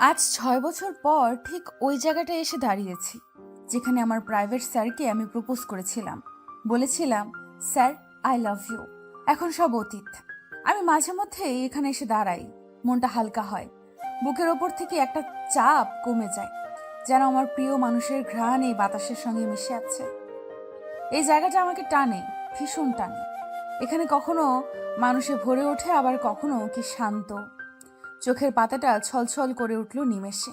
আজ ৬ বছর পর ঠিক ওই জায়গাটায় এসে দাঁড়িয়েছি যেখানে আমার প্রাইভেট স্যারকে আমি প্রপোজ করেছিলাম। বলেছিলাম, স্যার, আই লাভ ইউ। এখন সব অতীত। আমি মাঝে মধ্যে এখানে এসে দাঁড়াই, মনটা হালকা হয়, বুকের ওপর থেকে একটা চাপ কমে যায়, যেন আমার প্রিয় মানুষের ঘ্রাণ এই বাতাসের সঙ্গে মিশে আছে। এই জায়গাটা আমাকে টানে, ভীষণ টানে। এখানে কখনো মানুষে ভরে ওঠে, আবার কখনো কি শান্ত। চোখের পাতাটা ছলছল করে উঠল নিমেষে।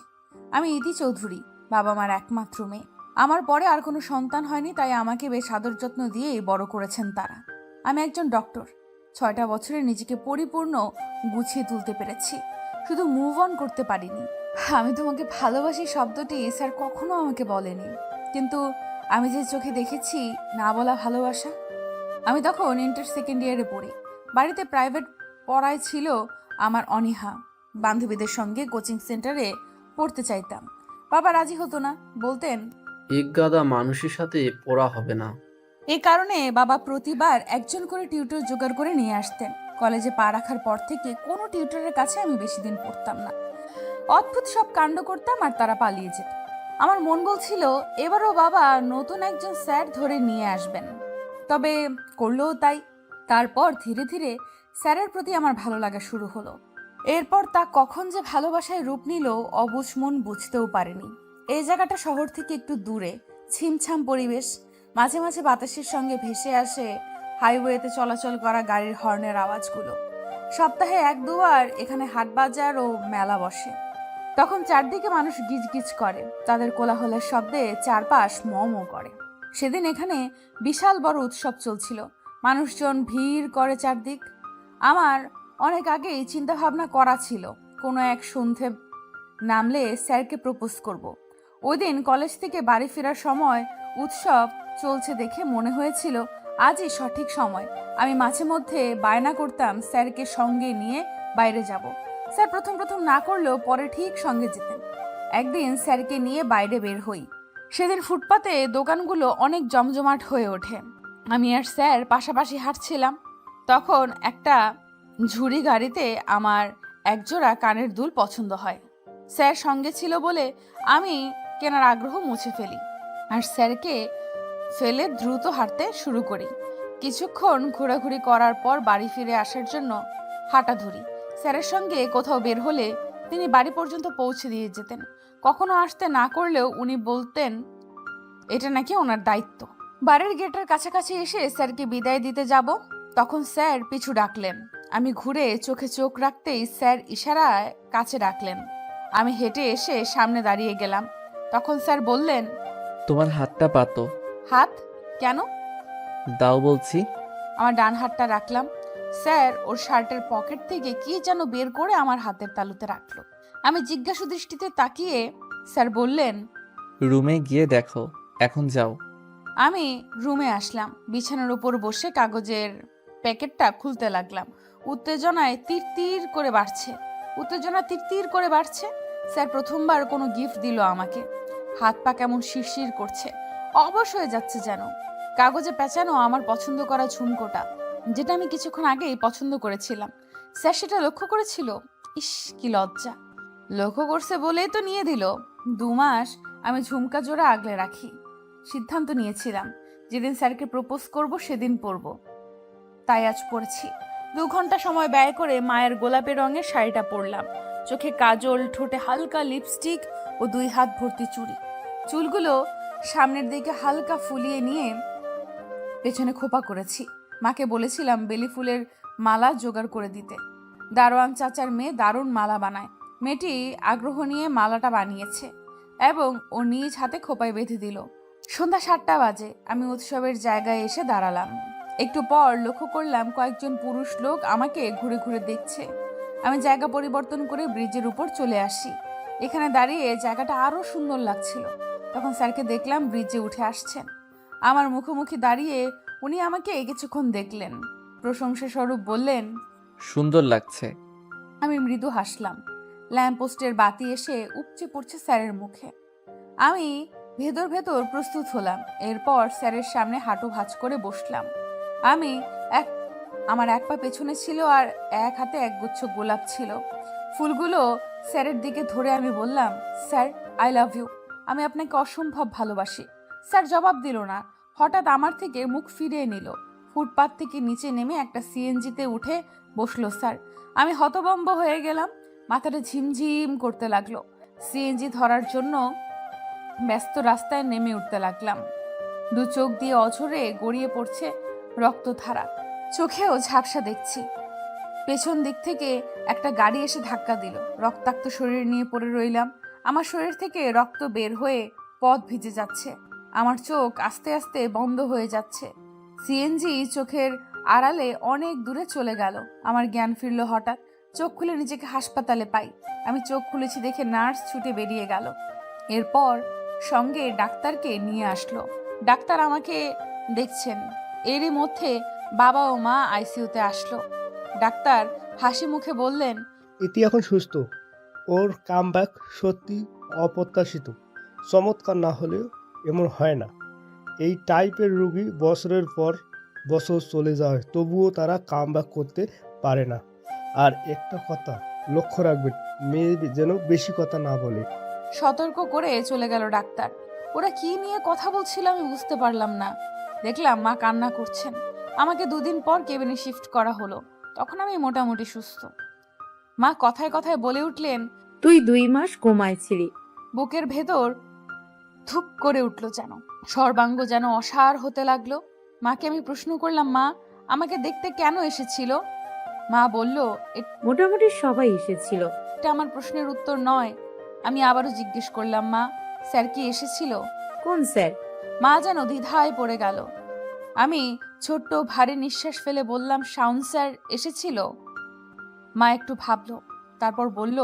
আমি ইতি চৌধুরী, বাবা মার একমাত্র মেয়ে। আমার পরে আর কোনো সন্তান হয়নি, তাই আমাকে বেশ আদর যত্ন দিয়েই বড় করেছেন তারা। আমি একজন ডক্টর। ৬টা বছরে নিজেকে পরিপূর্ণ গুছিয়ে তুলতে পেরেছি, শুধু মুভ অন করতে পারিনি। আমি তোমাকে ভালোবাসি শব্দটি স্যার কখনো আমাকে বলেনি, কিন্তু আমি যে চোখে দেখেছি না বলা ভালোবাসা। আমি তখন ইন্টার সেকেন্ড ইয়ারে পড়ি। বাড়িতে প্রাইভেট পড়ায় ছিল আমার অনীহা। বান্ধবীদের সঙ্গে কোচিং সেন্টারে পড়তে চাইতাম। বাবা রাজি হতো না, বলতেন এক গাদা মানুষের সাথে পড়া হবে না। এই কারণে বাবা প্রতিবার একজন করে টিউটর জোগাড় করে নিয়ে আসতেন। কলেজে পা রাখার পর থেকে কোনো টিউটরের কাছে আমি বেশি দিন পড়তাম না। অদ্ভুত সব কাণ্ড করতাম আর তারা পালিয়ে যেত। আমার মন বলছিল এবারও বাবা নতুন একজন স্যার ধরে নিয়ে আসবেন, তবে করলেও তাই। তারপর ধীরে ধীরে স্যারের প্রতি আমার ভালো লাগা শুরু হলো। এরপর তা কখন যে ভালোবাসায় রূপ নিল অবুঝ মন বুঝতেও পারেনি। এই জায়গাটা শহর থেকে একটু দূরে, ছিমছাম পরিবেশ। মাঝে মাঝে বাতাসের সঙ্গে ভেসে আসে হাইওয়েতে চলাচল করা গাড়ির হর্নের আওয়াজগুলো। সপ্তাহে এক দুবার এখানে হাট বাজার ও মেলা বসে। তখন চারদিকে মানুষ গিজগিজ করে, তাদের কোলাহলের শব্দে চারপাশ মমও করে। সেদিন এখানে বিশাল বড় উৎসব চলছিল, মানুষজন ভিড় করে চারদিক। আমার অনেক আগেই চিন্তা ভাবনা করা ছিল কোনো এক সন্ধে নামলে স্যারকে প্রপোজ করব। ওই দিন কলেজ থেকে বাড়ি ফেরার সময় উৎসব চলছে দেখে মনে হয়েছিল আজই সঠিক সময়। আমি মাঝে মধ্যে বায়না করতাম স্যারকে সঙ্গে নিয়ে বাইরে যাব। স্যার প্রথম প্রথম না করলেও পরে ঠিক সঙ্গে যেতেন। একদিন স্যারকে নিয়ে বাইরে বের হই। সেদিন ফুটপাতে দোকানগুলো অনেক জমজমাট হয়ে ওঠে। আমি আর স্যার পাশাপাশি হাঁটছিলাম। তখন একটা ঝুড়ি গাড়িতে আমার একজোড়া কানের দুল পছন্দ হয়। স্যার সঙ্গে ছিল বলে আমি কেনার আগ্রহ মুছে ফেলি আর স্যারকে ফেলে দ্রুত হাঁটতে শুরু করি। কিছুক্ষণ ঘোরাঘুরি করার পর বাড়ি ফিরে আসার জন্য হাঁটা ধরি। স্যারের সঙ্গে কোথাও বের হলে তিনি বাড়ি পর্যন্ত পৌঁছে দিয়ে যেতেন। কখনো আসতে না করলেও উনি বলতেন এটা নাকি ওনার দায়িত্ব। বাড়ির গেটের কাছাকাছি এসে স্যারকে বিদায় দিতে যাব, তখন স্যার পিছু ডাকলেন। আমি ঘুরে চোখে চোখ রাখতেই স্যার ইশারায় কাছে ডাকলেন। আমি হেঁটে এসে সামনে দাঁড়িয়ে গেলাম। তখন স্যার বললেন, তোমার হাতটা পাতো। হাত কেন? দাও বলছি। আমার ডান হাতটা রাখলাম। স্যার ওর শার্টের পকেট থেকে কি যেন বের করে আমার হাতের তালুতে রাখলো। আমি জিজ্ঞাসু দৃষ্টিতে তাকিয়ে স্যার বললেন, রুমে গিয়ে দেখো, এখন যাও। আমি রুমে আসলাম। বিছানার উপর বসে কাগজের প্যাকেটটা খুলতে লাগলাম। উত্তেজনায় তীর তীর করে বাড়ছে। স্যার প্রথমবার কোনো গিফট দিল আমাকে। হাত পা কেমন শিরশির করছে, অবশ হয়ে যাচ্ছে যেন। কাগজে পেঁচানো আমার পছন্দ করা ঝুমকোটা, যেটা আমি কিছুক্ষণ আগেই পছন্দ করেছিলাম। স্যার সেটা লক্ষ্য করেছিল। ইস, কি লজ্জা! লক্ষ্য করছে বলেই তো নিয়ে দিল। 2 মাস আমি ঝুমকা জোড়া আগলে রাখি। সিদ্ধান্ত নিয়েছিলাম যেদিন স্যারকে প্রপোজ করব সেদিন পরব। তাই আজ পড়ছি। 2 ঘন্টা সময় ব্যয় করে মায়ের গোলাপি রঙের শাড়িটা পরলাম। চোখে কাজল, ঠোঁটে হালকা লিপস্টিক ও 2 হাত ভর্তি চুড়ি। চুলগুলো সামনের দিকে হালকা ফুলিয়ে নিয়ে পেছনে খোপা করেছি। মাকে বলেছিলাম বেলি ফুলের মালা জোগাড় করে দিতে। দারোয়ান চাচার মেয়ে দারুণ মালা বানায়। মেয়েটি আগ্রহ নিয়ে মালাটা বানিয়েছে এবং ও নিজ হাতে খোপায় বেঁধে দিল। সন্ধ্যা 7টা বাজে। আমি উৎসবের জায়গায় এসে দাঁড়ালাম। একটু পর লক্ষ্য করলাম কয়েকজন পুরুষ লোক আমাকে ঘুরে ঘুরে দেখছে। আমি জায়গা পরিবর্তন করে ব্রিজের উপর চলে আসি। এখানে দাঁড়িয়ে জায়গাটা আরো সুন্দর লাগছিল। তখন স্যারকে দেখলাম ব্রিজে উঠে আসছেন। আমার মুখোমুখি দাঁড়িয়ে উনি আমাকে কিছুক্ষণ দেখলেন, প্রশংসা স্বরূপ বললেন, সুন্দর লাগছে। আমি মৃদু হাসলাম। ল্যাম্পপোস্টের বাতি এসে উপচে পড়ছে স্যারের মুখে। আমি ভেতর ভেতর প্রস্তুত হলাম। এরপর স্যারের সামনে হাঁটু ভাঁজ করে বসলাম। আমি এক আমার এক পা পেছনে ছিল আর এক হাতে একগুচ্ছ গোলাপ ছিল। ফুলগুলো স্যারের দিকে ধরে আমি বললাম, স্যার আই লাভ ইউ, আমি আপনাকে অসম্ভব ভালোবাসি। স্যার জবাব দিল না, হঠাৎ আমার থেকে মুখ ফিরিয়ে নিল। ফুটপাত থেকে নিচে নেমে একটা সিএনজিতে উঠে বসলো স্যার। আমি হতভম্ব হয়ে গেলাম, মাথাটা ঝিমঝিম করতে লাগলো। সিএনজি ধরার জন্য ব্যস্ত রাস্তায় নেমে উঠতে লাগলাম। দু চোখ দিয়ে অঝরে গড়িয়ে পড়ছে রক্তধারা, চোখেও ঝাপসা দেখছি। পেছন দিক থেকে একটা গাড়ি এসে ধাক্কা দিল। রক্তাক্ত শরীর নিয়ে পড়ে রইলাম। আমার শরীর থেকে রক্ত বের হয়ে পথ ভিজে যাচ্ছে। আমার চোখ আস্তে আস্তে বন্ধ হয়ে যাচ্ছে। সিএনজি চোখের আড়ালে অনেক দূরে চলে গেল। আমার জ্ঞান ফিরল হঠাৎ। চোখ খুলে নিজেকে হাসপাতালে পাই। আমি চোখ খুলেছি দেখে নার্স ছুটে বেরিয়ে গেল। এরপর সঙ্গে ডাক্তারকে নিয়ে আসলো। ডাক্তার আমাকে দেখছেন। এরই মধ্যে বাবা ও মা আইসিইউতে আসলো। ডাক্তার হাসি মুখে বললেন, ইতি এখন সুস্থ। ওর কামব্যাক সত্যি অপ্রত্যাশিত। চমৎকার না হলেও এমন হয় না। এই টাইপের রোগী বছরের পর বছর চলে যায়, তবুও তারা কামব্যাক করতে পারে না। আর একটা কথা লক্ষ্য রাখবেন, মেয়ে যেন বেশি কথা না বলে। সতর্ক করে চলে গেল ডাক্তার। ওরা কি নিয়ে কথা বলছিল আমি বুঝতে পারলাম না। দেখলাম মা কান্না করছেন। আমাকে 2 দিন পর কেবিনে শিফট করা হলো। তখন আমি মোটামুটি সুস্থ। মা কথায় কথায় বলে উঠলেন, তুই 2 মাস কোমায় ছিলি। বুকের ভেতর ধুপ করে উঠল যেন, সর্বাঙ্গ যেন অসাড় হতে লাগলো। মাকে আমি প্রশ্ন করলাম, মা আমাকে দেখতে কেন এসেছিল? মা বলল, মোটামুটি সবাই এসেছিল। এটা আমার প্রশ্নের উত্তর নয়। আমি আবারও জিজ্ঞেস করলাম, মা স্যার কি এসেছিল? কোন স্যার? মা যেন দ্বিধায় পড়ে গেল। আমি ছোট্ট ভারী নিঃশ্বাস ফেলে বললাম, শাওন স্যার এসেছিল। মা একটু ভাবলো, তারপর বলল,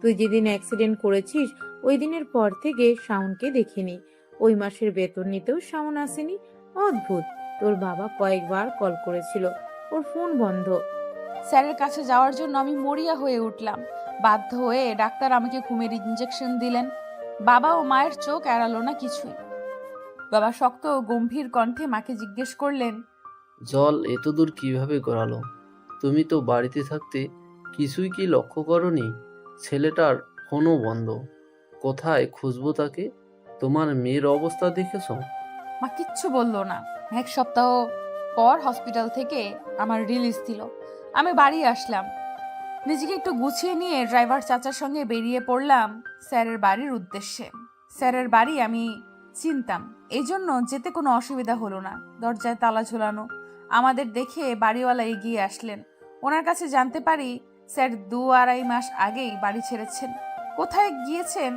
তুই যেদিন অ্যাক্সিডেন্ট করেছিস ওই দিনের পর থেকে শাওনকে দেখিনি। ওই মাসের বেতন নিতেও শাওন আসেনি। অদ্ভুত। তোর বাবা কয়েকবার কল করেছিল, ওর ফোন বন্ধ। স্যারের কাছে যাওয়ার জন্য আমি মরিয়া হয়ে উঠলাম। বাধ্য হয়ে ডাক্তার আমাকে ঘুমের ইঞ্জেকশন দিলেন। বাবা ও মায়ের চোখ এড়ালো না কিছুই। বাবা শক্ত ও গম্ভীর কণ্ঠে মাকে জিজ্ঞেস করলেন, জল এত দূর কিভাবে গড়ালো? তুমি তো বাড়িতে থাকতে কিছুই কি লক্ষ্য করনি? ছেলেটার ফোনও বন্ধ, কোথায় খুঁজবো তাকে? তোমার মেয়ের অবস্থা দেখেছো? মা কিচ্ছু বলল না। 1 সপ্তাহ পর হসপিটাল থেকে আমার রিলিজ দিল। আমি বাড়ি আসলাম। নিজেকে একটু গুছিয়ে নিয়ে ড্রাইভার চাচার সঙ্গে বেরিয়ে পড়লাম স্যারের বাড়ির উদ্দেশ্যে। স্যারের বাড়ি আমি চিনতাম, এই জন্য যেতে কোনো অসুবিধা হলো না। দরজায় তালা ঝোলানো। আমাদের দেখে বাড়িওয়ালা এগিয়ে আসলেন। ওনার কাছে জানতে পারি স্যার 2-2.5 মাস আগেই বাড়ি ছেড়েছেন। কোথায় গিয়েছেন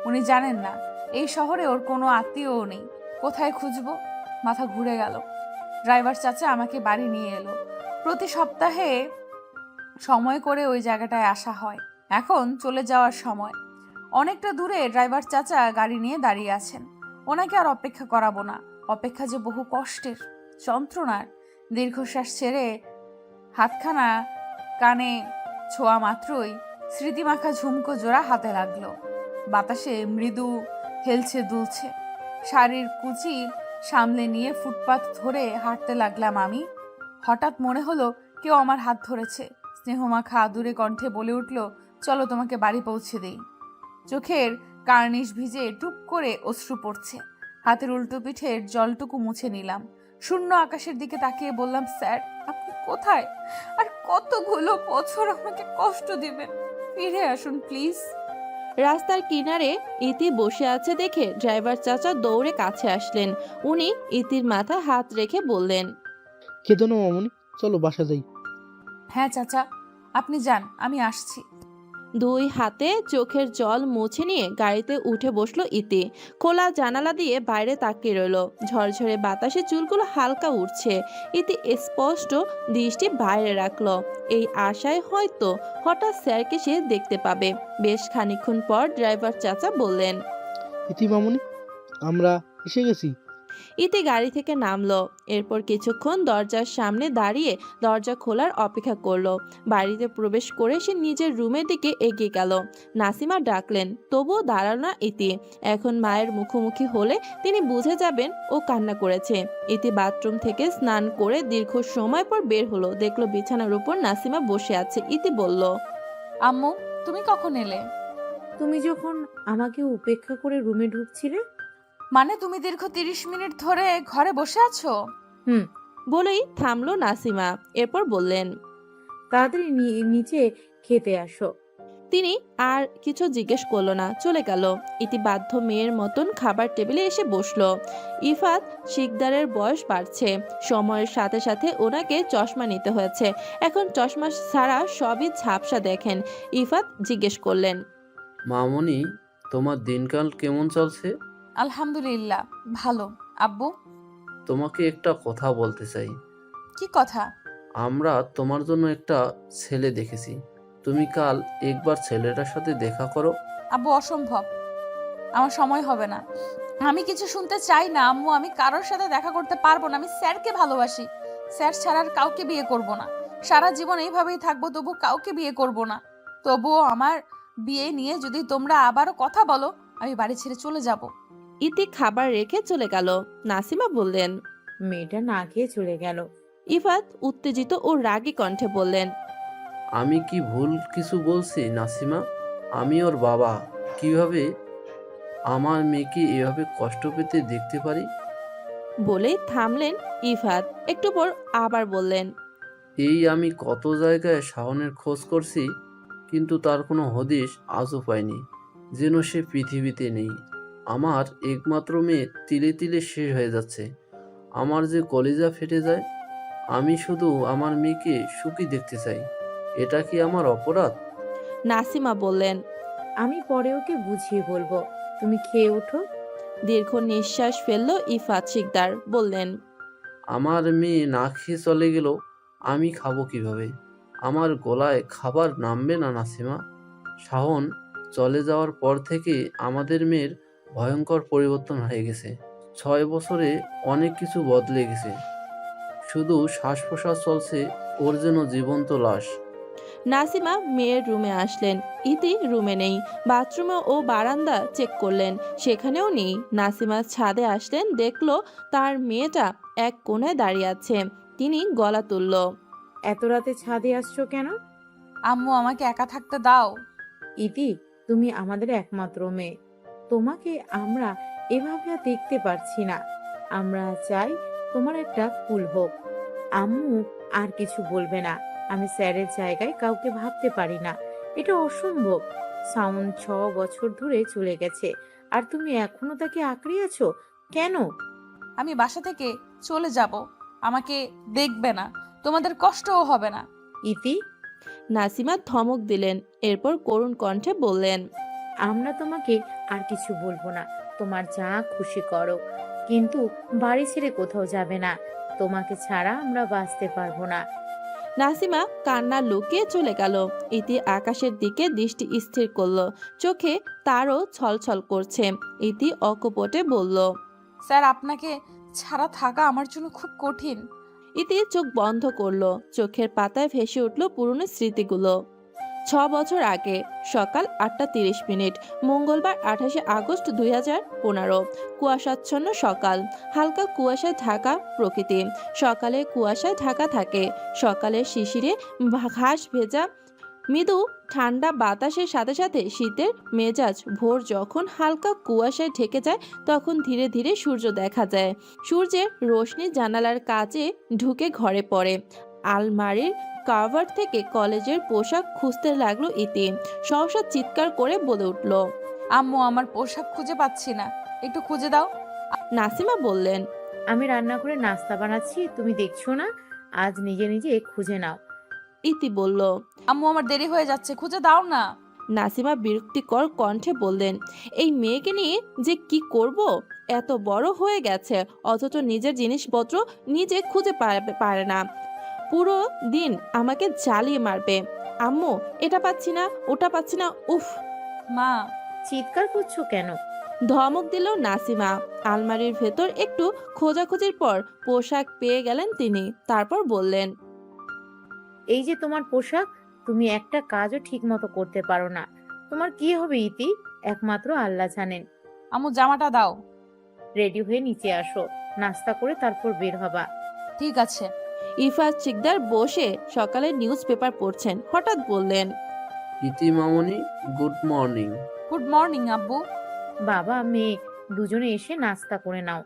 উনি জানেন না। এই শহরে ওর কোনো আত্মীয়ও নেই। কোথায় খুঁজবো? মাথা ঘুরে গেল। ড্রাইভার চাচা আমাকে বাড়ি নিয়ে এলো। প্রতি সপ্তাহে সময় করে ওই জায়গাটায় আসা হয়। এখন চলে যাওয়ার সময়। অনেকটা দূরে ড্রাইভার চাচা গাড়ি নিয়ে দাঁড়িয়ে আছেন। ওনাকে আর অপেক্ষা করাবো না। অপেক্ষা যে বহু কষ্টের, যন্ত্রণার। দীর্ঘশ্বাস ছেড়ে হাতখানা কানে ছোঁয়া মাত্রই স্মৃতিমাখা ঝুমকো জোড়া হাতে লাগলো। বাতাসে মৃদু হেলছে দুলছে। শাড়ির কুচি সামলে নিয়ে ফুটপাত ধরে হাঁটতে লাগলাম আমি। হঠাৎ মনে হলো কেউ আমার হাত ধরেছে। স্নেহমাখা আদুরে কণ্ঠে বলে উঠল, চলো তোমাকে বাড়ি পৌঁছে দেই। চোখের কার্নিশ ভিজে টুপ করে অশ্রু পড়ছে। হাতের উল্টো পিঠের জলটুকু মুছে নিলাম। শূন্য আকাশের দিকে তাকিয়ে বললাম, স্যার আপনি কোথায়? আর কতগুলো বছর আমাকে কষ্ট দিবেন? ফিরে আসুন প্লিজ। রাস্তার কিনারে ইতি বসে আছে দেখে ড্রাইভার চাচা দৌড়ে কাছে আসলেন। উনি ইতির মাথায় হাত রেখে বললেন, কেঁদো না মামুনি, চলো বাসা যাই। হ্যাঁ চাচা, আপনি যান, আমি আসছি। 2 হাতে চোখের জল মুছে নিয়ে গাড়িতে উঠে বসলো ইতি। খোলা জানালা দিয়ে বাইরে তাকিয়ে রইল। ঝরঝরে বাতাসে চুলগুলো হালকা উঠছে। ইতি স্পষ্ট দৃষ্টি বাইরে রাখলো, এই আশায় হয়তো হঠাৎ স্যারকে সে দেখতে পাবে। বেশ খানিকক্ষণ পর ড্রাইভার চাচা বললেন, ইতি মামুনি, আমরা এসে গেছি। ইতি গাড়ি থেকে নামলো। এরপর কিছুক্ষণ দরজার সামনে দাঁড়িয়ে দরজা খোলার অপেক্ষা করলো। বাড়িতে প্রবেশ করে সে নিজের রুমের দিকে এগিয়ে গেল। নাসিমা ডাকলেন, তবুও দাঁড়ালো না ইতি। এখন মায়ের মুখোমুখি হলে তিনি বুঝে যাবেন ও কান্না করেছে। ইতি বাথরুম থেকে স্নান করে দীর্ঘ সময় পর বের হলো, দেখলো বিছানার উপর নাসিমা বসে আছে। ইতি বলল, আম্মু, তুমি কখন এলে? তুমি যখন আমাকে উপেক্ষা করে রুমে ঢুকছিলে। মানে তুমি দীর্ঘ 30 মিনিট ধরে ঘরে বসে আছো? হুম। বলেই থামলো নাসিমা। এরপর বললেন, তাড়াতাড়ি নিচে খেতে আসো। তিনি আর কিছু জিজ্ঞেস করলো না, চলে গেল। ইতি বাধ্য মেয়ের মতন খাবার টেবিলে এসে বসলো। ইফাত শিকদারের বয়স বাড়ছে, সময়ের সাথে সাথে ওনাকে চশমা নিতে হয়েছে। এখন চশমা ছাড়া সবই ঝাপসা দেখেন। ইফাত জিজ্ঞেস করলেন, মামনি, তোমার দিনকাল কেমন চলছে? আলহামদুলিল্লাহ, ভালো। আব্বু? তোমাকে একটা কথা বলতে চাই। কি কথা? আমরা তোমার জন্য একটা ছেলে দেখেছি। তুমি কাল একবার ছেলেটার সাথে দেখা করো। আব্বু, অসম্ভব, আমার সময় হবে না। আমি কিছু শুনতে চাই না আম্মু, আমি কারোর সাথে দেখা করতে পারবো না। আমি স্যারকে ভালোবাসি, স্যার ছাড়া আর কাউকে বিয়ে করব না। সারা জীবন এইভাবেই থাকবো, তবু কাউকে বিয়ে করব না। তবুও আমার বিয়ে নিয়ে যদি তোমরা আবারও কথা বলো, আমি বাড়ি ছেড়ে চলে যাব। ইতি খাবার রেখে চলে গেল। নাসিমা বললেন, মেয়েটা না খেয়ে চলে গেল। ইফাত উত্তেজিত ও রাগী কণ্ঠে বললেন, আমি কি ভুল কিছু বলছি নাসিমা? আমি ওর বাবা, কিভাবে আমার মেয়েকে এভাবে কষ্ট পেতে দেখতে পারি? বলেই থামলেন ইফাত। একটু পর আবার বললেন, এই আমি কত জায়গায় শাওনের খোঁজ করছি, কিন্তু তার কোনো হদিশ আজও পাইনি। যেন সে পৃথিবীতে নেই। আমার একমাত্র মেয়ে তিলে তিলে শেষ হয়ে যাচ্ছে। আমার যে কলিজা ফেটে যায়। আমি শুধু আমার মেয়েকে সুখী দেখতে চাই। এটা কি আমার অপরাধ? নাসিমা বললেন। আমি পরে ওকে বুঝিয়ে বলবো। তুমি খেয়ে ওঠো। দীর্ঘ নিঃশ্বাস ফেললো ইফাত শিকদার। বললেন, আমার মেয়ে না খেয়ে চলে গেল, আমি খাবো কিভাবে? আমার গলায় খাবার নামবে না নাসিমা। শাওন চলে যাওয়ার পর থেকে আমাদের মেয়ের ভয়ঙ্কর পরিবর্তন হয়ে গেছে। 6 বছরে অনেক কিছু বদলে গেছে। শুধু শ্বাস প্রশ্বাস চলছে, ওর যেন জীবন্ত লাশ। নাসিমা মেয়ের রুমে আসলেন। ইতি রুমে নেই। বাথরুমে ও বারান্দা চেক করলেন, সেখানেও নেই। নাসিমা ছাদে আসলেন, দেখলো তার মেয়েটা এক কোণায় দাঁড়িয়ে আছে। তিনি গলা তুলল, এত রাতে ছাদে আসছো কেন? আম্মু, আমাকে একা থাকতে দাও। ইতি, তুমি আমাদের একমাত্র মেয়ে। তোমাকে আমরা এভাবে আর দেখতে পারছি না। আমরা চাই তোমার একটা কুল হোক। আম্মু আর কিছু বলবে না। আমি স্যারের জায়গায় কাউকে ভাবতে পারি না। এটা অসম্ভব। সাউন্ড 6 বছর ধরে চলে গেছে, আর তুমি এখনো তাকে আঁকড়ে আছো কেন? আমি বাসা থেকে চলে যাব, আমাকে দেখবে না, তোমাদের কষ্টও হবে না। ইতি, নাসিমা ধমক দিলেন। এরপর করুণ কণ্ঠে বললেন, আমরা তোমাকে আর কিছু বলবো না। তোমার যা খুশি করো, কিন্তু বাড়ি ছেড়ে কোথাও যাবে না। তোমাকে ছাড়া আমরা বাঁচতে পারবো না। নাসিমা কান্না লুকিয়ে চলে গেল। ইতি আকাশের দিকে দৃষ্টি স্থির করলো, চোখে তারও ছলছল করছে। ইতি অকপটে বলল, স্যার, আপনাকে ছাড়া থাকা আমার জন্য খুব কঠিন। ইতি চোখ বন্ধ করলো। চোখের পাতায় ভেসে উঠল পুরনো স্মৃতিগুলো। 6 বছর আগে সকাল 8:30, মঙ্গলবার 28শে আগস্ট 2015। কুয়াশাচ্ছন্ন সকাল, হালকা কুয়াশায় ঢাকা প্রকৃতি। সকালে কুয়াশায় ঢাকা থাকে। সকালের শিশিরে ঘাস ভেজা, মৃদু ঠান্ডা বাতাসের সাথে সাথে শীতের মেজাজ। ভোর যখন হালকা কুয়াশায় ঢেকে যায়, তখন ধীরে ধীরে সূর্য দেখা যায়। সূর্যের রোশনি জানালার কাছে ঢুকে ঘরে পড়ে। আলমারির কাভার থেকে কলেজের পোশাক খুঁজতে লাগলো ইতি। সহসা চিৎকার করে বলে উঠল, আম্মু, আমার পোশাক খুঁজে পাচ্ছি না, একটু খুঁজে দাও। নাসিমা বললেন, আমি রান্না করে নাস্তা বানাচ্ছি, তুমি দেখছো না? আজ নিজে নিজে খুঁজে নাও। ইতি বলল। আম্মু, আমার দেরি হয়ে যাচ্ছে, খুঁজে দাও না। নাসিমা বিরক্তিকর কণ্ঠে বললেন, এই মেয়েকে নিয়ে যে কি করব? এত বড় হয়ে গেছে, অথচ নিজের জিনিসপত্র নিজে খুঁজে পারে না। পুরো দিন আমাকে জ্বালিয়ে মারবে। আম্মু, এটা পাচ্ছি না, ওটা পাচ্ছি না, উফ। মা, চিৎকার করছো কেন? ধমক দিল নাসিমা। আলমারির ভেতর একটু খোঁজাখুঁজির পর পোশাক পেয়ে গেলেন তিনি। তারপর বললেন, এই যে তোমার পোশাক, তুমি একটা কাজও ঠিক মতো করতে পারো না। তোমার কি হবে ইতি, একমাত্র আল্লাহ জানেন। আম্মু জামাটা দাও। রেডি হয়ে নিচে আসো, নাস্তা করে তারপর বের হবা। ঠিক আছে। ইফাত শিকদার বসে সকালের নিউজ পেপার পড়ছেন। হঠাৎ বললেন, ইতি মামনি, গুড মর্নিং। গুড মর্নিং আব্বু। বাবা মেয়ে দুজনে এসে নাস্তা করে নাও।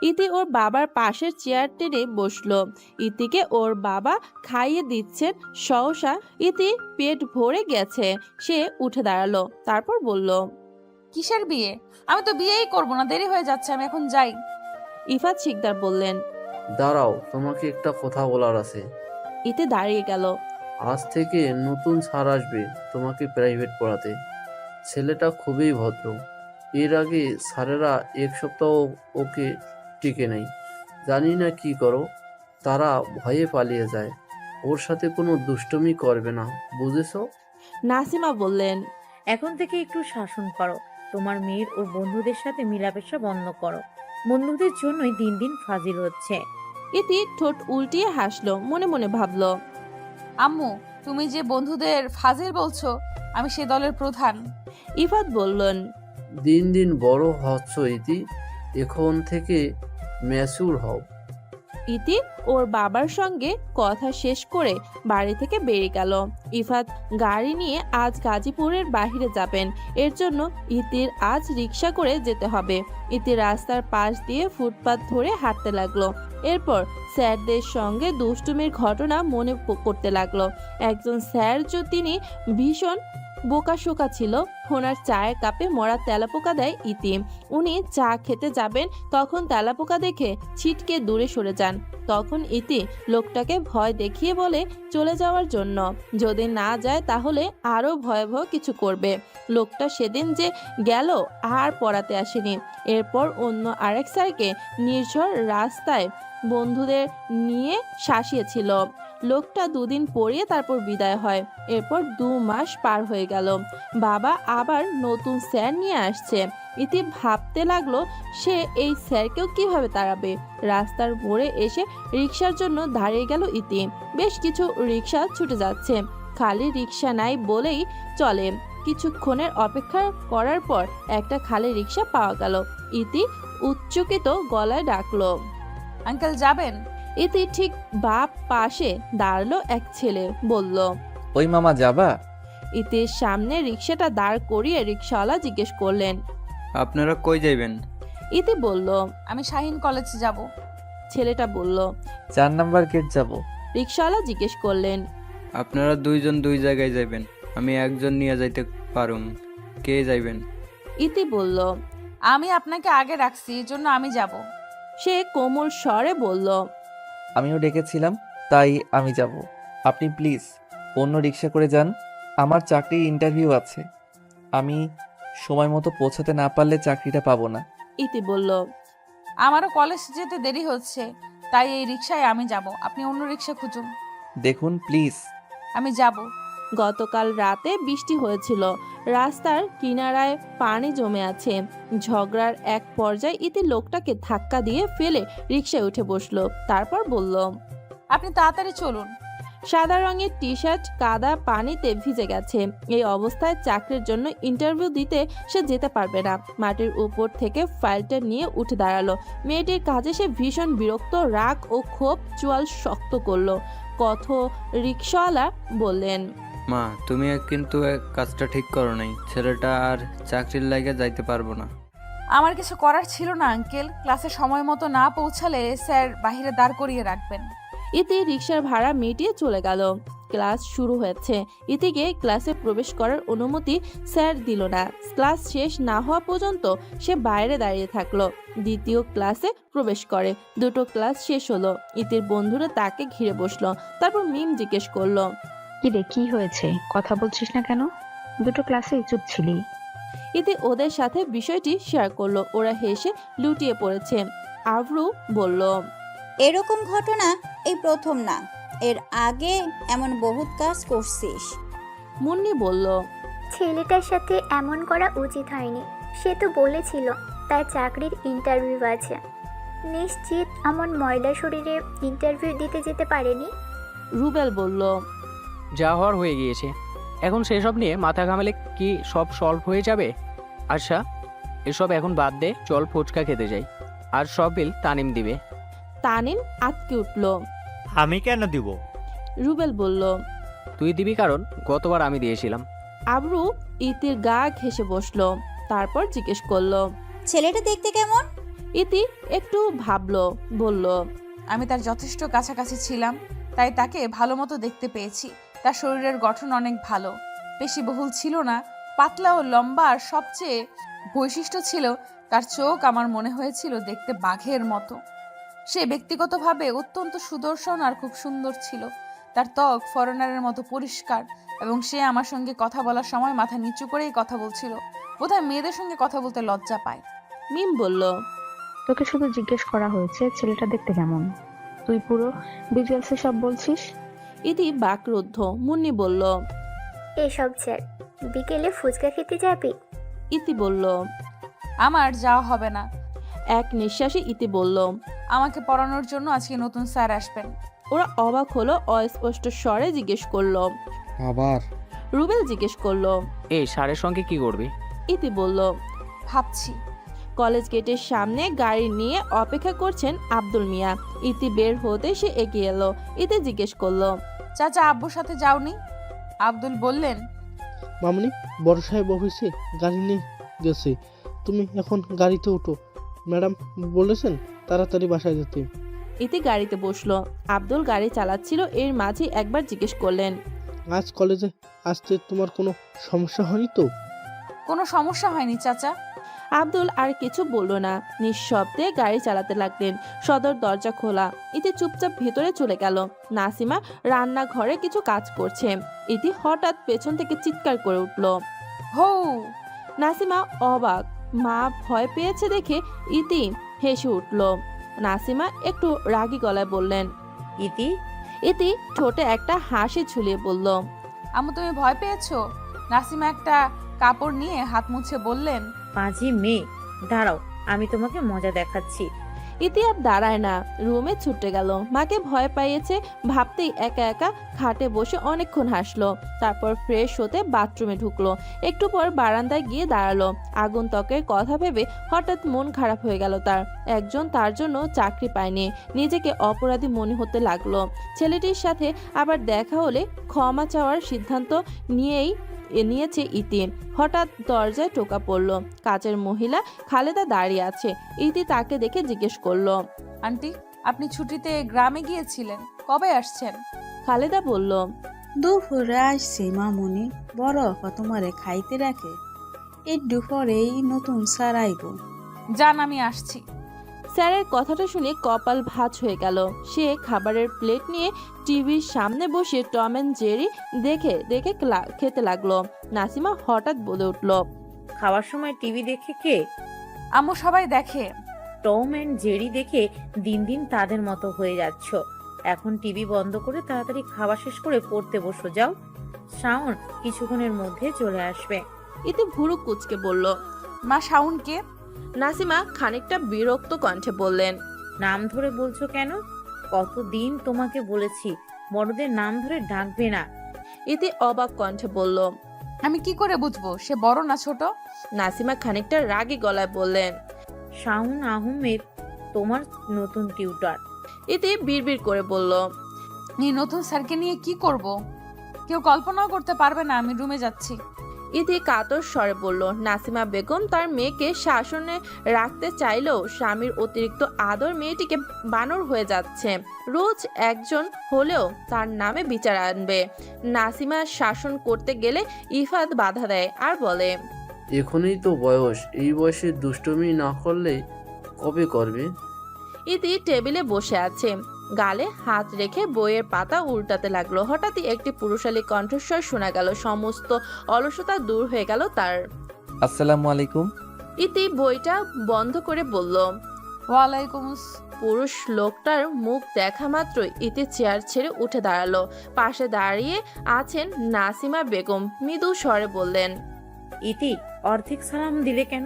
ইতি ওর বাবার পাশের চেয়ার টেনে বসলো। ইতিকে ওর বাবা খাইয়ে দিচ্ছেন। সহসা ইতি পেট ভরে গেছে, সে উঠে দাঁড়ালো। তারপর বলল, কিসের বিয়ে? আমি তো বিয়েই করব না, দেরি হয়ে যাচ্ছে, আমি এখন যাই। ইফাত শিকদার বললেন। দাঁড়াও, তোমাকে একটা কথা বলার আছে। ইতি দাঁড়িয়ে গেল। আজ থেকে নতুন স্যার আসবে তোমাকে প্রাইভেট পড়াতে। ছেলেটা খুবই ভদ্র। এর আগে স্যারেরা এক সপ্তাহ ওকে টিকে নেই। জানি না কি করো, তারা ভয়ে পালিয়ে যায়। ওর সাথে কোনো দুষ্টুমি করবে না, বুঝেছো? নাসিমা বললেন, এখন থেকে একটু শাসন করো। তোমার মেয়ের ওর বন্ধুদের সাথে মিলামেশা বন্ধ করো। বন্ধুদের জন্যই দিন দিন ফাজিল হচ্ছে। ইতি ঠোঁট উল্টিয়ে হাসলো। মনে মনে ভাবলো, আম্মু, তুমি যে বন্ধুদের ফাজিল বলছো, আমি সে দলের প্রধান। ইফাত বললেন, দিন দিন বড় হচ্ছ ইতি, এখন থেকে ম্যাচুর হও। ইতি ওর বাবার সঙ্গে কথা শেষ করে বাড়ি থেকে বেরিয়ে গেল। ইফাত গাড়ি নিয়ে আজ গাজীপুরের বাইরে যাবেন। এর জন্য ইতির আজ রিক্সা করে যেতে হবে। ইতি রাস্তার পাশ দিয়ে ফুটপাত ধরে হাঁটতে লাগলো। এরপর স্যারদের সঙ্গে দুষ্টুমির ঘটনা মনে করতে লাগলো। একজন স্যার তিনি ভীষণ বোকাশোকা ছিল। ওনার চায়ের কাপে মরা তেলাপোকা দেয় ইতি। উনি চা খেতে যাবেন, তখন তেলাপোকা দেখে ছিটকে দূরে সরে যান। তখন ইতি লোকটাকে ভয় দেখিয়ে বলে চলে যাওয়ার জন্য। যদি না যায় তাহলে আরো ভয়াবহ কিছু করবে। লোকটা সেদিন যে গেল আর পড়াতে আসেনি। এরপর অন্য আরেক স্যারকে নির্ঝর রাস্তায় বন্ধুদের নিয়ে শাসিয়েছিল। লোকটা দুদিন পড়িয়ে তারপর বিদায় হয়। এরপর 2 মাস পার হয়ে গেল। বাবা আবার নতুন স্যার নিয়ে আসছে। ইতি ভাবতে লাগলো সে এই স্যারকেও কিভাবে তাড়াবে। রাস্তার মোড়ে এসে রিক্সার জন্য দাঁড়িয়ে গেল ইতি। বেশ কিছু রিক্সা ছুটে যাচ্ছে, খালি রিক্সা নাই বলেই চলে। কিছুক্ষণের অপেক্ষা করার পর একটা খালি রিক্সা পাওয়া গেল। ইতি উচ্চকিত গলায় ডাকলো, আঙ্কেল যাবেন? ইতি ঠিক বাপ পাশে দাঁড়ালো এক ছেলে। বলল, ওই মামা যাবা? ইতির সামনে রিক্সাটা দাঁড় করিয়ে রিক্সাওয়ালা জিজ্ঞেস করলেন, আপনারা কই যাইবেন? ইতি বলল, আমি শাহিন কলেজে যাব। ছেলেটা বলল। 4 নাম্বার গেট যাব। রিক্সাওয়ালা জিজ্ঞেস করলেন, আপনারা দুইজন দুই জায়গায় যাইবেন, আমি একজন নিয়ে যাইতে পারুম। কে যাইবেন? ইতি বলল। আমি আপনাকে আগে রাখছি, এই জন্য আমি যাব। সে কোমল স্বরে বলল, আমিও ডেকেছিলাম, তাই আমি যাব। আপনি প্লিজ অন্য রিক্সা করে যান। আমার চাকরির ইন্টারভিউ আছে। আমি সময় মতো পৌঁছাতে না পারলে চাকরিটা পাবো না। ইতি বলল, আমারও কলেজ যেতে দেরি হচ্ছে, তাই এই রিক্সায় আমি যাব, আপনি অন্য রিক্সা খুঁজুন। দেখুন প্লিজ। আমি যাব। গতকাল রাতে বৃষ্টি হয়েছিল। রাস্তার কিনারায় পানি জমে আছে। ঝগড়ার এক পর্যায়ে ইতি লোকটাকে ধাক্কা দিয়ে ফেলে রিক্সায় উঠে বসলো। তারপর বলল, আপনি তাড়াতাড়ি চলুন। সাদা রঙের টি শার্ট কাদা পানিতে ভিজে গেছে। এই অবস্থায় চাকরির জন্য ইন্টারভিউ দিতে সে যেতে পারবে না। মাটির উপর থেকে ফাইলটা নিয়ে উঠে দাঁড়ালো। মেয়েটির কাজে সে ভীষণ বিরক্ত। রাগ ও ক্ষোভ চোয়াল শক্ত করলো। রিক্সাওয়ালা বললেন, মা, তুমি কিন্তু কাজটা ঠিক করো নাই। ছেলেটা আর চাকরির লাইগা যাইতে পারবো না। আমার কিছু করার ছিল না আঙ্কেল, ক্লাসে সময় মতো না পৌঁছালে স্যার বাইরে দাঁড় করিয়ে রাখবেন। ইতি রিক্সার ভাড়া মিটিয়ে চলে গেল। ক্লাস শুরু হয়েছে। ইতিকে ক্লাসে প্রবেশ করার অনুমতি স্যার দিল না। ক্লাস শেষ না হওয়া পর্যন্ত সে বাইরে দাঁড়িয়ে থাকলো। দ্বিতীয় ক্লাসে প্রবেশ করে। 2টো ক্লাস শেষ হলো। ইতির বন্ধুরা তাকে ঘিরে বসলো। তারপর মিম জিজ্ঞেস করলো, কি রে, কি হয়েছে? কথা বলছিস না কেন? 2টো ক্লাসে চুপ ছিলি। ইতি ওদের সাথে বিষয়টি শেয়ার করলো। ওরা হেসে লুটিয়ে পড়েছে। আবরু বলল, এরকম ঘটনা এই প্রথম না, এর আগে এমন বহুত কাজ করছিস। মুন্নি বলল, ছেলেটার সাথে এমন করা উচিত হয়নি। সে তো বলেছিল তার চাকরির ইন্টারভিউ আছে। নিশ্চিত এমন ময়লা শরীরে ইন্টারভিউ দিতে যেতে পারেনি। রুবেল বলল, যা হওয়ার হয়ে গিয়েছে, এখন সেসব নিয়ে মাথা ঘামালে কি সব সলভ হয়ে যাবে? আচ্ছা, এসব এখন বাদ দে, চল ফুচকা খেতে যাই, আর সব বিল তানিম দিবে। তানিম আটকে উঠল। আমি কেন দিব? রুবেল বলল, তুই দিবি, কারণ গতবার আমি দিয়েছিলাম। আবরু ইতির গা ঘেঁষে বসলো, তারপর জিজ্ঞেস করলো, ছেলেটা দেখতে কেমন? ইতি একটু ভাবলো, বলল, আমি তার যথেষ্ট কাছাকাছি ছিলাম, তাই তাকে ভালো মতো দেখতে পেয়েছি। তার শরীরের গঠন অনেক ভালো, বেশি বহুল ছিল না, পাতলা ও লম্বা। আর সবচেয়ে বৈশিষ্ট্য ছিল তার চোখ আমার মনে হয়েছিল দেখতে বাঘের মতো। সে ব্যক্তিগতভাবে অত্যন্ত সুদর্শন আর খুব সুন্দর ছিল। তার ত্বক ফরেনারের মতো পরিষ্কার এবং সে আমার সঙ্গে কথা বলার সময় মাথা নিচু করেই কথা বলছিল। বোধহয় মেয়েদের সঙ্গে কথা বলতে লজ্জা পায়। মিম বলল, তোকে শুধু জিজ্ঞেস করা হয়েছে ছেলেটা দেখতে কেমন, তুই পুরো ডিটেলসে সব বলছিস। ইতি বাকরুদ্ধ। মুন্নি বলল, এসব স্যার, বিকেলে ফুচকা খেতে যাবি? ইতি বলল, আমার যাওয়া হবে না। এক নিঃশ্বাসে ইতি বলল, আমাকে পড়ানোর জন্য আজকে নতুন স্যার আসবেন। ওরা অবাক হলো, অস্পষ্ট স্বরে জিজ্ঞেস করলো। আবার রুবেল জিজ্ঞেস করলো, এই সারের সঙ্গে কি করবি? ইতি বলল, ভাবছি। কলেজ গেটের সামনে গাড়ি নিয়ে অপেক্ষা করছেন আব্দুল মিয়া। ইতি বের হতে সে এগিয়ে এলো। ইতি জিজ্ঞেস করলো, চাচা আব্বুর সাথে যাওনি? আব্দুল বললেন, মামনি বড় সাহেব অফিসে গাড়ি নিয়ে গেছে, তুমি এখন গাড়িতে উঠো, ম্যাডাম বলেছেন তাড়াতাড়ি বাসায় যেতে। ইতি গাড়িতে বসলো। আব্দুল গাড়ি চালাচ্ছিল, এর মাঝে একবার জিজ্ঞেস করলেন, আজ কলেজে আসতে তোমার কোনো সমস্যা হয়নি তো? কোনো সমস্যা হয়নি চাচা। আব্দুল আর কিছু বলল না, নিঃশব্দে গাড়ি চালাতে লাগলেন। সদর দরজা খোলা। ইতি চুপচাপ ভেতরে চলে গেল। নাসিমা রান্নাঘরে কিছু কাজ করছে। ইতি হঠাৎ পেছন থেকে চিৎকার করে উঠল। হৌ! নাসিমা অবাক, মা ভয় পেয়েছে দেখে ইতি হেসে উঠল। নাসিমা একটু রাগী গলায় বললেন, ইতি, ইতি ঠোঁটে একটা হাসি ঝুলিয়ে বলল, আম্মু তুমি ভয় পেয়েছো? নাসিমা একটা কাপড় নিয়ে হাত মুছে বললেন, পাজি মেয়ে, দাঁড়াও, আমি তোমাকে মজা দেখাচ্ছি। ইতি আর দাঁড়ায় না, রুমে ছুটে গেল। মাকে ভয় পাইয়েছে ভাবতেই একা একা খাটে বসে অনেকক্ষণ হাসলো। তারপর ফ্রেশ হতে বাথরুমে ঢুকলো। একটু পর বারান্দায় গিয়ে দাঁড়ালো। আগন্তুকের কথা ভেবে হঠাৎ মন খারাপ হয়ে গেল তার। একজন তার জন্য চাকরি পায়নি, নিজেকে অপরাধী মনে হতে লাগলো। ছেলেটির সাথে আবার দেখা হলে ক্ষমা চাওয়ার সিদ্ধান্ত নিয়েছে ইতি। হঠাৎ দরজায় টোকা পড়ল। কাজের মহিলা খালেদা দাঁড়িয়ে আছে। ইতি তাকে দেখে জিজ্ঞেস করলো, আন্টি আপনি ছুটিতে গ্রামে গিয়েছিলেন, কবে আসছেন? খালেদা বলল, দুপুরে আসছি মামুনি, বড় তোমারে খাইতে রাখে, এই দুপুরেই নতুন স্যার আইব। যান আমি আসছি। স্যারের কথাটা শুনে কপাল ভাঁজ হয়ে গেল। সে খাবারের প্লেট নিয়ে টিভির সামনে বসে টম অ্যান্ড জেরি দেখে দেখে খেতে লাগলো। নাসিমা হঠাৎ বলে উঠল, খাওয়ার সময় টিভি দেখে কে? আম্মু সবাই দেখে। টম অ্যান্ড জেরি দেখে দিন দিন তাদের মতো হয়ে যাচ্ছ। এখন টিভি বন্ধ করে তাড়াতাড়ি খাওয়া শেষ করে পড়তে বসো, যাও। শাওন কিছুক্ষণের মধ্যে চলে আসবে। ইতি ভুরু কুচকে বলল, মা শাওনকে? নাসিমা খানিকটা বিরক্ত কণ্ঠে বললেন, নাম ধরে বলছো কেন? কতদিন তোমাকে বলেছি বড়দের নাম ধরে ডাকবে না। ইতি অবাক কণ্ঠে বলল, আমি কি করে বুঝবো সে বড় না ছোট? নাসিমা খানিকটা রাগী গলায় বললেন, শাওন আহমেদ তোমার নতুন টিউটর। ইতি বিড়বিড় করে বলল, এই নতুন স্যারকে নিয়ে কি করব? কেউ কল্পনাও করতে পারবে না। আমি রুমে যাচ্ছি। ইতি কাতর স্বরে বলল। নাসিমা বেগম তার মেয়েকে শাসনে রাখতে চাইলেও স্বামীর অতিরিক্ত আদর মেয়েটিকে বানর হয়ে যাচ্ছে। রোজ একজন হলেও তার নামে বিচার আনবে। নাসিমা শাসন করতে গেলে ইফাত বাধা দেয় আর বলে, এখনই তো বয়স, এই বয়সে দুষ্টুমি না করলে কবে করবে? ইতি টেবিলে বসে আছে, গালে হাত রেখে বইয়ের পাতা উল্টাতে লাগলো। হঠাৎই একটি পুরুষালী কণ্ঠস্বর শোনা গেল। সমস্ত অলসতা দূর হয়ে গেল তার। আসসালামু আলাইকুম। ইতি বইটা বন্ধ করে বলল, ওয়ালাইকুম। পুরুষ লোকটার মুখ দেখা মাত্র ইতি চেয়ার ছেড়ে উঠে দাঁড়ালো। পাশে দাঁড়িয়ে আছেন নাসিমা বেগম। মৃদু স্বরে বললেন, ইতি অর্ধেক সালাম দিলে কেন?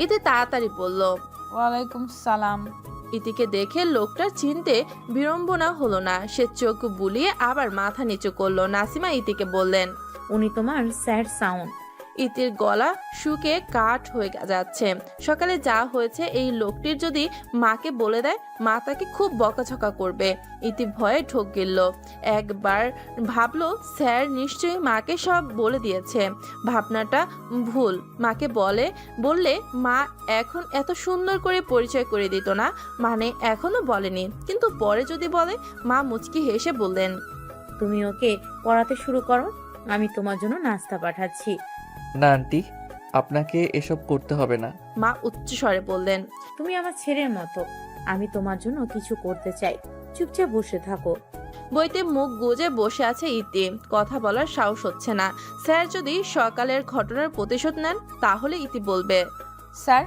ইতি তাড়াতাড়ি বলল। ওয়ালাইকুম সালাম। ইতিকে দেখে লোকটার চিনতে বিড়ম্বনা হলো না। সে চোখ বুলিয়ে আবার মাথা নিচু করলো। নাসিমা ইতিকে বললেন, উনি তোমার স্যার সাউন্ড। ইতির গলা শুকে কাঠ হয়ে যাচ্ছে। সকালে যা হয়েছে এই লোকটির যদি মাকে বলে দেয়, মা তাকে খুব বকাঝকা করবে। ইতি ভয়ে ঢোক গেল। একবার ভাবলো স্যার নিশ্চয়ই মাকে সব বলে দিয়েছে। ভাবনাটা ভুল। মাকে বললে মা এখন এত সুন্দর করে পরিচয় করে দিত না, মানে এখনো বলেনি, কিন্তু পরে যদি বলে। মা মুচকি হেসে বললেন, তুমি ওকে পড়াতে শুরু করো, আমি তোমার জন্য নাস্তা পাঠাচ্ছি। না আন্টি, আপনাকে এসব করতে হবে না। মা উচ্চ স্বরে বললেন, তুমি আমার ছেলের মতো, আমি তোমার জন্য কিছু করতে চাই, চুপচাপ বসে থাকো। বইতে মুখ গুজে বসে আছে ইতি। কথা বলার সাহস হচ্ছে না। স্যার যদি সকালের ঘটনার প্রতিশোধ নেন তাহলে ইতি বলবে, স্যার।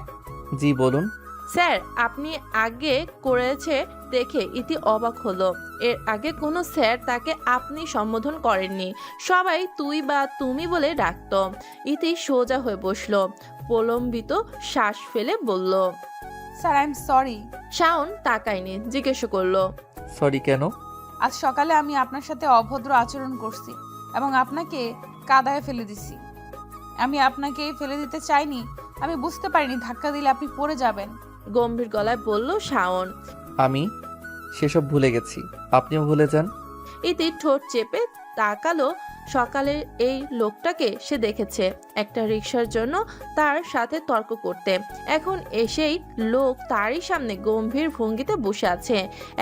জি বলুন। স্যার আপনি আগে করেছে দেখে ইতি অবাক হলো। এর আগে কোনো স্যার তাকে আপনি সম্বোধন করেননি, সবাই তুই বা তুমি বলে ডাকত। ইতি সোজা হয়ে বসলো, প্রলম্বিত শ্বাস ফেলে বলল, sir I am sorry. Shaon তাকায়নি, জিজ্ঞেস করলো, সরি কেন? আজ সকালে আমি আপনার সাথে অভদ্র আচরণ করছি এবং আপনাকে কাদায় ফেলে দিছি। আমি আপনাকে ফেলে দিতে চাইনি, আমি বুঝতে পারিনি ধাক্কা দিলে আপনি পড়ে যাবেন। গম্ভীর গলায় বলল শাওন। আমি সেসব ভুলে গেছি, আপনিও ভুলে যান। ইতি ঠোঁট চেপে তাকালো। সকালের এই লোকটাকে সে দেখেছে একটা রিকশার জন্য তার সাথে তর্ক করতে। এখন এসেই লোক তারই সামনে গম্ভীর ভঙ্গিতে বসে আছে।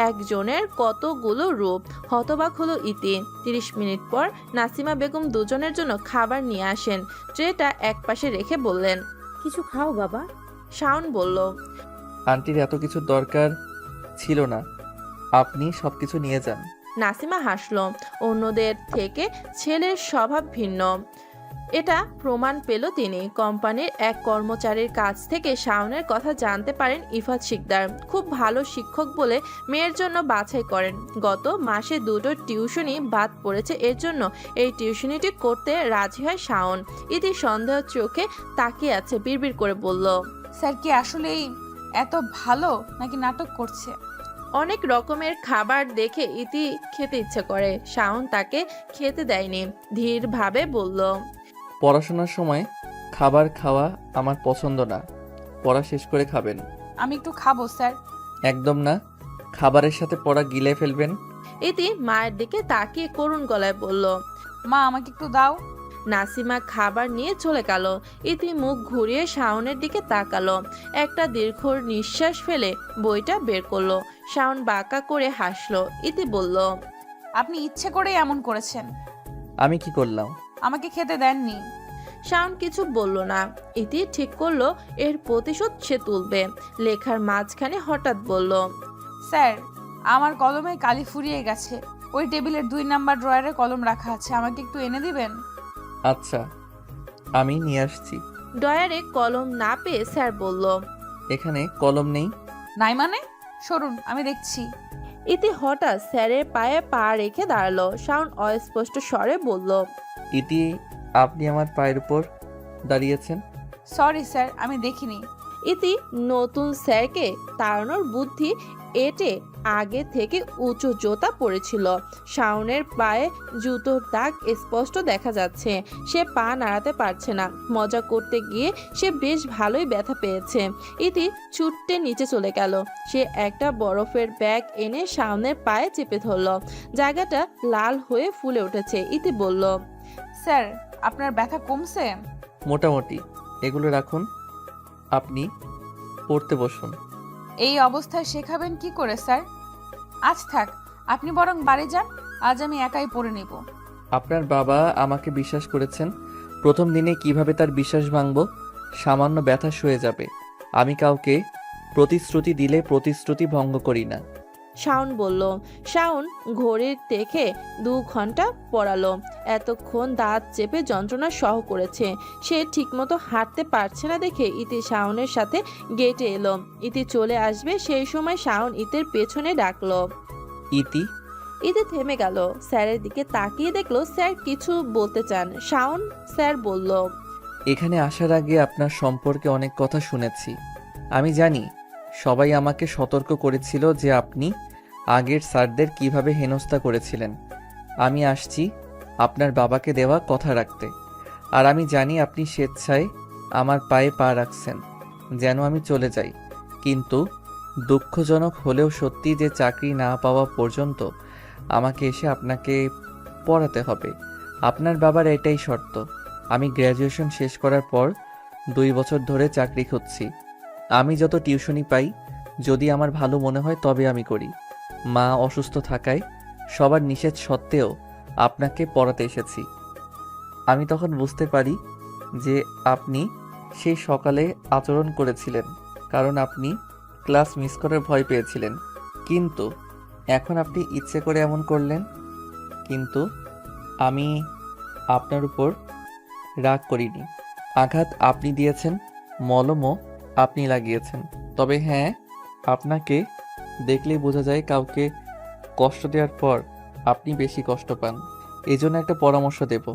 একজনের কতগুলো রূপ। হতবাক হলো ইতি। 30 মিনিট পর নাসিমা বেগম দুজনের জন্য খাবার নিয়ে আসেন। ট্রেটা একপাশে রেখে বললেন, কিছু খাও বাবা। শাওন বলল, আন্টির এত কিছু দরকার ছিল না, আপনি সবকিছু নিয়ে যান। নাসিমা হাসল। অন্যদের থেকে ছেলের স্বভাব ভিন্ন, এটা প্রমাণ পেল তিনি। কোম্পানির এক কর্মচারীর কাছ থেকে শাওনের কথা জানতে পারেন ইফাত শিকদার খুব ভালো শিক্ষক বলে মেয়ের জন্য বাছাই করেন। গত মাসে 2টো টিউশনি বাদ পড়েছে, এর জন্য এই টিউশনিটি করতে রাজি হয় শাওন। ইতি সন্দেহ চোখে তাকিয়ে আছে, বিড়বিড় করে বলল, স্যার কি আসলেই এত ভালো নাকি নাটক করছে? অনেক রকমের খাবার দেখে ইতি খেতে ইচ্ছে করে। শাওন তাকে খেতে দেয়নি, ধীরভাবে বলল, পড়াশোনার সময় খাবার খাওয়া আমার পছন্দ না, পড়া শেষ করে খাবেন। আমি একটু খাবো স্যার। একদম না, খাবারের সাথে পড়া গিলে ফেলবেন। ইতি মায়ের দিকে তাকিয়ে করুণ গলায় বলল, মা আমাকে একটু দাও। নাসিমা খাবার নিয়ে চলে গেল। ইতি মুখ ঘুরিয়ে শাওনের দিকে তাকালো। একটা দীর্ঘ নিঃশ্বাস ফেলে বইটা বের করলো। শাওন বাঁকা করে হাসলো। ইতি বলল, আপনি ইচ্ছে করেই এমন করেছেন। আমি কি করলাম? আমাকে খেতে দেননি। শাওন কিছু বলল না। ইতি ঠিক করলো এর প্রতিশোধ সে তুলবে। লেখার মাঝখানে হঠাৎ বলল, স্যার আমার কলমে কালি ফুরিয়ে গেছে, ওই টেবিলের 2 নাম্বার ড্রয়ারে কলম রাখা আছে, আমাকে একটু এনে দিবেন? আচ্ছা, আমি নিয়ে আসছি। ডয়ারে কলম না পেয়ে স্যার বলল, এখানে কলম নেই। নাই মানে? সরুন, আমি দেখছি। ইতি হঠাৎ স্যারের পায়ে পা রেখে দাঁড়ালো। শাওন অস্পষ্ট স্বরে বলল, ইতি, আপনি আমার পায়ের উপর দাঁড়িয়েছেন। সরি স্যার, আমি দেখিনি। ইতি নতুন স্যারকে তাড়ানোর বুদ্ধি এটে আগে থেকে উঁচু জুতা পরেছিল। শাওনের পায়ে জুতোর দাগ স্পষ্ট দেখা যাচ্ছে। সে পা নাড়াতে পারছে না। মজা করতে গিয়ে সে বেশ ভালোই ব্যথা পেয়েছে। ইতি ছুটতে নিচে চলে গেল। সে একটা বরফের ব্যাগ এনে শাওনের পায়ে চেপে ধরল। জায়গাটা লাল হয়ে ফুলে উঠেছে। ইতি বলল, স্যার আপনার ব্যথা কমছে? মোটামুটি। এগুলো রাখুন, আপনি পড়তে বসুন। এই অবস্থায় শেখাবেন কি করে স্যার? আজ থাক, আপনি বরং বাড়ি যান, আজ আমি একাই পড়ে নেব। আপনার বাবা আমাকে বিশ্বাস করেছেন, প্রথম দিনে কিভাবে তার বিশ্বাস ভাঙব? সামান্য ব্যথা সয়ে যাবে। আমি কাউকে প্রতিশ্রুতি দিলে প্রতিশ্রুতি ভঙ্গ করি না। শাওন বলল। শাওন ঘড়ির দেখে 2 ঘন্টা পড়ালো। এতক্ষণ দাঁত চেপে যন্ত্রণা সহ করেছে। সে ঠিকমতো হাঁটতে পারছে না দেখে ইতি শাওনের সাথে গেটে এলো। ইতি চলে আসবে সেই সময় শাওন ইতির পেছনে ডাকলো, ইতি। ইতি থেমে গেল। স্যারের দিকে তাকিয়ে দেখলো স্যার কিছু বলতে চান। শাওন স্যার বলল, এখানে আসার আগে আপনার সম্পর্কে অনেক কথা শুনেছি। আমি জানি সবাই আমাকে সতর্ক করেছিল যে আপনি আগের স্যারদের কিভাবে হেনস্থা করেছিলেন। আমি আসছি আপনার বাবাকে দেওয়া কথা রাখতে। আর আমি জানি আপনি স্বেচ্ছায় আমার পায়ে পা রাখছেন যেন আমি চলে যাই, কিন্তু দুঃখজনক হলেও সত্যি যে চাকরি না পাওয়া পর্যন্ত আমাকে এসে আপনাকে পড়াতে হবে। আপনার বাবার এটাই শর্ত। আমি গ্র্যাজুয়েশন শেষ করার পর 2 বছর ধরে চাকরি খুঁজছি। আমি যত টিউশনি পাই, যদি আমার ভালো মনে হয় তবে আমি করি। মা অসুস্থ থাকায় সবার নিষেধ সত্ত্বেও আপনাকে পড়াতে এসেছি। আমি তখন বুঝতে পারি যে আপনি সেই সকালে আচরণ করেছিলেন কারণ আপনি ক্লাস মিস করার ভয় পেয়েছিলেন, কিন্তু এখন আপনি ইচ্ছে করে এমন করলেন। কিন্তু আমি আপনার উপর রাগ করিনি। আঘাত আপনি দিয়েছেন, মলমও আপনি লাগিয়েছেন। তবে হ্যাঁ, আপনাকে দেখলেই বোঝা যায় কাউকে কষ্ট দেওয়ার পর আপনি বেশি কষ্ট পান। এজন্য একটা পরামর্শ দেব,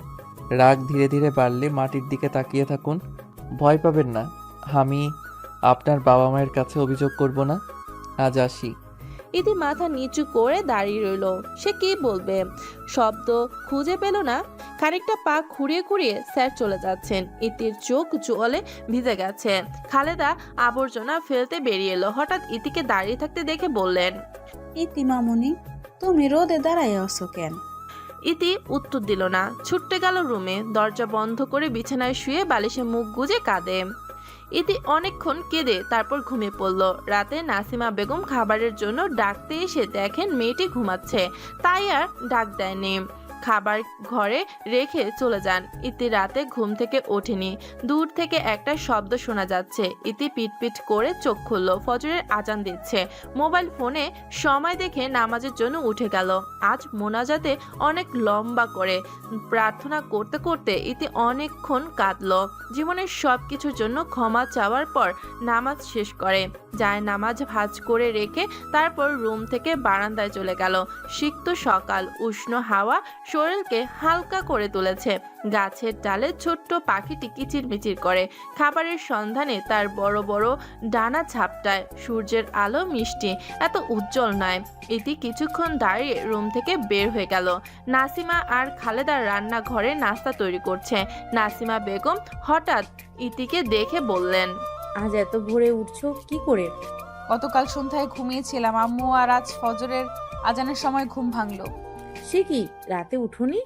রাগ ধীরে ধীরে বাড়লে মাটির দিকে তাকিয়ে থাকুন। ভয় পাবেন না, আমি আপনার বাবা মায়ের কাছে অভিযোগ করব না। আজ আসি। ইতি মাথা নিচু করে দাঁড়িয়ে রইল। সে কি বলবে, শব্দ খুঁজে পেল না। খানিকটা পা খুঁড়িয়ে খুঁড়িয়ে স্যার চলে যাচ্ছেন। ইতির চোখ জলে ভিজে গেছে। খালেদা আবর্জনা ফেলতে বেরিয়ে এলো। হঠাৎ ইতিকে দাঁড়িয়ে থাকতে দেখে বললেন, ইতি মামুনি, তুমি রোদে দাঁড়ায় আছো কেন? ইতি উত্তর দিল না, ছুটতে গেল রুমে। দরজা বন্ধ করে বিছানায় শুয়ে বালিশে মুখ গুজে কাঁদে। ইতি অনেকক্ষণ কেঁদে তারপর ঘুমিয়ে পড়ল। রাতে নাসিমা বেগম খাবারের জন্য ডাকতে এসে দেখেন মেয়েটি ঘুমাচ্ছে, তাই আর ডাক দেয়নি। খাবার ঘরে রেখে চলে যান। ইতি রাতে ঘুম থেকে ওঠেনি। দূর থেকে একটা শব্দ শোনা যাচ্ছে। ইতি পিটপিট করে চোখ খুলল। ফজরের আজান দিচ্ছে। মোবাইল ফোনে সময় দেখে নামাজের জন্য উঠে গেল। আজ মোনাজাতে অনেক লম্বা করে প্রার্থনা করতে করতে ইতি অনেকক্ষণ কাঁদল। জীবনের সব কিছুর জন্য ক্ষমা চাওয়ার পর নামাজ শেষ করে যায় নামাজ ভাঁজ করে রেখে তারপর রুম থেকে বারান্দায় চলে গেল। সিক্ত সকাল, উষ্ণ হাওয়া শরীরকে হালকা করে তুলেছে। গাছের ডালে ছোট্ট পাখিটি কিচিরমিচির করে। খাবারের সন্ধানে তার বড় বড় ডানা ঝাপটায়। সূর্যের আলো মিষ্টি, এত উজ্জ্বল নয়। ইতি কিছুক্ষণ দাঁড়িয়ে রুম থেকে বের হয়ে গেল। নাসিমা আর খালেদার রান্নাঘরে নাস্তা তৈরি করছে। নাসিমা বেগম হঠাৎ ইতিকে দেখে বললেন, আজ এত ভোরে উঠছো কি করে? গতকাল সন্ধ্যায় ঘুমিয়েছিলাম আম্মু, আর আজ ফজরের আজানের সময় ঘুম ভাঙলো। সে কি, রাতে উঠোনি?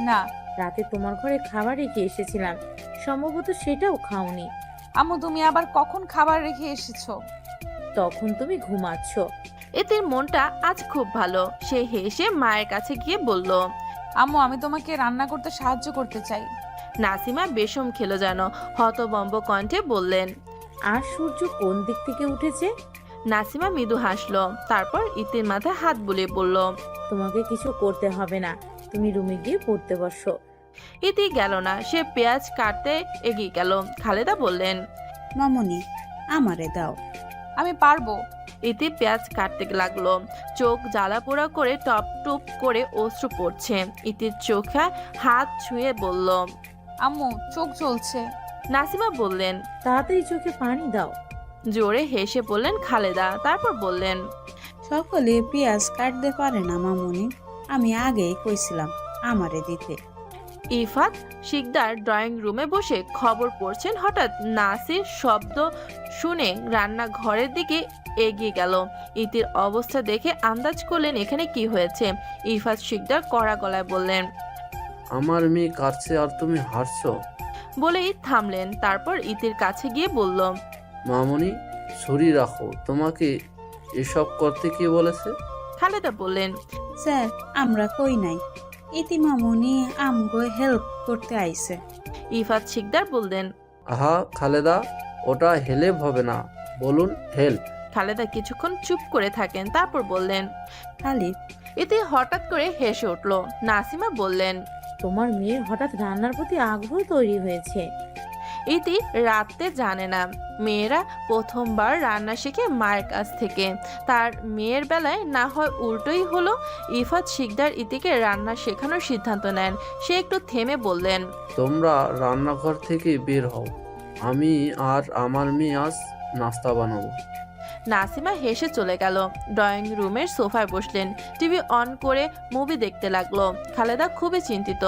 না। রাতে তোমার ঘরে খাবার রেখে এসেছিলাম, সম্ভবত সেটাও খাওনি। আম্মু, তুমি আবার কখন খাবার রেখে এসেছো? তখন তুমি ঘুমাচ্ছ। এতির মনটা আজ খুব ভালো। সে হেসে মায়ের কাছে গিয়ে বলল, আম্মু, আমি তোমাকে রান্না করতে সাহায্য করতে চাই। নাসিমা বেশম খেলো যেন, হতবম্ব কণ্ঠে বললেন, আর সূর্য কোন দিক থেকে উঠেছে? নাসিমা মৃদু হাসলো। তারপর ইতির মাথায় হাত বুলিয়ে বলল, তোমাকে কিছু করতে হবে না, তুমি রুমে গিয়ে পড়তে বসো। ইতি গেল না। সে পেঁয়াজ কাটতে এগিয়ে গেল। খালেদা বললেন, মামুনি, আমারে দাও। আমি পারবো। ইতি পেঁয়াজ কাটতে লাগলো। চোখ জ্বালা পোড়া করে টপ টপ করে অশ্রু পড়ছে। ইতির চোখে হাত ছুঁয়ে বলল, আম্মু, চোখ জ্বলছে। নাসিমা বললেন, তাড়াতাড়ি চোখে পানি দাও। জোরে হেসে বললেন খালেদা। তারপর বললেন, সকলে পেঁয়াজ কাটতে পারে না মামুনি, আমি আগেই কইছিলাম আমারে দিতে। ইফাত শিকদার ড্রয়িং রুমে বসে খবর পড়ছেন। হঠাৎ নাসির শব্দ শুনে রান্নাঘরের দিকে এগিয়ে গেল। ইতির অবস্থা দেখে আন্দাজ করলেন এখানে কি হয়েছে। ইফাত শিকদার কড়া গলায় বললেন, আমার মেয়ে কাঁদছে আর তুমি হাসছো। বলেই থামলেন। তারপর ইতির কাছে গিয়ে বলল, মামুনি, ছুরি রাখো, তোমাকে এসব করতে কে বলেছে? খালেদা বললেন, স্যার, আমরা কই নাই, ইতি মামুনি আমগো হেল্প করতে আইছে। ইফাত শিকদার বললেন, আহা খালেদা, ওটা হেল্প হবে না, বলুন হেল্প। খালেদা কিছুক্ষণ চুপ করে থাকেন। তারপর বললেন, খালি। ইতি হঠাৎ করে হেসে উঠল। নাসিমা বললেন, তোমার মেয়ের হঠাৎ রান্নার প্রতি আগ্রহ তৈরি হয়েছে। ইতি রাতে জানে না মেয়েরা প্রথমবার রান্না শেখে মায়ের কাছ থেকে। তার মেয়ের বেলায় না হয় উল্টোই হলো। ইফাত শিকদার ইতিকে রান্না শেখানোর সিদ্ধান্ত নেন। সে একটু থেমে বললেন, তোমরা রান্নাঘর থেকে বের হও, আমি আর আমার মেয়ে আজ নাস্তা বানাবো। নাসিমা হেসে চলে গেল। ড্রয়িং রুমের সোফায় বসলেন, টিভি অন করে মুভি দেখতে লাগলো। খালেদা খুবই চিন্তিত।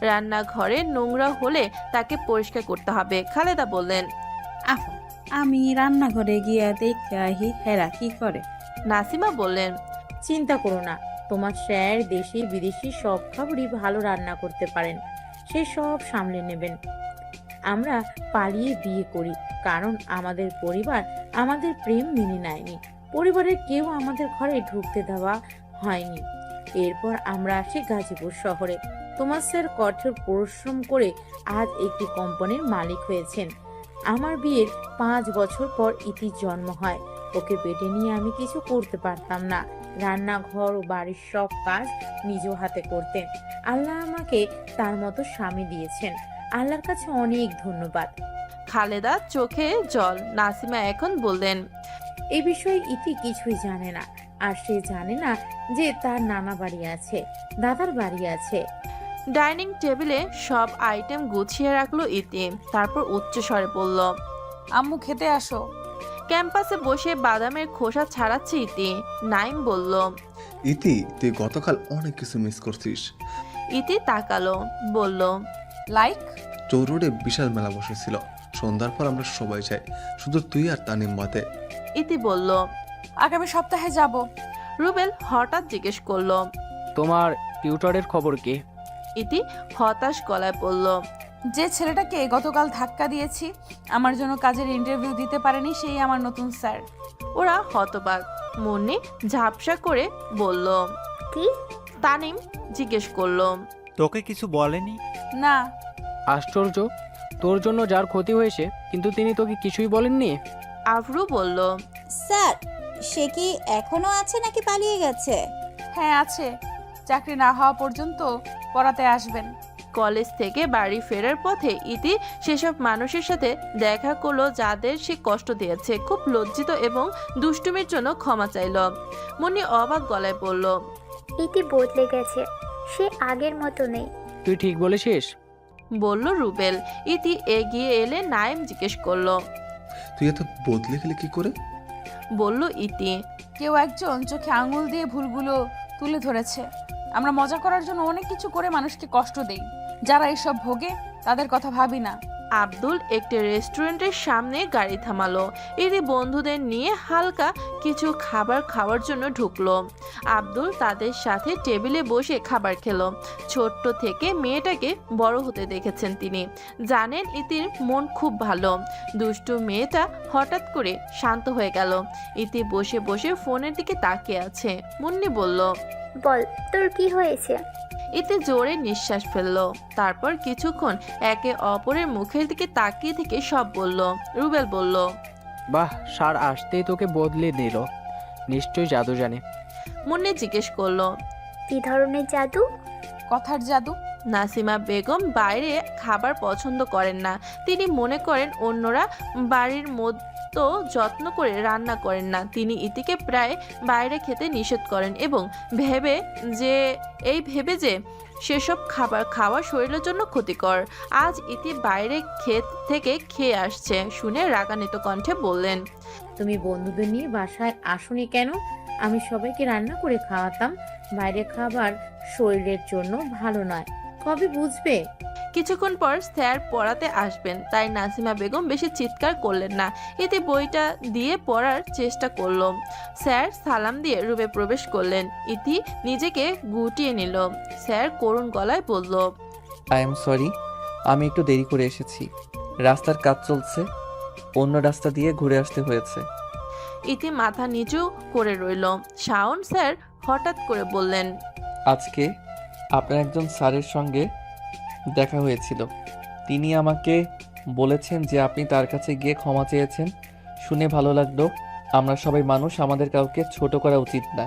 রান্নাঘরে নোংরা হলে তাকে পরিষ্কার করতে হবে। খালেদা বললেন, আপা আমি রান্নাঘরে গিয়া দেখতে আহি হেরা কি করে। নাসিমা বললেন, চিন্তা করো না, তোমার স্যার দেশি বিদেশি সব খাবারই ভালো রান্না করতে পারেন, সে সব সামলে নেবেন। আমরা পালিয়ে বিয়ে করি কারণ আমাদের পরিবার আমাদের প্রেম মেনে নেয়নি। পরিবারের কেউ আমাদের ঘরে ঢুকতে দেওয়া হয়নি। এরপর আমরা আসি গাজীপুর শহরে। তোমার স্যার কঠোর পরিশ্রম করে আজ একটি কোম্পানির মালিক হয়েছেন। আমার বিয়ের 5 বছর পর ইতির জন্ম হয়। ওকে পেটে নিয়ে আমি কিছু করতে পারতাম না। রান্নাঘর ও বাড়ির সব কাজ নিজ হাতে করতেন। আল্লাহ আমাকে তার মতো স্বামী দিয়েছেন। আল্লাহর কাছে অনেক ধন্যবাদ। খালেদা চোখে জল। নাসিমা এখন বললেন, এই বিষয়ে ইতি কিছুই জানে না। আর সে জানে না যে তার নানা বাড়ি আছে, দাদার বাড়ি আছে। ডাইনিং টেবিলে সব আইটেম গুছিয়ে রাখলো ইতি। তারপর উচ্চ স্বরে বলল, আম্মু খেতে আসো। ক্যাম্পাসে বসে বাদামের খোসা ছাড়াচ্ছে ইতি। নাইম বলল, ইতি তুই গতকাল অনেক কিছু মিস করছিস। ইতি তাকালো, বলল, লাইক? চৌর রোডে বিশাল মেলা বসেছিল, সন্ধ্যার পর আমরা সবাই যাই, শুধু তুই আর তানিম বাদে। ইতি বলল, আগামী সপ্তাহে যাব। রুবেল হঠাৎ জিজ্ঞেস করলো, তোমার টিউটরের খবর কি? ইতি হতাশ গলায় বলল, যে ছেলেটাকে গতকাল ধাক্কা দিয়েছি, আমার জন্য কাজের ইন্টারভিউ দিতে পারেনি, সেই আমার নতুন স্যার। ওরা হতবাক। মুন্নি ঝাপসা করে বলল, কি? তানিম জিজ্ঞেস করলো, তোকে কিছু বলেনি? না। আশ্চর্য, তোর জন্য যার ক্ষতি হয়েছে কিন্তু তিনি তোকে কিছুই বলেননি। আফরু বলল, স্যার সে কি এখনো আছে নাকি পালিয়ে গেছে? হ্যাঁ আছে, চাকরি না হওয়া পর্যন্ত পড়াতে আসবেন। কলেজ থেকে বাড়ি ফেরার পথে ইতি সেসব মানুষের সাথে দেখা করলো যাদের সে কষ্ট দিয়েছে। খুব লজ্জিত এবং দুষ্টুমির জন্য ক্ষমা চাইল। মুন্নি অবাক গলায় বলল, ইতি বদলে গেছে, সে আগের মতো নেই। তুই ঠিক বলেছিস, বলল রুবেল। ইতি এগিয়ে এলে নাইম জিজ্ঞেস করলো, তুই এত বদলে গেলে কি করে? বলল ইতি, কেউ একজন চোখে আঙুল দিয়ে ভুলগুলো তুলে ধরেছে। আমরা মজা করার জন্য অনেক কিছু করে মানুষকে কষ্ট দেই, যারা এসব ভোগে তাদের কথা ভাবি না। আব্দুল একটি রেস্টুরেন্টের সামনে গাড়ি থামালো। ইতি বন্ধুদের নিয়ে হালকা কিছু খাবার খাওয়ার জন্য ঢুকলো। আব্দুল তাদের সাথে টেবিলে বসে খাবার খেলো। ছোট্ট থেকে মেয়েটাকে বড় হতে দেখেছেন তিনি, জানেন ইতির মন খুব ভালো। দুষ্টু মেয়েটা হঠাৎ করে শান্ত হয়ে গেল। ইতি বসে বসে ফোনের দিকে তাকিয়ে আছে। মুন্নি বলল, বল তোর কি হয়েছে? ইতি জোরে নিঃশ্বাস ফেললো। তারপর কিছুক্ষণ একে অপরের মুখের দিকে তাকিয়ে থেকে সব বলল। রুবেল বলল, বাহ, সার আসতেই তোকে বদলে দিল, নিশ্চয়ই জাদু জানে। মুন্নি জিজ্ঞেস করলো, কি ধরনের জাদু? কথার জাদু। নাসিমা বেগম বাইরে খাবার পছন্দ করেন না। তিনি মনে করেন অন্যরা বাড়ির মতো যত্ন করে রান্না করেন না। তিনি ইতিকে প্রায় বাইরে খেতে নিষেধ করেন এবং ভেবে যে সেসব খাবার খাওয়া শরীরের জন্য ক্ষতিকর। আজ ইতি বাইরে ক্ষেত থেকে খেয়ে আসছে শুনে রাগান্বিত কণ্ঠে বললেন, তুমি বন্ধুদের নিয়ে বাসায় আসোনি কেন? আমি সবাইকে রান্না করে খাওয়াতাম। বাইরে খাবার শরীরের জন্য ভালো নয়, কবে বুঝবে? কিছুক্ষণ পর স্যার পড়াতে আসবেন, তাই নাসিমা বেগম বেশি চিৎকার করলেন না। এতে বইটা দিয়ে পড়ার চেষ্টা করলো। স্যার সালাম দিয়ে রুমে প্রবেশ করলেন। ইতি নিজেকে গুটিয়ে নিল। স্যার করুণ গলায় বলল, আই এম সরি, আমি একটু দেরি করে এসেছি, রাস্তার কাজ চলছে, অন্য রাস্তা দিয়ে ঘুরে আসতে হয়েছে। ইতি মাথা নিচু করে রইল। শাওন স্যার হঠাৎ করে বললেন, আজকে আপনার একজন স্যারের সঙ্গে দেখা হয়েছিল, তিনি আমাকে বলেছেন যে আপনি তার কাছে গিয়ে ক্ষমা চেয়েছেন। শুনে ভালো লাগলো। আমরা সবাই মানুষ, আমাদের কাউকে ছোট করা উচিত না।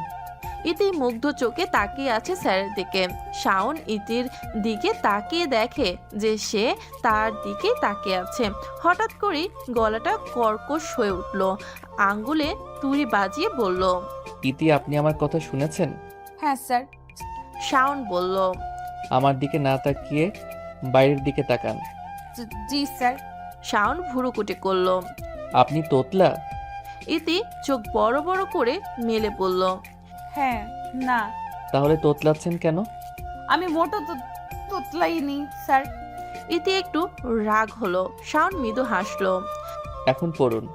ইতি মুগ্ধ চোখে তাকিয়ে আছে স্যারের দিকে। শাওন ইতির দিকে তাকিয়ে দেখে যে সে তার দিকে তাকিয়ে আছে। হঠাৎ করে গলাটা কর্কশ হয়ে উঠল, আঙ্গুলে তুড়ি বাজিয়ে বলল, ইতি, আপনি আমার কথা শুনেছেন? হ্যাঁ স্যার। শাওন বলল, আমার দিকে না তাকিয়ে বাইরের দিকে তাকান। জি স্যার। শাওন ভুরুকুটি করল। আপনি তোতলা? ইতি চোখ বড় বড় করে মেলে বলল, হ্যাঁ। না, তাহলে তোতলাচ্ছেন কেন? আমি মোটো তোতলাইনি স্যার। ইতি একটু রাগ হলো। শাওন মৃদু হাসলো। এখন পড়ুন।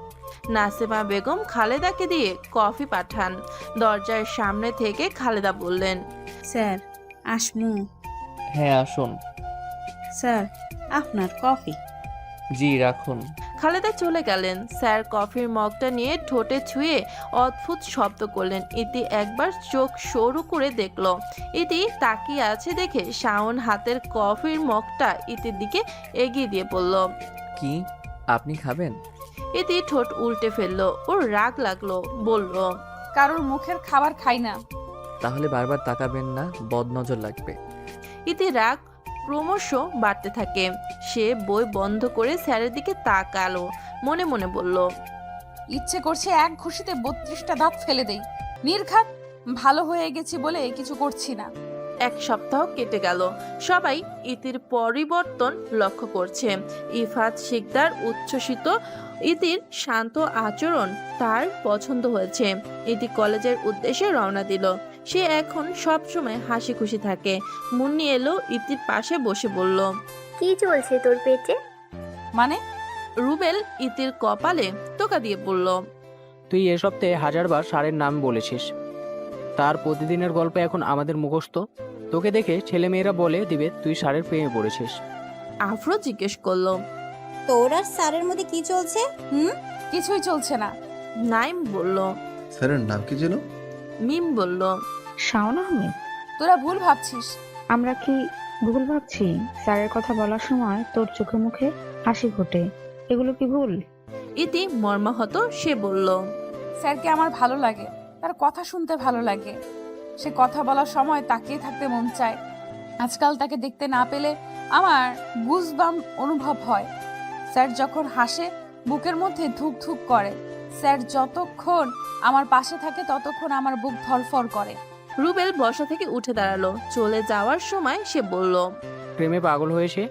নাসিমা বেগম খালেদাকে দিয়ে কফি পাঠান। দরজার সামনে থেকে খালেদা বললেন, স্যার আসমু? হ্যাঁ, আসুন। স্যার আপনার কফি। জি, রাখুন। খালেদা চলে গেলেন। স্যার কফির মগটা নিয়ে ঠোঁটে ছুঁয়ে অদ্ভুত শব্দ করলেন। ইতি একবার চোখ সরু করে দেখলো। ইতি তাকিয়ে আছে দেখে শাওন হাতের কফির মগটা ইতির দিকে এগিয়ে দিয়ে বলল, কি আপনি খাবেন? ইতি ঠোঁট উল্টে ফেললো। ওর রাগ লাগলো, বলল, কারোর মুখের খাবার খাই না। তাহলে বারবার তাকাবেন না, বদনজর লাগবে। ইতি রাগ ক্রমশ বাড়তে থাকে। সে বই বন্ধ করে স্যারের দিকে তাকালো। মনে মনে বলল, ইচ্ছে করছে এক ঘুষিতে 32টা দাঁত ফেলে দেই। নির্ঘাত ভালো হয়ে গেছি বলে কিছু করছি না। এক সপ্তাহ কেটে গেল। সবাই ইতির পরিবর্তন লক্ষ্য করছে। ইফাত শিকদার উচ্ছ্বসিত, ইতির শান্ত আচরণ তার পছন্দ হয়েছে। ইতি কলেজের উদ্দেশ্যে রওনা দিল। সে এখন সব সময় হাসি খুশি থাকে। মুন্নি এলো, ইতির পাশে বসে বলল, কি চলছে তোর পেটে? মানে? রুবেল ইতির কপালে টোকা দিয়ে বলল, তুই এ সপ্তাহে 1000বার স্যারের নাম বলেছিস। তার প্রতিদিনের গল্প এখন আমাদের মুখস্থ। তোকে দেখে ছেলেমেয়েরা বলে দিবে তুই স্যারের প্রেমে পড়েছিস। আফরো জিজ্ঞেস করলো, তোর আর স্যারের মধ্যে কি চলছে? কিছুই চলছে না। নাইম বলল। স্যারের নাম কি যেন? মিম বলল, শাওন আহমেদ। তোরা ভুল ভাবছিস। আমরা কি ভুল ভাবছি? স্যারের কথা বলার সময় তোর চোখে মুখে হাসি ফোটে, এগুলো কি ভুল? ইতি মর্মাহত। সে বলল, স্যারকে আমার ভালো লাগে, তার কথা শুনতে ভালো লাগে। সে কথা বলার সময় তাকিয়ে থাকতে মন চায়। আজকাল তাকে দেখতে না পেলে আমার গুজবাম অনুভব হয়। স্যার যখন হাসে বুকের মধ্যে ধুক ধুক করে। স্যার যতক্ষণ আমার পাশে থাকে ততক্ষণ আমার বুক ধরফর করে। রুবেল বসা থেকে উঠে দাঁড়ালো। চলে যাওয়ার সময় সে বলল, প্রেমে পাগল হয়েছে।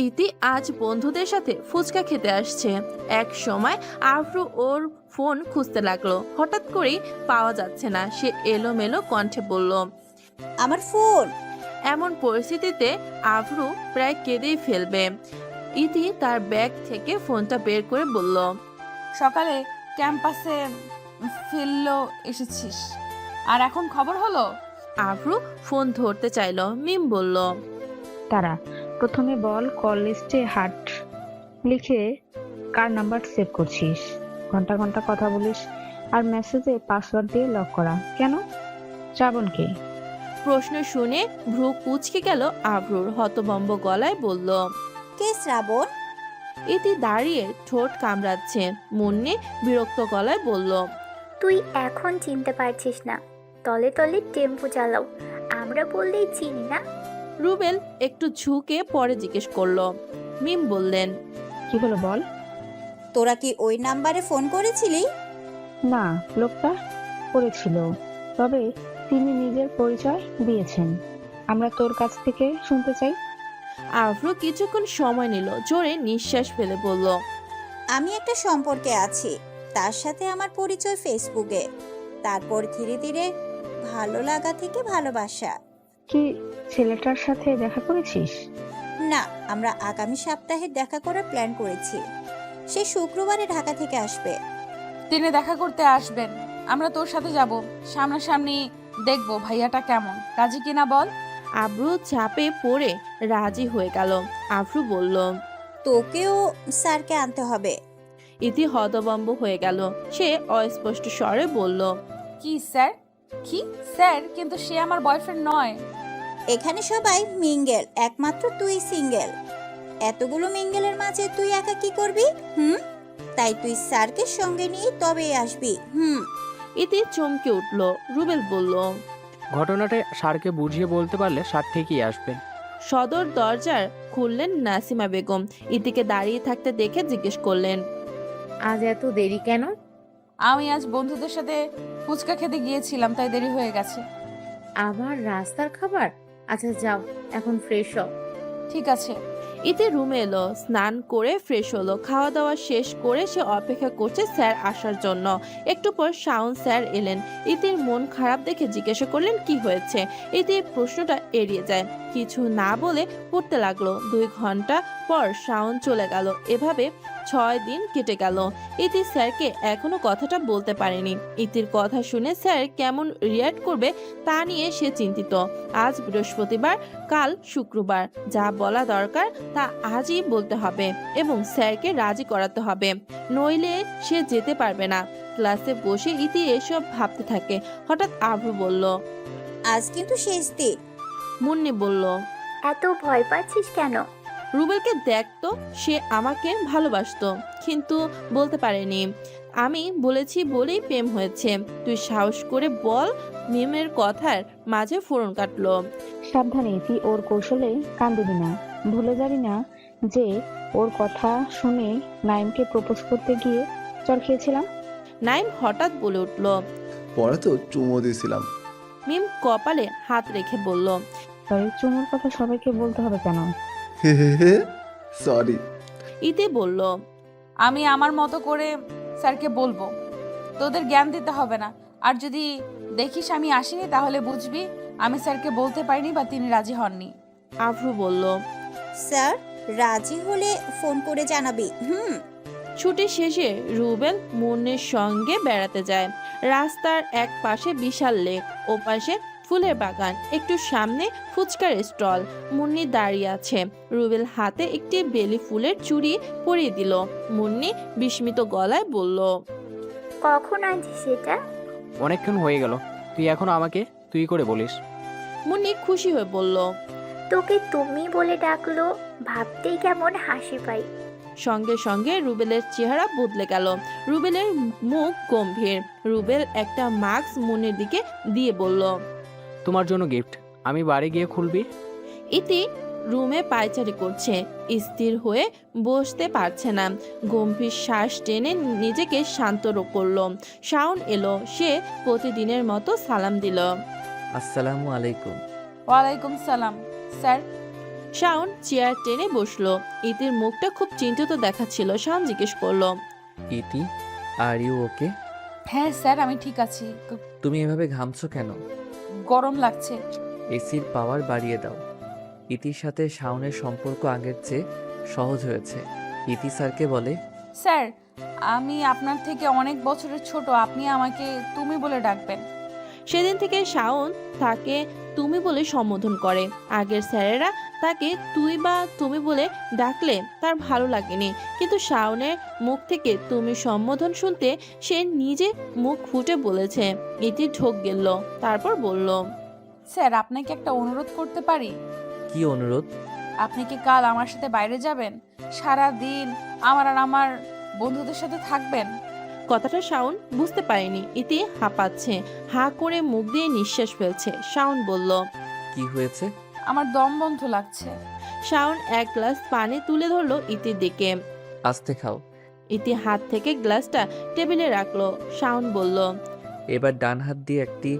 ইতি আজ বন্ধুদের সাথে ফুচকা খেতে আসছে। এক সময় আফরু ওর ফোন খুঁজতে লাগলো। হঠাৎ করেই পাওয়া যাচ্ছে না। সে এলোমেলো কণ্ঠে বলল, আমার ফোন। এমন পরিস্থিতিতে আফরু প্রায় কেঁদেই ফেলবে। ইতি তার ব্যাগ থেকে ফোনটা বের করে বলল, সকালে ক্যাম্পাসে ফেললো এসেছিস, আর এখন খবর হলো? আফরু ফোন ধরতে চাইল। মিম বলল, তারা প্রথমে বল কল লিস্টে হার্ট লিখে কার নাম্বার সেভ করছিস, ঘন্টা ঘন্টা কথা বলিস, আর মেসেজে পাসওয়ার্ড দিয়ে লক করা কেন? শ্রাবণকে? প্রশ্ন শুনে ভ্রু কুঁচকে গেল আফরুর। হতভম্ব গলায় বলল, কে শ্রাবণ? ইতি দাঁড়িয়ে ঠোঁট কামড়াচ্ছে। মুন্নি বিরক্ত গলায় বলল, তুই এখন চিনতে পারছিস না? তলে তলে টেম্পো চালাও, আমরা বললেই চিনি না। রুবেল একটু ঝুঁকে পরে জিজ্ঞেস করলো। মিম বললেন, কি হলো বল? তোরা কি ওই নাম্বারে ফোন করেছিলি? না, লোকটা করেছিল, তবে তিনি নিজের পরিচয় দিয়েছেন। আমরা তোর কাছ থেকে শুনতে চাই। আফরু কিছুক্ষণ সময় নিল, জোরে নিঃশ্বাস ফেলে বলল, আমি একটা সম্পর্কে আছি, তার সাথে আমার পরিচয় ফেসবুকে, তারপর ধীরে ধীরে ভালো লাগা থেকে ভালোবাসা। কি ছেলেটার সাথে দেখা করেছিস? না, আমরা আগামী সপ্তাহে দেখা করার প্ল্যান করেছি। সে শুক্রবারে ঢাকা থেকে আসবে। তিনি দেখা করতে আসবেন, আমরা তোর সাথে যাব, সামনাসামনি দেখবো ভাইয়াটা কেমন, রাজি কিনা বল। আফরু চাপে পড়ে রাজি হয়ে গেল। আফরু বলল, তোকেও স্যারকে আনতে হবে। ইতি হতভম্ব হয়ে গেল। সে অস্পষ্ট স্বরে বলল, কি স্যার? কি স্যার? কিন্তু সে আমার বয়ফ্রেন্ড নয়। এখানে সবাই মিঙ্গেল, একমাত্র তুই সিঙ্গেল। এতগুলো মিঙ্গেলের মাঝে তুই একা কি করবি? তাই তুই স্যারকে সঙ্গে নিয়ে তবেই আসবি। ইতি চমকে উঠল। রুবেল বলল, ঘটনাটা স্যারকে বুঝিয়ে বলতে পারলে স্যার ঠিকই আসবেন। সদর দরজার খুললেন নাসিমা বেগম। ইতিকে দাঁড়িয়ে থাকতে দেখে জিজ্ঞেস করলেন, আজ এত দেরি কেন? আমি আজ বন্ধুদের সাথে ফুচকা খেতে গিয়েছিলাম, তাই দেরি হয়ে গেছে। আবার রাস্তার খাবার? আচ্ছা যাও, এখন ফ্রেশ হও। ঠিক আছে। ইতি রুমে এলো, স্নান করে ফ্রেশ হলো। খাওয়া দাওয়া শেষ করে সে অপেক্ষা করছে স্যার আসার জন্য। একটু পর শাওন স্যার এলেন। ইতির মন খারাপ দেখে জিজ্ঞাসা করলেন কি হয়েছে। ইতি প্রশ্নটা এড়িয়ে যায়, কিছু না বলে পড়তে লাগলো। 2 ঘন্টা পর শাওন চলে গেল। এভাবে 6 দিন কেটে গেল। ইতি স্যারকে এখনো কথাটা বলতে পারেনি। ইতির কথা শুনে স্যার কেমন রিয়াক্ট করবে তা নিয়ে সে চিন্তিত। আজ বৃহস্পতিবার, কাল শুক্রবার। যা বলা দরকার তা আজই বলতে হবে এবং স্যারকে রাজি করাতে হবে, নইলে সে যেতে পারবে না। ক্লাসে বসে ইতি এসব ভাবতে থাকে। হঠাৎ আভ্রু বলল, আজ কিন্তু শেষ দিন। মুন্নি বলল, এত ভয় পাচ্ছিস কেন? রুবেলকে দেখতো, সে আমাকে ভালোবাসতো কিন্তু বলতে পারেনি। আমি বলেছি বলেই প্রেম হয়েছে। তুই সাহস করে বল। মিমের কথার মাঝে ফোড়ন কাটলো। সাবধানে ইতি, ওর কৌশলে কান দিবি না। ভুলে যাবি না যে ওর কথা শুনে নাইমকে প্রপোজ করতে গিয়ে চর খেয়েছিলাম। নাইম হঠাৎ বলে উঠল। পরে তো চুমো দিয়েছিলাম। মিম কপালে হাত রেখে বলল, সরি, চুমুর কথা সবাইকে বলতে হবে কেন? সরি। ইতি বলল, আমি আমার মতো করে স্যারকে বলবো, তোদের জ্ঞান দিতে হবে না। আর যদি দেখিস আমি আসিনি তাহলে বুঝবি আমি স্যারকে বলতে পারিনি বা তিনি রাজি হননি। আভ্রু বলল, স্যার রাজি হলে ফোন করে জানাবি। ছুটি শেষে রুবেল মুন্নির সঙ্গে বেড়াতে যায়। রাস্তার এক পাশে বিশাল লেক, ও পাশে ফুলের বাগান, একটু সামনে ফুচকার স্টল। মুন্নি দাঁড়িয়ে আছে। রুবেল হাতে একটি বেলি ফুলের চুড়ি পরিয়ে দিল। মুন্নি বিস্মিত গলায় বলল, কখন আনছিস সেটা? অনেকক্ষণ হয়ে গেল, তুই এখন আমাকে তুই করে বলিস। মুন্নি খুশি হয়ে বলল, তোকে তুমি বলে ডাকলো, ভাবতেই কেমন হাসি পাই। সঙ্গে সঙ্গে রুবেলের চেহারা বদলে গেল। রুবেলের মুখ গম্ভীর। রুবেল একটা মাস্ক মুন্নির দিকে দিয়ে বলল, তোমার জন্য গিফট, আমি বাড়ি গিয়ে খুলবি। ইতি রুমে পায়চারি করছে, স্থির হয়ে বসতে পারছে না। গম্ভীর শ্বাস টেনে নিজেকে শান্ত করল। শাওন এলো, সে প্রতিদিনের মতো সালাম দিল। আসসালামু আলাইকুম। ওয়ালাইকুম সালাম স্যার। শাওন চেয়ার টেনে বসলো। ইতির মুখটা খুব চিন্তিত দেখাচ্ছিল। শাওন জিজ্ঞেস করলো, ইতি, আর ইউ ওকে? হ্যাঁ স্যার, আমি ঠিক আছি। তুমি এভাবে ঘামছো কেন? গরম লাগছে। এসির পাওয়ার বাড়িয়ে দাও। ইতির সাথে শাওনের সম্পর্ক আগের চেয়ে সহজ হয়েছে। ইতি স্যারকে বলে, স্যার আমি আপনার থেকে অনেক বছরের ছোট, আপনি আমাকে তুমি বলে ডাকবেন। সেদিন থেকে শাওন তাকে তুমি বলে সম্বোধন করে। আগের স্যারেরা তাকে তুই বা তুমি বলে ডাকলে তার ভালো লাগেনি, কিন্তু শাওনের মুখ থেকে তুমি সম্বোধন শুনতে সে নিজে মুখ ফুটে বলেছে। ইতি ঢোক গেল, তারপর বলল, স্যার আপনাকে একটা অনুরোধ করতে পারি? কি অনুরোধ? আপনি কি কাল আমার সাথে বাইরে যাবেন? সারা দিন আমার আর আমার বন্ধুদের সাথে থাকবেন। কথাটা শাওন বুঝতে পারেনি। ইতি হাঁপাচ্ছে, হাঁ করে মুখ দিয়ে নিঃশ্বাস ফেলছে। শাওন বলল, কি হয়েছে? আমার দম বন্ধ লাগছে। শাওন এক গ্লাস পানি তুলে ধরলো ইতির দিকে। আস্তে খাও। ইতি হাত থেকে গ্লাসটা টেবিলে রাখলো। শাওন বলল, এবার ডান হাত দিয়ে একটি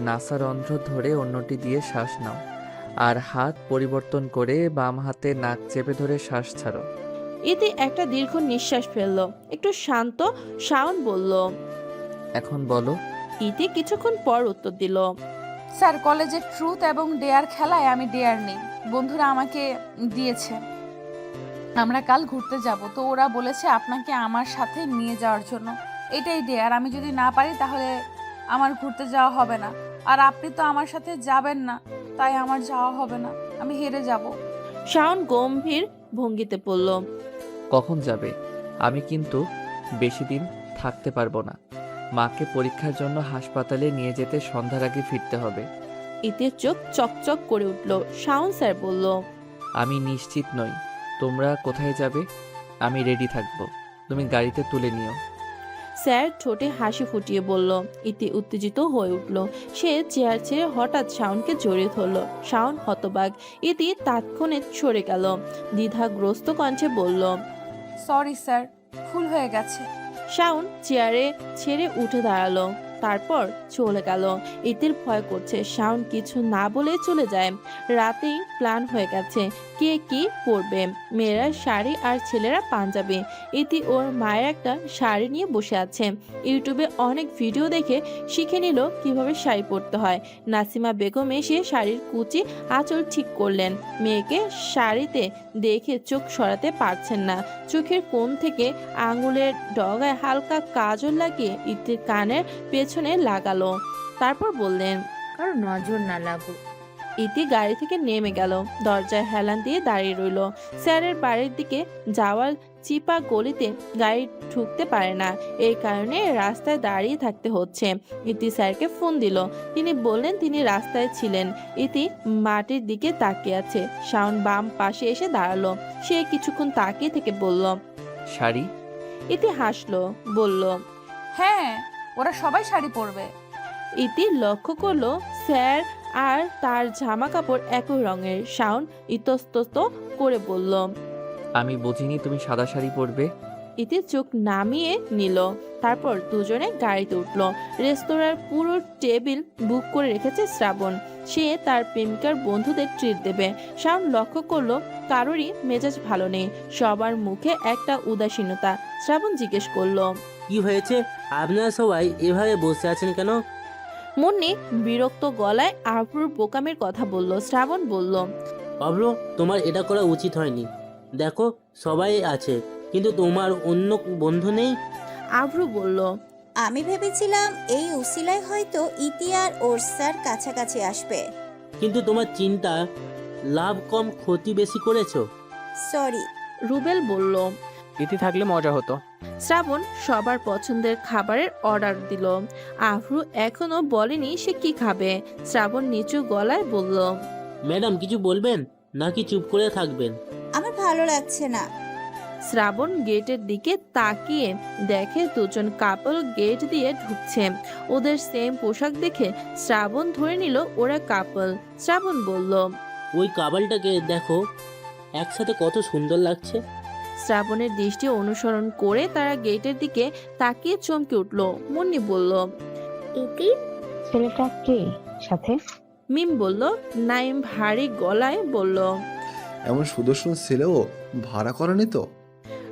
নাসারন্ধ্র ধরে অন্যটি দিয়ে শ্বাস নাও, আর হাত পরিবর্তন করে বাম হাতে নাক চেপে ধরে শ্বাস ছাড়ো। ইতি একটা দীর্ঘ নিঃশ্বাস ফেললো। একটু শান্ত শাওন বলল, এখন বলো। ইতি কিছুক্ষণ পর উত্তর দিল, স্যার কলেজে ট্রুথ এবং ডেয়ার খেলায় আমি ডেয়ার নেই, বন্ধুরা আমাকে দিয়েছে। আমরা কাল ঘুরতে যাব, তো ওরা বলেছে আপনাকে আমার সাথে নিয়ে যাওয়ার জন্য। এটাই ডেয়ার, আমি যদি না পারি তাহলে আমার ঘুরতে যাওয়া হবে না। আর আপনি তো আমার সাথে যাবেন না, তাই আমার যাওয়া হবে না, আমি হেরে যাব। শাওন গম্ভীর ভঙ্গিতে বলল, কখন যাবে? আমি কিন্তু বেশি দিন থাকতে পারবো না। মাকে পরীক্ষার জন্য হাসপাতালে নিয়ে যেতে সন্ধ্যার আগে ফিরতে হবে। ইতির চোখ চকচক করে উঠল। শাওন স্যার বলল, আমি নিশ্চিত নই তোমরা কোথায় যাবে। আমি রেডি থাকবো, তুমি গাড়িতে তুলে নিও। স্যার ঠোঁটে হাসি ফুটিয়ে বলল। ইতি উত্তেজিত হয়ে উঠল। সে চেয়ার ছেড়ে হঠাৎ শাওনকে জড়িয়ে ধরল। শাওন হতবাক। ইতি তাৎক্ষণিক সরে গেল। দ্বিধাগ্রস্ত কণ্ঠে বলল, সরি স্যার, ভুল হয়ে গেছে। শাওন চেয়ারে ছেড়ে উঠে দাঁড়ালো, তারপর চলে গেল। ইতির ভয় করছে শাওন কিছু না বলে চলে যায়। রাতেই প্ল্যান হয়ে গেছে কে কি পরবে। মেয়েরা শাড়ি আর ছেলেরা পাঞ্জাবি। ইতি ওর মায়ের একটা শাড়ি নিয়ে বসে আছে। ইউটিউবে অনেক ভিডিও দেখে শিখে নিল কিভাবে শাড়ি পরতে হয়। নাসিমা বেগম এসে শাড়ির কুচি আঁচল ঠিক করলেন। মেয়েকে শাড়িতে দেখে চোখ সরাতে পারছেন না। চোখের কোণ থেকে আঙুলের ডগায় হালকা কাজল লাগিয়ে ইতির কানের পেছনে লাগালো। তারপর বললেন, কারো নজর না লাগুক। ইতি গাড়ি থেকে নেমে গেল। দরজায় হেলান দিয়ে দাঁড়িয়ে রইল। স্যারের বাড়ির দিকে যাওয়ার চিপা গলিতে গাড়ি ঢুকতে পারে না। এই কারণে রাস্তায় দাঁড়িয়ে থাকতে হচ্ছে। ইতি স্যারকে ফোন দিল। তিনি বললেন তিনি রাস্তায় ছিলেন। ইতি মাটির দিকে তাকিয়ে আছে। শাওন বাম পাশে এসে দাঁড়ালো। সে কিছুক্ষণ তাকিয়ে থেকে বলল, শাড়ি? ইতি হাসলো, বলল, হ্যাঁ, ওরা সবাই শাড়ি পরবে। ইতি লক্ষ্য করলো স্যার আর তার জামা কাপড় একই রঙের। শাওন ইতস্তত করে বলল, আমি বুঝিনি তুমি সাদা শাড়ি পরবে। ইতি চোখ নামিয়ে নিল। তারপর দুজনে গাড়িতে উঠল। রেস্তোরাঁর পুরো টেবিল বুক করে রেখেছে শ্রাবণ। সে তার প্রেমিকার বন্ধুদের ট্রিট দেবে। শাওন লক্ষ্য করলো কারোরই মেজাজ ভালো নেই। সবার মুখে একটা উদাসীনতা। শ্রাবণ জিজ্ঞেস করলো, কি হয়েছে? আপনারা সবাই এভাবে বসে আছেন কেন? মুন্নি বিরক্ত গলায় আবরুর বোকামের কথা বলল। শ্রাবণ বলল, অব্র, তোমার এটা করা উচিত হয়নি। দেখো সবাই আছে, কিন্তু তোমার অন্য বন্ধু নেই। আবরু বলল, আমি ভেবেছিলাম এই উসিলায় হয়তো ইতি আর ওর স্যার কাছাকাছি আসবে। কিন্তু তোমার চিন্তা লাভ কম ক্ষতি বেশি করেছো। সরি। রুবেল বলল। ইতি থাকলে মজা হতো। শ্রাবণ সবার পছন্দের খাবারের অর্ডার দিল। আফরু এখনো বলেনি সে কি খাবে। শ্রাবণ নিচু গলায় বলল, ম্যাডাম কিছু বলবেন নাকি চুপ করে থাকবেন? আমার ভালো লাগছে না। শ্রাবণ গেটের দিকে তাকিয়ে দেখে দুজন কাপল গেট দিয়ে ঢুকছে। ওদের সেম পোশাক দেখে শ্রাবণ ধরে নিল ওরা কাপল। শ্রাবণ বলল, ওই কাবালটাকে দেখো, একসাথে কত সুন্দর লাগছে। শ্রাবণের দৃষ্টি অনুসরণ করে তারা গেটের দিকে তাকিয়ে চমকে উঠল। মুন্নি বলল, ইতি? ছেলেটা কে সাথে? মিম বলল। নাইম ভারী গলায় বলল, এমন সুদর্শন ছেলেও ভাড়া করেনি তো?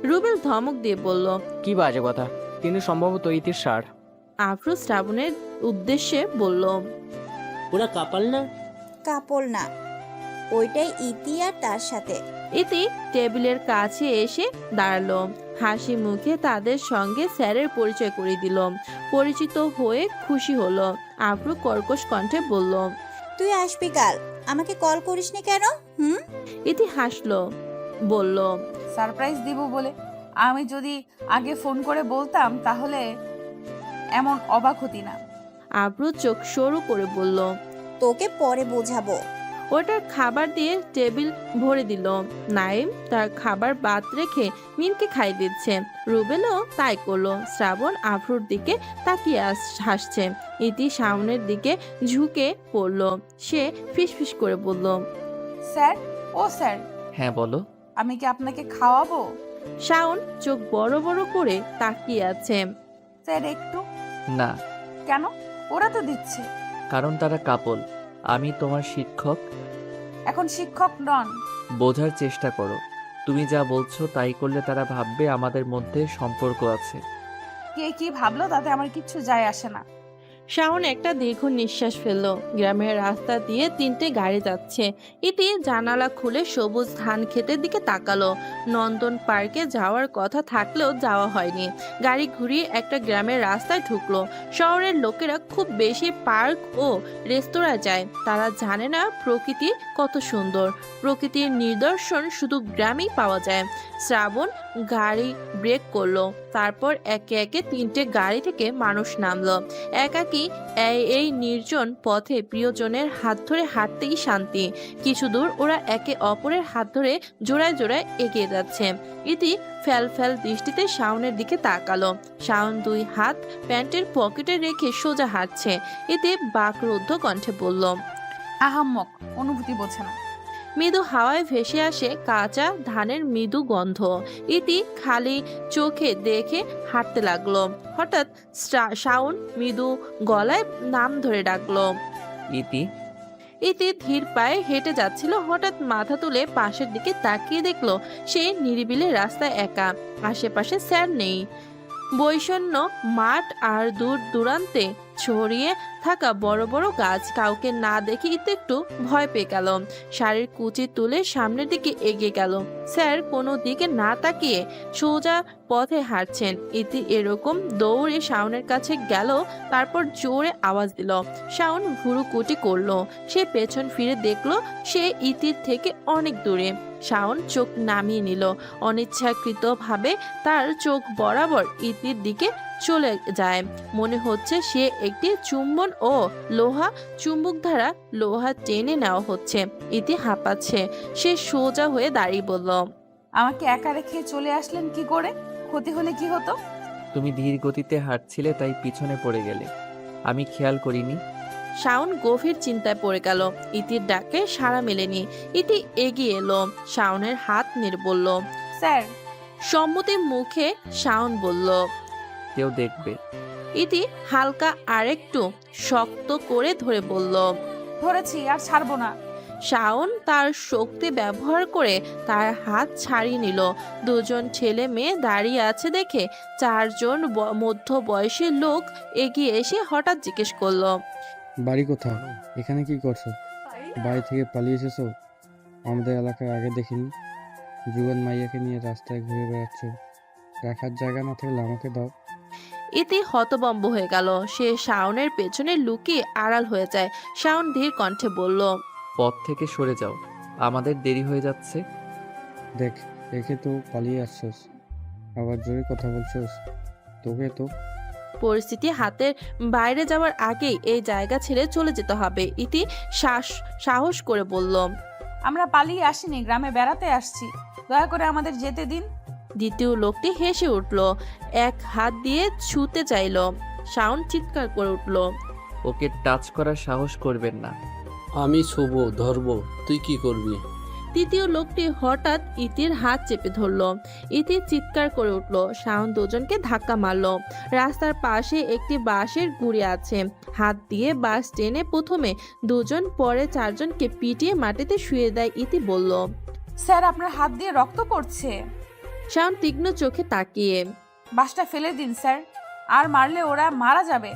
রুবেল ধমক দিয়ে বলল, কি বাজে কথা, তিনি সম্ভবত ইতির সার। আফরু শ্রাবণের উদ্দেশ্যে বলল, ওরা কাপাল না? কাপড় না, ওইটাই ইতি আর তার সাথে। ইতি টেবিলের কাছে এসে দাঁড়ালো। হাসি মুখে তাদের সঙ্গে স্যারের পরিচয় করে দিল। পরিচিত হয়ে খুশি হলো। আফরু কর্কশ কণ্ঠে বলল, তুই আসবি কাল, আমাকে কল করিসনি কেন? ইতি হাসলো, বলল, সারপ্রাইজ দিব বলে। আমি যদি আগে ফোন করে বলতাম তাহলে এমন অবাক হতি না। আফরু চোখ সরু করে বলল, তোকে পরে বোঝাবো। ওটার খাবার দিয়ে টেবিল ভরে দিল। নাইম তার খাবার বাদ রেখে মিনকে খাই দিচ্ছে। রুবেলও তাই করলো। শ্রাবণ আফরুর দিকে তাকিয়ে হাসছে। ইতি সামনের দিকে ঝুঁকে পড়লো। সে ফিসফিস করে বলল, স্যার, ও স্যার, হ্যাঁ বলো। আমি কি আপনাকে খাওয়াবো? শাওন চোখ বড় বড় করে তাকিয়ে আছে। স্যার একটু। না। কেন? ওরা তো দিচ্ছে। কারণ তারা কাপল। আমি তোমার শিক্ষক। এখন শিক্ষক নন। বোঝার চেষ্টা করো। তুমি যা বলছো তাই করলে তারা ভাববে আমাদের মধ্যে সম্পর্ক আছে। কে কি ভাবলো তাতে আমার কিচ্ছু যায় আসে না। শাওন একটা দীর্ঘ নিঃশ্বাস ফেলল। গ্রামের রাস্তা দিয়ে 3টে গাড়ি যাচ্ছে। ইতি জানালা খুলে সবুজ ধান ক্ষেতের দিকে তাকালো। নন্দন পার্কে যাওয়ার কথা থাকলেও যাওয়া হয়নি। গাড়ি ঘুরিয়ে একটা গ্রামের রাস্তায় ঢুকলো। শহরের লোকেরা খুব বেশি পার্ক ও রেস্তোরাঁ যায়। তারা জানে না প্রকৃতি কত সুন্দর। প্রকৃতির নিদর্শন শুধু গ্রামেই পাওয়া যায়। শ্রাবণ গাড়ি ব্রেক করলো। তারপর একে একে 3টে গাড়ি থেকে মানুষ নামলো। একাকি এই নির্জন পথে প্রিয়জনের হাত ধরে হাঁটতেই শান্তি। কিছু দূর ওরা একে অপরের হাত ধরে জোড়ায় জোড়ায় এগিয়ে যাচ্ছে। ইতি ফ্যাল ফ্যাল দৃষ্টিতে শাওনের দিকে তাকালো। শাওন দুই হাত প্যান্টের পকেটে রেখে সোজা হাঁটছে। এতে বাকরুদ্ধ কণ্ঠে বলল, আহাম্মক, অনুভূতি বোঝে না। মৃদু হাওয়ায় ভেসে আসে কাঁচা ধানের মৃদু গন্ধ। ইতি খালি চোখে দেখে হাঁটতে লাগলো। হঠাৎ শাওন মৃদু গলায় নাম ধরে ডাকলো। ইতি। ইতি ধীর পায়ে হেঁটে যাচ্ছিল। হঠাৎ মাথা তুলে পাশের দিকে তাকিয়ে দেখলো সে নিরিবিলি রাস্তায় একা। আশেপাশে স্যার নেই। বৈষণ্য মাঠ আর দূর দূরান্তে ছড়িয়ে থাকা বড় বড় গাছ। কাউকে না দেখে ইতি একটু ভয় পেয়ে গেল। শাড়ির কুচি তুলে সামনের দিকে এগিয়ে গেল। স্যার কোনো দিকে না তাকিয়ে সোজা পথে হাঁটছেন। ইতি এরকম দৌড়ে শাওনের কাছে গেল। তারপর জোরে আওয়াজ দিল। শাওন ভুরুকুটি করলো। সে পেছন ফিরে দেখলো সে ইতির থেকে অনেক দূরে। শাওন চোখ নামিয়ে নিল। অনিচ্ছাকৃতভাবে তার চোখ বরাবর ইতির দিকে চলে যায়। মনে হচ্ছে সে একটি চুম্বন ও লোহা চুম্বক দ্বারা লোহা টেনে নেওয়া হচ্ছে। ইতি হাঁপাচ্ছে। সে সোজা হয়ে দাঁড়িয়ে বলল, আমাকে একা রেখে চলে আসলেন কি করে? ক্ষতি হলে কি হতো? তুমি ধীর গতিতে হাঁটছিলে তাই পিছনে পড়ে গেলে, আমি খেয়াল করিনি। শাওন গভীর চিন্তায় পড়ে গেল। ইতির ডাকে সাড়া মেলেনি। ইতি এগিয়ে এলো। শাওনের হাত নেড়ে বলল, স্যার। সম্মতির মুখে শাওন বলল, কেউ দেখবে। ইতি হালকা আরেকটু শক্ত করে ধরে বলল, ধরেছি, আর ছাড়বো না। শাওন তার শক্তি ব্যবহার করে তার হাত ছাড়িয়ে নিল। দুজন ছেলে মেয়ে দাঁড়িয়ে আছে দেখে চারজন মধ্য বয়সী লোক এগিয়ে এসে হঠাৎ জিজ্ঞেস করলো, বাড়ি কোথাও? এখানে কি করছো? বাড়ি থেকে পালিয়ে এসেছো? আমাদের এলাকায় আগে দেখিনি। জুয়ান মাইয়াকে নিয়ে রাস্তায় ঘুরে বেড়াচ্ছ। রাখার জায়গা না থাকলে আমাকে দাও। ইতি হতবম্ব হয়ে গেল। সে শাওনের পেছনে লুকিয়ে আড়াল হয়ে যায়। শাওন ধীর কণ্ঠে বলল, পথ থেকে সরে যাও, আমাদের দেরি হয়ে যাচ্ছে। দেখ, রেখে তো পালিয়ে আসছস, আবার জোরে কথা বলছস। তোকে তো পরিস্থিতি হাতের বাইরে যাওয়ার আগেই এই জায়গা ছেড়ে চলে যেতে হবে। ইতি সাহস করে বলল, আমরা পালিয়ে আসিনি, গ্রামে বেড়াতে আসছি, দয়া করে আমাদের যেতে দিন। দ্বিতীয় লোকটি হেসে উঠল। এক হাত দিয়ে ছুঁতে চাইল। শাওন চিৎকার করে উঠল, ওকে টাচ করার সাহস করবেন না। আমি ছুবো, ধরবো, তুই কি করবি? তৃতীয় লোকটি হঠাৎ ইতির হাত চেপে ধরল। ইতি চিৎকার করে উঠল। শাওন দুজনকে ধাক্কা মারল। রাস্তার পাশে একটি বাঁশের গুঁড়ি আছে। হাত দিয়ে বাঁশ টেনে প্রথমে দুজন, পরে চারজনকে পিটিয়ে মাটিতে শুয়ে দেয়। ইতি বলল, স্যার, আপনার হাত দিয়ে রক্ত পড়ছে। শাওন তীক্ষ্ণ চোখে তাকিয়ে, বাসটা ফেলে দিন স্যার, আর মারলে ওরা মারা যাবে।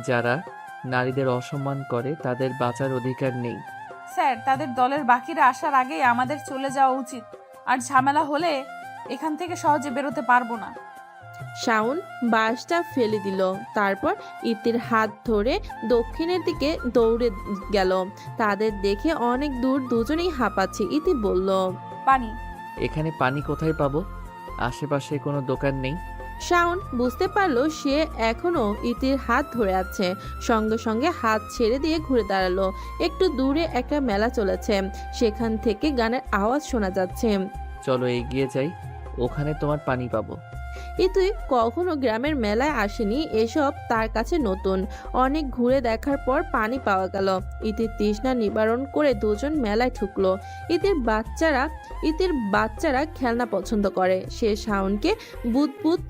যারা নারীদের অসম্মান করে তাদের বাঁচার অধিকার নেই। স্যার, তাদের দলের বাকিরা আসার আগেই আমাদের চলে যাওয়া উচিত, আর ঝামেলা হলে এখান থেকে সহজে বেরোতে পারবো না। শাওন বাঁশটা ফেলে দিল। তারপর ইতির হাত ধরে দক্ষিণের দিকে দৌড়ে গেল। তাদের দেখে অনেক দূর দুজনেই হাঁপাচ্ছে। ইতি বলল, পানি। এখানে পানি কোথায় পাবো? আশেপাশে কোনো দোকান নেই। শাওন বুঝতে পারলো সে এখনো ইতির হাত ধরে আছে। সঙ্গে সঙ্গে হাত ছেড়ে দিয়ে ঘুরে দাঁড়ালো। একটু দূরে একটা মেলা চলেছে। সেখান থেকে গানের আওয়াজ শোনা যাচ্ছে। চলো এগিয়ে যাই, ওখানে তোমার পানি পাবো। ইতি কখনো গ্রামের মেলায় আসেনি। এসব তার কাছে নতুন। অনেক ঘুরে দেখার পর পানি পাওয়া গেল। ইতির তৃষ্ণা নিবারণ করে দুজন মেলায় ঢুকলো। ইতির বাচ্চারা খেলনা পছন্দ করে। সে শাওনকে বুদবুদ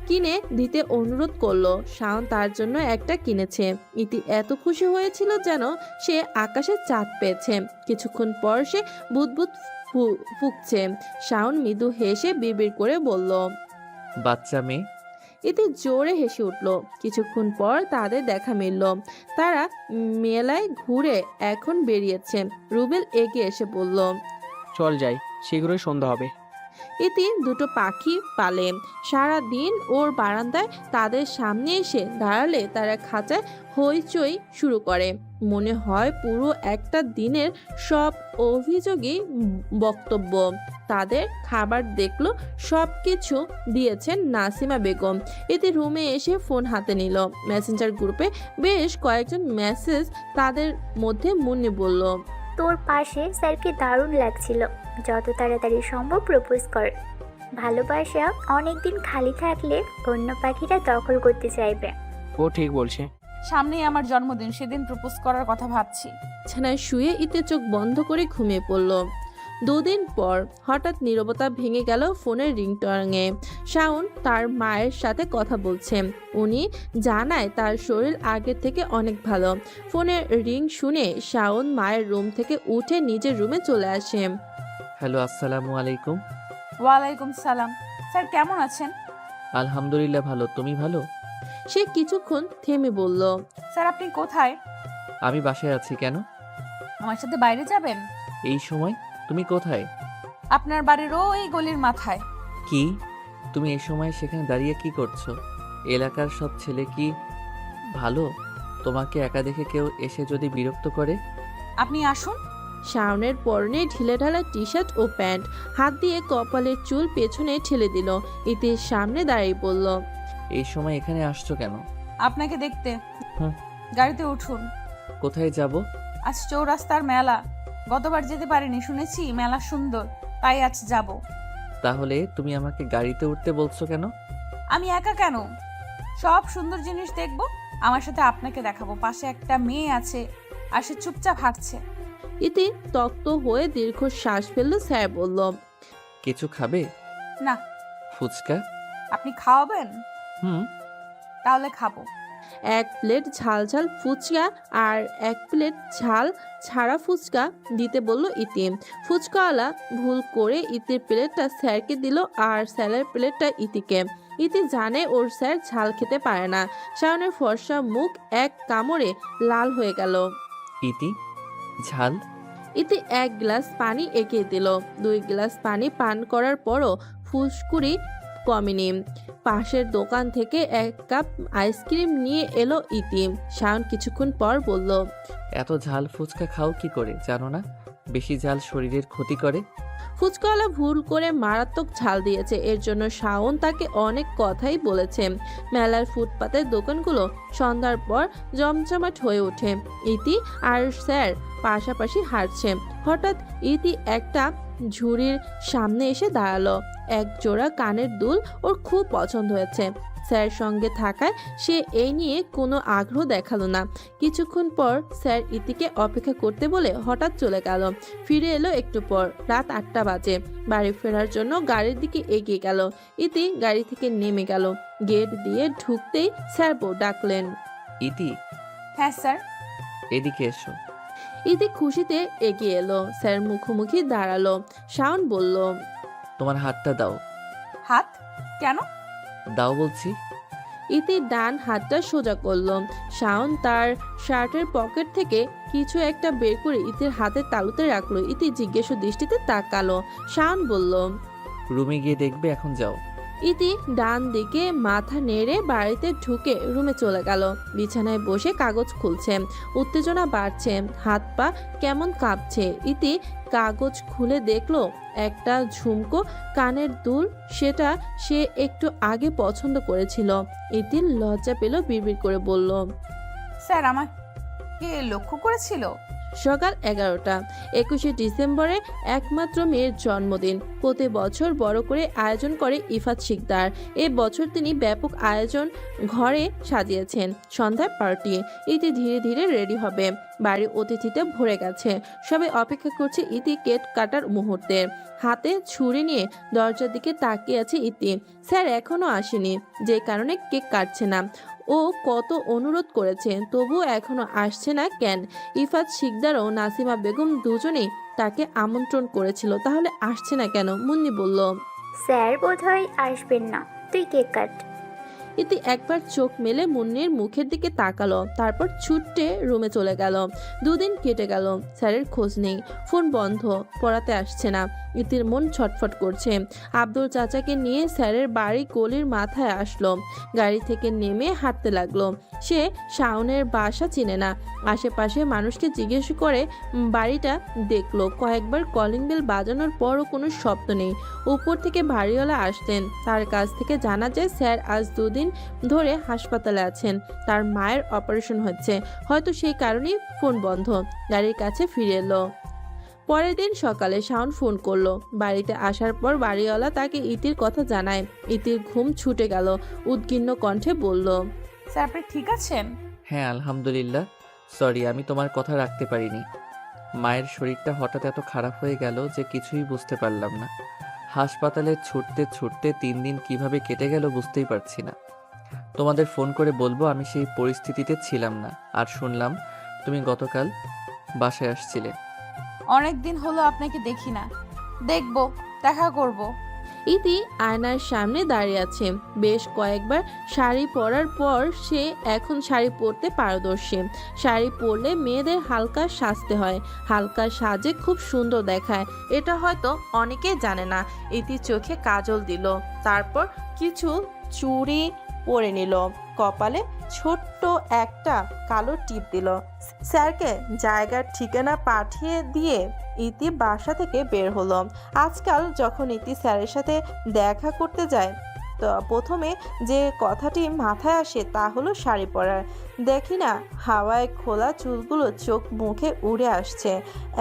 কিনে দিতে অনুরোধ করলো। শাওন তার জন্য একটা কিনেছে। ইতি এত খুশি হয়েছিল যেন সে আকাশে চাঁদ পেয়েছে। কিছুক্ষণ পর সে বুদবুদ ফুঁকছে। শাওন মৃদু হেসে বিড়বিড় করে বলল, বাচ্চা মেয়ে। ইতি জোরে হেসে উঠল। কিছুক্ষণ পর তাদের দেখা মিলল। তারা মেলায় ঘুরে এখন বেরিয়েছে। রুবেল এগিয়ে এসে বলল, চল যাই, শীঘ্রই সন্ধ্যা হবে। ইতি দুটো পাখি পালে। সারা দিন ওর বারান্দায় তাদের সামনে এসে দাঁড়ালে তারা খাঁচায় হইচই শুরু করে। মনে হয় পুরো একটা দিনের সব অভিযোগই বক্তব্য। তাদের খাবার দেখলো, সব কিছু দিয়েছেন নাসিমা বেগম। এতে রুমে এসে ফোন হাতে নিল। মেসেঞ্জার গ্রুপে বেশ কয়েকজন মেসেজ, তাদের মধ্যে মুন্নি বলল, তোর পাশে স্যারকে দারুণ লাগছিল, যত তাড়াতাড়ি সম্ভব প্রপোজ কর। ভালোবাসা অনেকদিন খালি থাকলে অন্য পাখিরা দখল করতে চাইবে। ও ঠিক বলছে। সামনেই আমার জন্মদিন, সেদিন প্রপোজ করার কথা ভাবছি। বিছানায় শুয়ে ইতে চোখ বন্ধ করে ঘুমিয়ে পড়ল। দুদিন পর হঠাৎ নীরবতা ভেঙে গেল ফোনের রিংটনে। শাওন তার মায়ের সাথে কথা বলছে। উনি জানায় তার শরীর আগের থেকে অনেক ভালো। ফোনের রিং শুনে শাওন মায়ের রুম থেকে উঠে নিজের রুমে চলে আসে। হ্যালো, আসসালামু আলাইকুম। ওয়ালাইকুম সালাম। স্যার কেমন আছেন? আলহামদুলিল্লাহ ভালো, তুমি ভালো? সে কিছুক্ষণ থেমে বলল, স্যার আপনি কোথায়? আমি বাসায় আছি। কেন? আমার সাথে বাইরে যাবেন? এই সময়? তুমি কোথায়? আপনার বাড়ির ওই গলির মাথায়। কি? তুমি এই সময় সেখানে দাঁড়িয়ে কি করছো? এলাকার সব ছেলে কি ভালো? তোমাকে একা দেখে কেউ এসে যদি বিরক্ত করে? আপনি আসুন। শাওনের পরনে ঢিলেঢালা টি শার্ট ও প্যান্ট, হাত দিয়ে কপালের চুল পেছনে ঠেলে দিল। ইতির সামনে দাঁড়িয়ে বলল, এই সময় এখানে আসছো কেন? আপনাকে দেখতে। হুম। গাড়িতে উঠুন। কোথায় যাব? আজ চৌরাস্তার মেলা, গতবার যেতে পারিনি, শুনেছি মেলা সুন্দর, তাই আজ যাব। তাহলে তুমি আমাকে গাড়িতে উঠতে বলছো কেন? আমি একা কেন? সব সুন্দর জিনিস দেখব, আমার সাথে আপনাকে দেখাবো। পাশে একটা মেয়ে আছে আর সে চুপচাপ হাঁটছে। ইতি তক্ত হয়ে দীর্ঘ শ্বাস ফেলল। স্যার বলল, কিছু খাবে? না। ফুচকা? আপনি খাওয়াবেন? হুম। তাহলে খাবো। এক প্লেট ঝাল ঝাল ফুচকা আর এক প্লেট ঝাল ছাড়া ফুচকা দিতে বলল ইতি। ফুচকাওয়ালা ভুল করে ইতির প্লেটটা স্যারকে দিল আর স্যারের প্লেটটা ইতিকে। ইতি জানে ওর স্যার ঝাল খেতে পারে না। শাওনের ফর্সা মুখ এক কামড়ে লাল হয়ে গেল। ইতি, ঝাল? ইতি এক গ্লাস পানি এগিয়ে দিল। 2 গ্লাস পানি পান করার পরও ফুসকুড়ি কমেনি। পাশের দোকান থেকে 1 কাপ আইসক্রিম নিয়ে এলো ইতি। শাওন কিছুক্ষণ পর বলল, এত ঝাল ফুচকা খাও কি করে, জানো না বেশি ঝাল শরীরের ক্ষতি করে? ফুচকাওয়ালা ভুল করে মারাত্মক ঝাল দিয়েছে, এর জন্য শাওন তাকে অনেক কথাই বলেছে। মেলার ফুটপাতের দোকানগুলো সন্ধ্যার পর জমজমাট হয়ে ওঠে। ইতি আর স্যার পাশাপাশি হাঁটছে। হঠাৎ ইতি একটা ঝুড়ির সামনে এসে দাঁড়ালো। এক জোড়া কানের দুল ওর খুব পছন্দ হয়েছে। স্যার সঙ্গে থাকায় সে এই নিয়ে কোনো আগ্রহ দেখালো না। কিছুক্ষণ পর স্যার ইতিকে অপেক্ষা করতে বলে হঠাৎ চলে গেল। ফিরে এলো একটু পর। রাত 8টা বাজে। বাড়ি ফেরার জন্য গাড়ির দিকে এগিয়ে গেল। ইতি গাড়ি থেকে নেমে গেল। গেট দিয়ে ঢুকতেই স্যার ডাকলেন, ইতি। হ্যাঁ স্যার। এদিকে এসো। ইতি খুশিতে এগিয়ে এলো। স্যার মুখোমুখি দাঁড়ালো। শাওন বলল, তোমার হাতটা দাও। হাত? কেন? দাও বলছি। ইতি ডান হাতটা সোজা করলো। শাওন তার শার্টের পকেট থেকে কিছু একটা বের করে ইতির হাতের তালুতে রাখলো। ইতি জিজ্ঞাসা দৃষ্টিতে তাকালো। শাওন বলল, রুমে গিয়ে দেখবে, এখন যাও। ইতি ডান দিকে মাথা নেড়ে বাড়িতে ঢুকে রুমে চলে গেল। বিছানায় বসে কাগজ খুলছে। উত্তেজনা বাড়ছে, হাত পা কেমন কাঁপছে। ইতি কাগজ খুলে দেখলো একটা ঝুমকো কানের দুল, সেটা সে একটু আগে পছন্দ করেছিল। ইতির লজ্জা পেল, বিড়বিড় করে বলল, স্যার আমাকে লক্ষ্য করেছিল? সকাল 11টা। 21শে ডিসেম্বরে একমাত্র মেয়ের জন্মদিন প্রতি বছর বড় করে আয়োজন করে ইফাত শিকদার। এ বছর তিনি ব্যাপক আয়োজন ঘরে সাজিয়েছেন। সন্ধ্যায় পার্টি। ইতি ধীরে ধীরে রেডি হবে। বাড়ি অতিথিতে ভরে গেছে। সবাই অপেক্ষা করছে ইতি কেক কাটার মুহূর্তে। হাতে ছুরি নিয়ে দরজার দিকে তাকিয়ে আছে ইতি। স্যার এখনো আসেনি, যে কারণে কেক কাটছে না। ও কত অনুরোধ করেছে, তবুও এখনো আসছে না কেন? ইফাত শিকদার ও নাসিমা বেগম দুজনেই তাকে আমন্ত্রণ করেছিল, তাহলে আসছে না কেন? মুন্নি বলল, স্যার বোধহয় আসবেন না, তুই কেক কাট। ইতি একবার চোখ মেলে মুন্নির মুখের দিকে তাকালো, তারপর ছুটে রুমে চলে গেল। দুদিন কেটে গেল, স্যারের খোঁজ নেই, ফোন বন্ধ, পড়াতে আসছে না। ইতির মন ছটফট করছে। আব্দুল চাচাকে নিয়ে স্যারের বাড়ি গলির মাথায় আসলো। গাড়ি থেকে নেমে হাঁটতে লাগলো। সে শাওনের বাসা চিনে না। আশেপাশে মানুষকে জিজ্ঞেস করে বাড়িটা দেখলো। কয়েকবার কলিং বেল বাজানোর পরও কোনো শব্দ নেই। উপর থেকে বাড়িওয়ালা আসতেন। তার কাছ থেকে জানা যায় স্যার আজ 2 দিন ধরে হাসপাতালে আছেন। তার মায়ের অপারেশন হচ্ছে, হয়তো সেই কারণেই ফোন বন্ধ। গাড়ির কাছে ফিরে এলো। পরের দিন সকালে শাওন ফোন করলো। বাড়িতে আসার পর বাড়িওয়ালা তাকে ইতির কথা জানায়। ইতির ঘুম ছুটে গেল। উদ্বিগ্ন কণ্ঠে বলল, স্যার আপনি ঠিক আছেন? হ্যাঁ আলহামদুলিল্লাহ। সরি, আমি তোমার কথা রাখতে পারিনি। মায়ের শরীরটা হঠাৎ এত খারাপ হয়ে গেল যে কিছুই বুঝতে পারলাম না। হাসপাতালে ছুটতে ছুটতে 3 দিন কিভাবে কেটে গেল বুঝতেই পারছি না। তোমাদের ফোন করে বলবো আমি সেই পরিস্থিতিতে ছিলাম না। আর শুনলাম তুমি গতকাল বাসায় আসছিলে। অনেক দিন হলো আপনাকে দেখি না, দেখবো, দেখা করব। ইতি আয়নার সামনে দাঁড়িয়ে আছে। বেশ কয়েকবার শাড়ি পরার পর সে এখন শাড়ি পরতে পারদর্শী। শাড়ি পরলে মেয়েদের হালকা সাজতে হয়, হালকা সাজে খুব সুন্দর দেখায়। এটা হয়তো অনেকেই জানে না। ইতি চোখে কাজল দিল, তারপর কিছু চুড়ি পরে নিল, কপালে ছোট্ট একটা কালো টিপ দিল। স্যারকে জায়গার ঠিকানা পাঠিয়ে দিয়ে ইতি বাসা থেকে বের হলো। আজকাল যখন ইতি স্যারের সাথে দেখা করতে যায় তো প্রথমে যে কথাটি মাথায় আসে তা হলো শাড়ি পরার। দেখি না হাওয়ায় খোলা চুলগুলো চোখ মুখে উড়ে আসছে।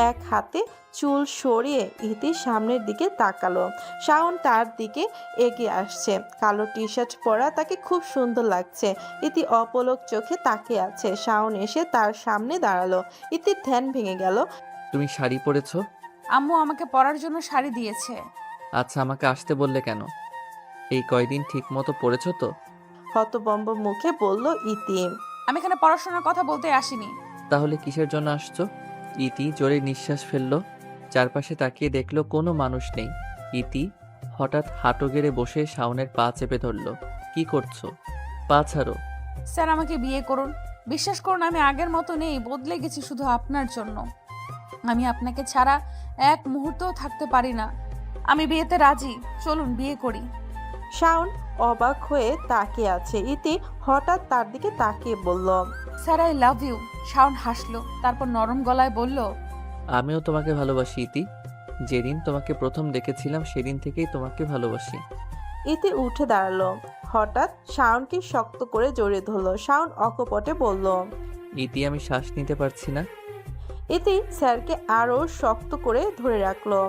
এক হাতে চুল সরিয়ে ইতি সামনের দিকে তাকালো। শাওন তার দিকে এগিয়ে আসছে। কালো টি শার্ট পরা তাকে খুব সুন্দর লাগছে। ইতি অপলক চোখে তাকিয়ে আছে। শাওন এসে তার সামনে দাঁড়ালো। ইতির ধ্যান ভেঙে গেল। তুমি শাড়ি পরেছো? আম্মু আমাকে পরার জন্য শাড়ি দিয়েছে। আচ্ছা, আমাকে আসতে বললে কেন? এই কয়দিন ঠিক মতো পড়েছো তো? হতবম্ব মুখে বলল ইতি। আমি এখানে পড়াশোনার কথা বলতে আসিনি। তাহলে কিসের জন্য আসছো? ইতি জোরে নিঃশ্বাস ফেললো। চারপাশে তাকিয়ে দেখলো কোনো মানুষ নেই। ইতি হঠাৎ হাঁটু গেড়ে বসে শাওনের পা চেপে ধরলো। কি করছো? পা ছাড়ো। স্যার আমাকে বিয়ে করুন। বিশ্বাস করুন আমি আগের মতো নেই, বদলে গেছি শুধু আপনার জন্য। আমি আপনাকে ছাড়া এক মুহূর্তও থাকতে পারি না। আমি বিয়েতে রাজি, চলুন বিয়ে করি। শাওন অবাক হয়ে তাকিয়ে আছে। ইতি হঠাৎ তার দিকে তাকিয়ে বলল, sir I love you. Shaon হাসলো, তারপর নরম গলায় বলল, আমিও তোমাকে ভালোবাসি ইতি। যেদিন তোমাকে প্রথম দেখেছিলাম সেদিন থেকেই তোমাকে ভালোবাসি। ইতি উঠে দাঁড়ালো। হঠাৎ শাওনকে শক্ত করে জড়িয়ে ধরলো। শাওন অকপটে বলল, ইতি আমি শ্বাস নিতে পারছি না। ইতি স্যারকে আরও শক্ত করে ধরে রাখলো।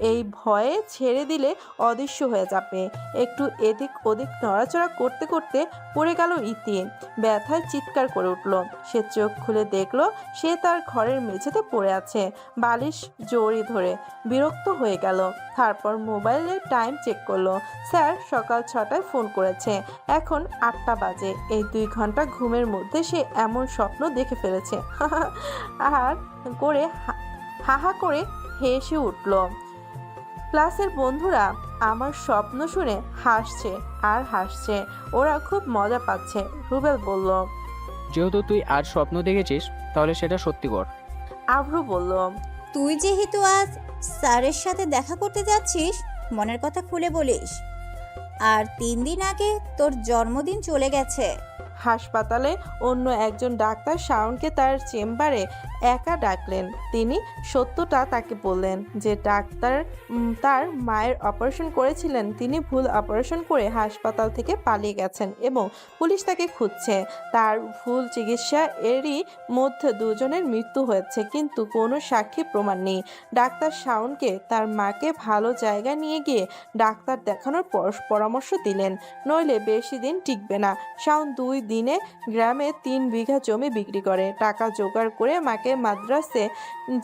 এই ভয়ে ছেড়ে দিলে অদৃশ্য হয়ে যাবে। একটু এদিক ওদিক নড়াচড়া করতে করতে পড়ে গেল ইতি। ব্যথায় চিৎকার করে উঠল। সে চোখ খুলে দেখলো সে তার ঘরের মেঝেতে পড়ে আছে, বালিশ জড়িয়ে ধরে। বিরক্ত হয়ে গেল। তারপর মোবাইলের টাইম চেক করলো। স্যার সকাল 6টায় ফোন করেছে, এখন 8টা বাজে। এই 2 ঘন্টা ঘুমের মধ্যে সে এমন স্বপ্ন দেখে ফেলেছে। আর করে হাহা করে হেসে উঠল। ক্লাসের বন্ধুরা আমার স্বপ্ন শুনে হাসছে আর হাসছে। ওরা খুব মজা পাচ্ছে। রুবেল বলল, যেহেতু তুই আজ স্বপ্ন দেখেছিস তাহলে সেটা সত্যি কর। আভ্রু বলল, তুই যেহেতু আজ স্যারের সাথে দেখা করতে যাচ্ছিস, মনের কথা খুলে বলিস। আর 3 দিন আগে তোর জন্মদিন চলে গেছে। হাসপাতালে অন্য একজন ডাক্তার শাওনকে তার চেম্বারে একা ডাকলেন। তিনি সত্যটা তাকে বললেন যে ডাক্তার তার মায়ের অপারেশন করেছিলেন। তিনি ভুল অপারেশন করে হাসপাতাল থেকে পালিয়ে গেছেন এবং পুলিশ তাকে খুঁজছে। তার ভুল চিকিৎসা এরই মধ্যে 2 জনের মৃত্যু হয়েছে, কিন্তু কোনো সাক্ষী প্রমাণ নেই। ডাক্তার শাওনকে তার মাকে ভালো জায়গায় নিয়ে গিয়ে ডাক্তার দেখানোর পরামর্শ দিলেন, নইলে বেশি দিন টিকবে না। শাওন 2 দিনে গ্রামে 3 বিঘা জমি বিক্রি করে টাকা জোগাড় করে মাকে মাদ্রাসে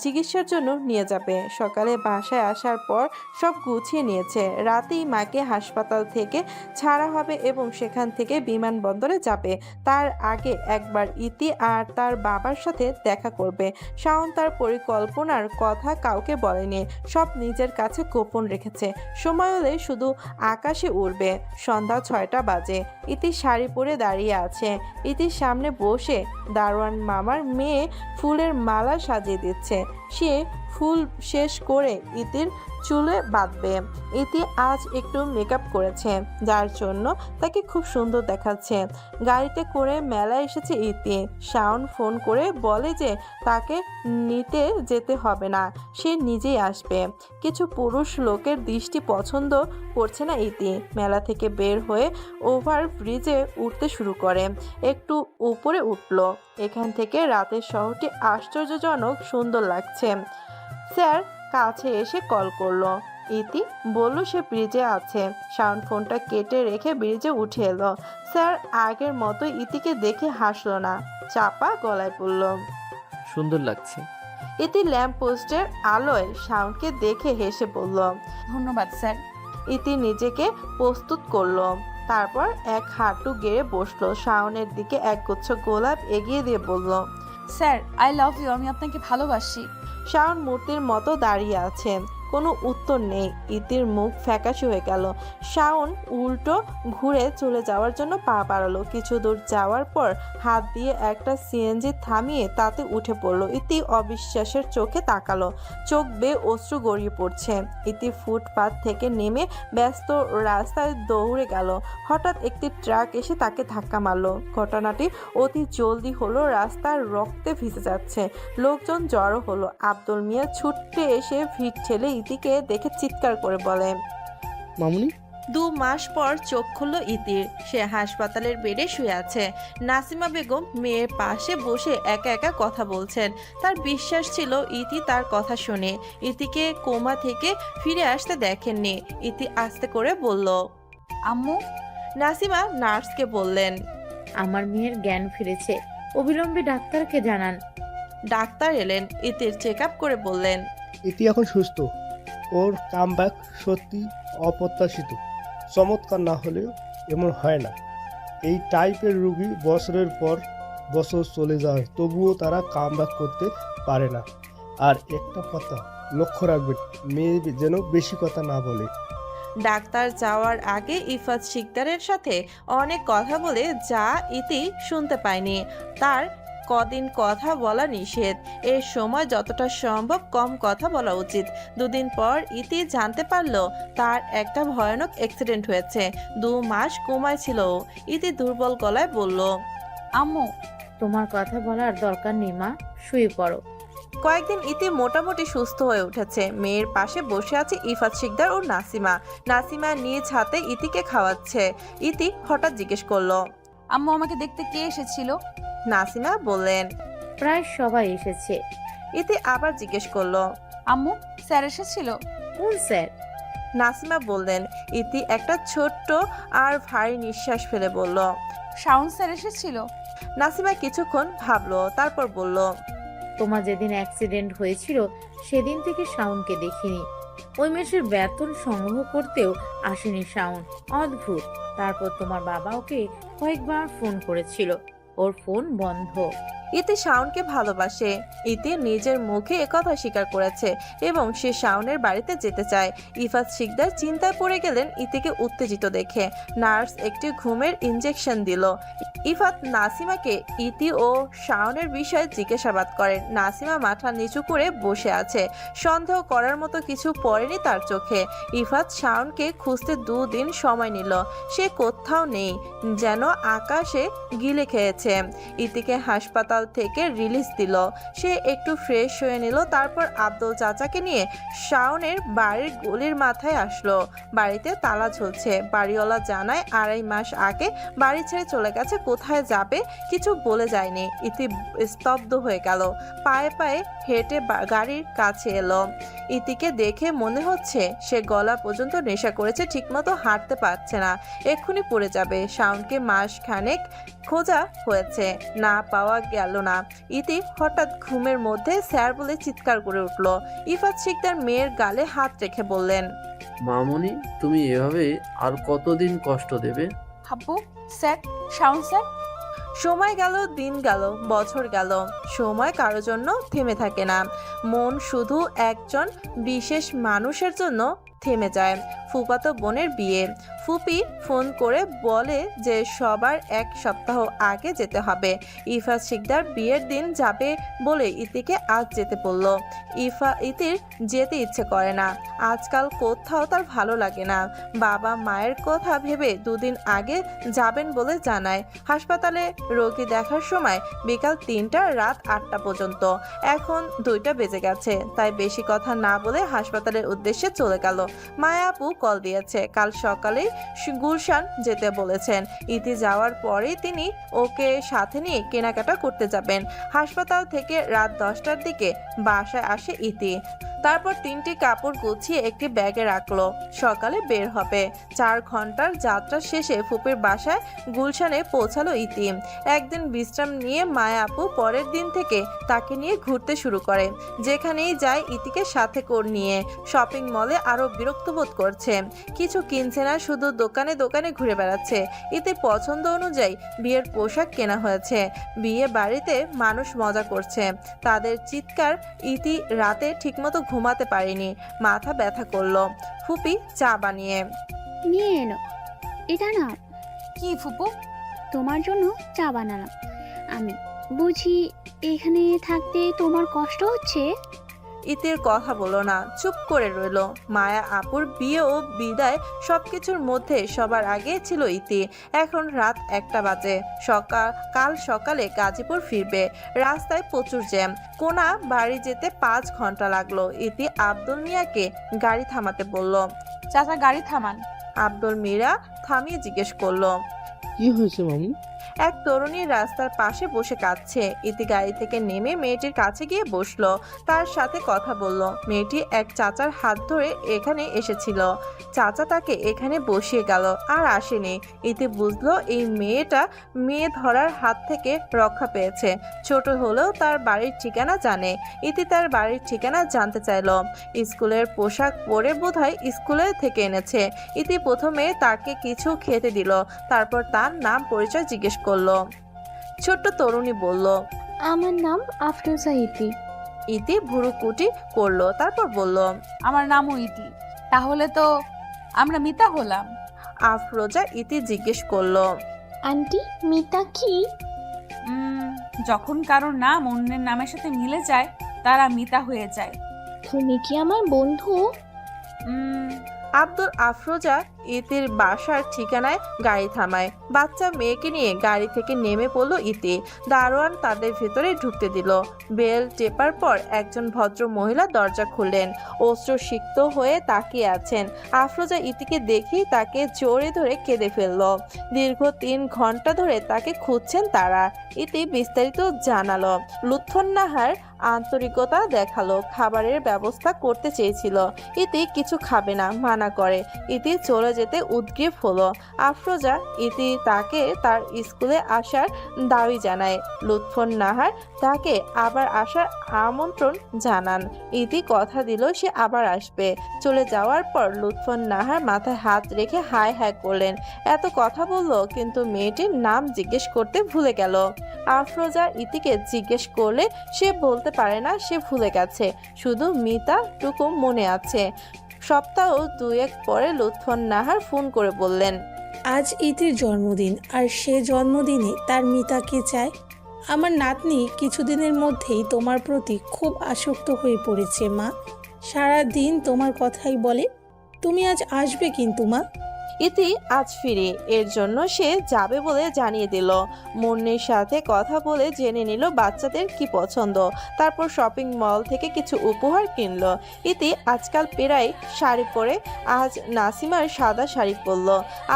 চিকিৎসার জন্য নিয়ে যাবে। সকালে বাসায় আসার পর সব গুছিয়ে নিয়েছে। রাতেই মাকে হাসপাতাল থেকে ছাড়া হবে এবং সেখান থেকে বিমানবন্দরে যাবে। তার আগে একবার ইতি আর তার বাবার সাথে দেখা করবে। শাওন তার পরিকল্পনার কথা কাউকে বলেনি, সব নিজের কাছে গোপন রেখেছে। সময় হলে শুধু আকাশে উড়বে। সন্ধ্যা 6টা বাজে। ইতি শাড়ি পরে দাঁড়িয়ে আছে। ইতির সামনে বসে দারোয়ান মামার মেয়ে ফুলের মালা সাজিয়ে দিচ্ছে। সে ফুল শেষ করে ইতির চুলে বাঁধবে। ইতি আজ একটু মেকআপ করেছে, যার জন্য তাকে খুব সুন্দর দেখাচ্ছে। গাড়িতে করে মেলায় এসেছে ইতি। শাওন ফোন করে বলে যে তাকে নিতে যেতে হবে না, সে নিজেই আসবে। কিছু পুরুষ লোকের দৃষ্টি পছন্দ করছে না ইতি। মেলা থেকে বের হয়ে ওভার ব্রিজে উঠতে শুরু করে। একটু উপরে উঠল। এখান থেকে রাতের শহরটি আশ্চর্যজনক সুন্দর লাগছে। স্যার কাছে এসে কল করলো। ইতি বলল সে ব্রিজে আছে। শাওন ফোনটা কেটে রেখে ব্রিজে উঠে এলো। স্যার আগের মতো ইতিকে দেখে হাসলো না, চাপা গলায় পড়ল। সুন্দর লাগছে। ইতি ল্যাম্প পোস্টের আলোয় শাওনকে দেখে হেসে বলল, ধন্যবাদ স্যার। ইতি নিজেকে প্রস্তুত করলো। তারপর এক হাঁটু গেড়ে বসলো। শাওনের দিকে একগুচ্ছ গোলাপ এগিয়ে দিয়ে বলল, স্যার আই লাভ ইউ, আমি আপনাকে ভালোবাসি। শাওন মূর্তির মতো দাঁড়িয়ে আছে, কোনো উত্তর নেই। ইতির মুখ ফ্যাকাশে হয়ে গেল। শাওন উল্টো ঘুরে চলে যাওয়ার জন্য পা বাড়ালো। কিছু দূর যাওয়ার পর হাত দিয়ে একটা সিএনজি থামিয়ে তাতে উঠে পড়লো। ইতি অবিশ্বাসের চোখে তাকালো। চোখ বেয়ে অশ্রু গড়িয়ে পড়ছে। ইতি ফুটপাত থেকে নেমে ব্যস্ত রাস্তায় দৌড়ে গেল। হঠাৎ একটি ট্রাক এসে তাকে ধাক্কা মারলো। ঘটনাটি অতি জলদি হলো। রাস্তার রক্তে ভিজে যাচ্ছে। লোকজন জড়ো হলো। আব্দুল মিয়া ছুটতে এসে ভিড় ঠেলে ইতিকে দেখে চিৎকার করে বলে, মামুনি। 2 মাস পর চোখ খুলল ইতির। সে হাসপাতালের বেডে শুয়ে আছে। নাসিমা বেগম মেয়ের পাশে বসে একা একা কথা বলছেন। তার বিশ্বাস ছিল ইতি তার কথা শুনে। ইতিকে কোমা থেকে ফিরে আসতে দেখেননি। ইতি আস্তে করে বলল, আম্মু। নাসিমা নার্সকে বললেন, আমার মেয়ের জ্ঞান ফিরেছে, অবিলম্বে ডাক্তারকে জানান। ডাক্তার এলেন। ইতির চেক আপ করে বললেন, ইতি এখন সুস্থ। ওর কামব্যাক সত্যি অপ্রত্যাশিত। চমৎকার না হলেও এমন হয় না। এই টাইপের রুগী বছরের পর বছর চলে যায়, তবুও তারা কামব্যাক করতে পারে না। আর একটা কথা লক্ষ্য রাখবেন, মেয়ে যেন বেশি কথা না বলে। ডাক্তার যাওয়ার আগে ইফাত শিকদারের সাথে অনেক কথা বলে যা ইতি শুনতে পায়নি। তার কদিন কথা বলা নিষেধ। এর সময় যতটা সম্ভব কম কথা বলা উচিত। 2 দিন পর ইতি জানতে পারল তার একটা ভয়ানক অ্যাক্সিডেন্ট হয়েছে। 2 মাস কোমায় ছিল। ইতি দুর্বল গলায় বলল, আম্মু। তোমার কথা বলার দরকার নেই মা, শুয়ে পড়ো। কয়েকদিন ইতি মোটামুটি সুস্থ হয়ে উঠেছে। মেয়ের পাশে বসে আছে ইফাত শিকদার ও নাসিমা। নাসিমা নিজ হাতে ইতিকে খাওয়াচ্ছে। ইতি হঠাৎ জিজ্ঞেস করলো, আম্মু আমাকে দেখতে কে এসেছিল? নাসিমা বললেন, প্রায় সবাই এসেছে। ইতি আবার জিজ্ঞেস করলো, আম্মু স্যার এসেছিল? কোন স্যার? নাসিমা বললেন। ইতি একটা ছোট্ট আর ভারী নিঃশ্বাস ফেলে বলল, শাওন স্যার এসেছিল? নাসিমা কিছুক্ষণ ভাবলো, তারপর বলল, তোমার যেদিন অ্যাক্সিডেন্ট হয়েছিল সেদিন থেকে শাওনকে দেখিনি। ওই মাসের বেতন সংগ্রহ করতেও আসেনি শাওন। অদ্ভুত। তারপর তোমার বাবা ওকে কয়েকবার ফোন করেছিল, ওর ফোন বন্ধ। ইতি শাওনকে ভালোবাসে। ইতি নিজের মুখে একথা স্বীকার করেছে এবং সে শাওনের বাড়িতে যেতে চায়। ইফাত শিকদার চিন্তায় পড়ে গেলেন ইতিকে উত্তেজিত দেখে। নার্স একটি ঘুমের ইনজেকশন দিল। ইফাত নাসিমাকে ইতি ও শাওনের বিষয়ে জিজ্ঞাসাবাদ করেন। নাসিমা মাথা নিচু করে বসে আছে। সন্দেহ করার মতো কিছু পড়েনি তার চোখে। ইফাত শাওনকে খুঁজতে 2 দিন সময় নিল। সে কোথাও নেই, যেন আকাশে গিলে খেয়েছে। ইতিকে হাসপাতাল থেকে রিলিজ দিল। সে একটু ফ্রেশ হয়ে নিল, তারপর আব্দুল চাচাকে নিয়ে শাওনের বাড়ির গলির মাথায় আসলো। বাড়িতে তালা ঝুলছে। বাড়িওয়ালা জানায় 2.5 মাস আগে বাড়ি ছেড়ে চলে গেছে, কোথায় যাবে কিছু বলে যায়নি। ইতি স্তব্ধ হয়ে গেল, পায়ে পায়ে হেঁটে গাড়ির কাছে এলো। ইতিকে দেখে মনে হচ্ছে সে গলা পর্যন্ত নেশা করেছে, ঠিকমতো হাঁটতে পারছে না, এক্ষুনি পড়ে যাবে। শাওনকে মাসখানেক খোঁজা হয়েছে, না পাওয়া গেল না। ইতি হঠাৎ ঘুমের মধ্যে স্যার বলে চিৎকার করে উঠল। ইফাত শিকদার মেয়ের গালে হাত রেখে বললেন, মামুনি, তুমি এভাবে আর কতদিন কষ্ট দেবে? আব্বু, স্যার, শাওন স্যার। সময় গেল, দিন গেল, বছর গেল, সময় কারো জন্য থেমে থাকে না। মন শুধু একজন বিশেষ মানুষের জন্য থেমে যায়। ফুফাতো বোনের বিয়ে। ফুপি ফোন করে বলে যে সবার 1 সপ্তাহ আগে যেতে হবে। ইফাত শিকদার বিয়ের দিন যাবে বলে ইতিকে আজ যেতে বলল। ইতির যেতে ইচ্ছে করে না, আজকাল কোথাও তার ভালো লাগে না। বাবা মায়ের কথা ভেবে 2 দিন আগে যাবেন বলে জানায়। হাসপাতালে রোগী দেখার সময় বিকাল 3টা, রাত 8টা পর্যন্ত। এখন 2টা বেজে গেছে, তাই বেশি কথা না বলে হাসপাতালের উদ্দেশ্যে চলে গেল। মায়া আপু কল দিয়েছে, কাল সকালেই গুলশান যেতে বলেছেন। ইতি যাওয়ার পরেই তিনি ওকে সাথে নিয়ে কেনাকাটা করতে যাবেন। হাসপাতাল থেকে রাত 10টার দিকে বাসায় আসে ইতি। তারপর 3টি কাপড় গুছিয়ে একটি ব্যাগে রাখলো, সকালে বের হবে। 4 ঘন্টার যাত্রা শেষে ফুপির বাসায় গুলশানে পৌঁছালো ইতি। একদিন বিশ্রাম নিয়ে মায়া আপু পরের দিন থেকে তাকে নিয়ে ঘুরতে শুরু করে। যেখানেই যায় ইতিকে সাথে করে নিয়ে। শপিং মলে আরো বিরক্ত বোধ করছে, কিছু কিনছে না, শুধু দোকানে দোকানে ঘুরে বেড়াচ্ছে। ইতির পছন্দ অনুযায়ী বিয়ের পোশাক কেনা হয়েছে। বিয়ে বাড়িতে মানুষ মজা করছে, তাদের চিৎকার। ইতি রাতে ঠিকমতো ঘুমাতে পারিনি, মাথা ব্যথা করলো। ফুপি চা বানিয়ে নিয়ে এলো। এটা না। কি ফুপু? তোমার জন্য চা বানালাম। আমি বুঝি এখানে থাকতে তোমার কষ্ট হচ্ছে? ইতির কথা বলো না, চুপ করে রইল। মায়া আপুর বিয়ে ও বিদায় সবকিছুর মধ্যে সবার আগে ছিল ইতি। এখন রাত 1টা বাজে। কাল সকালে গাজীপুর ফিরবে। রাস্তায় প্রচুর জ্যাম। কোনা বাড়ি যেতে 5 ঘন্টা লাগলো। ইতি আব্দুল মিয়াকে গাড়ি থামাতে বলল। চাচা গাড়ি থামান। আব্দুল মিয়া থামিয়ে জিজ্ঞেস করলো, কি হয়েছে মামু? এক তরুণী রাস্তার পাশে বসে কাঁদছে। ইতি গাড়ি থেকে নেমে মেয়েটির কাছে গিয়ে বসলো, তার সাথে কথা বলল। মেয়েটি এক চাচার হাত ধরে এখানে এসেছিল। চাচা তাকে এখানে বসিয়ে গেল, আর আসেনি। ইতি বুঝলো এই মেয়েটা মেয়ে ধরার হাত থেকে রক্ষা পেয়েছে। ছোট হলেও তার বাড়ির ঠিকানা জানে। ইতি তার বাড়ির ঠিকানা জানতে চাইল। স্কুলের পোশাক পরে বোধহয় স্কুলে থেকে এনেছে। ইতি প্রথমে তাকে কিছু খেতে দিল, তারপর তার নাম পরিচয় জিজ্ঞেস করলো। ছোট্ট তরুণী বলল, আমার নাম আফরোজা ইতি। ইতি ভুরুকুটি করলো, তারপর বলল, আমার নামও ইতি। তাহলে তো আমরা মিতা হলাম। আফরোজা ইতি জিজ্ঞেস করলো, আন্টি মিতা কি? যখন কারোর নাম অন্যের নামের সাথে মিলে যায় তারা মিতা হয়ে যায়। তুমি কি আমার বন্ধু? আব্দুল আফরোজা ইতির বাসার ঠিকানায় গাড়ি থামায়। বাচ্চা মেয়েকে নিয়ে গাড়ি থেকে নেমে পড়লো ইতি। দারোয়ান তাদের ভেতরে ঢুকতে দিল। বেল টেপার পর একজন ভদ্র মহিলা দরজা খুললেন। অশ্রুসিক্ত হয়ে তাকিয়ে আছেন। আফরোজা ইতিকে দেখেই তাকে জোরে ধরে কেঁদে ফেলল। দীর্ঘ 3 ঘন্টা ধরে তাকে খুঁজছেন তারা। ইতি বিস্তারিত জানালো। লুৎফুন্নাহার আন্তরিকতা দেখালো, খাবারের ব্যবস্থা করতে চেয়েছিল। ইতি কিছু খাবে না, মানা করে। ইতি চলে যেতে উদ্গ্রীব হলো। আফরোজা ইতি তাকে তার স্কুলে আসার দাবি জানায়। লুৎফুন্নাহার তাকে আবার আসার আমন্ত্রণ জানান। ইতি কথা দিল সে আবার আসবে। চলে যাওয়ার পর লুৎফুন্নাহার মাথায় হাত রেখে হায় হায় করলেন। এত কথা বলল, কিন্তু মেয়েটির নাম জিজ্ঞেস করতে ভুলে গেল। আফরোজা ইতিকে জিজ্ঞেস করলে সে বলতে পারে না, সে ভুলে গেছে। শুধু মিতা টুকু মনে আছে। সপ্তাহ 2-1 পরে লুৎফুন্নাহার ফোন করে বললেন, আজ ইতির জন্মদিন, আর সে জন্মদিনে তার মিতাকে চায়। আমার নাতনি কিছুদিনের মধ্যেই তোমার প্রতি খুব আসক্ত হয়ে পড়েছে মা। সারা দিন তোমার কথাই বলে। তুমি আজ আসবে কিন্তু মা? ইতি আজ ফিরে, এর জন্য সে যাবে বলে জানিয়ে দিল। মুন্নির সাথে কথা বলে জেনে নিল বাচ্চাদের কি পছন্দ, তারপর শপিং মল থেকে কিছু উপহার কিনলো। ইতি আজকাল প্রায় শাড়ি পরে, আজ নাসিমার সাদা শাড়ি পরল।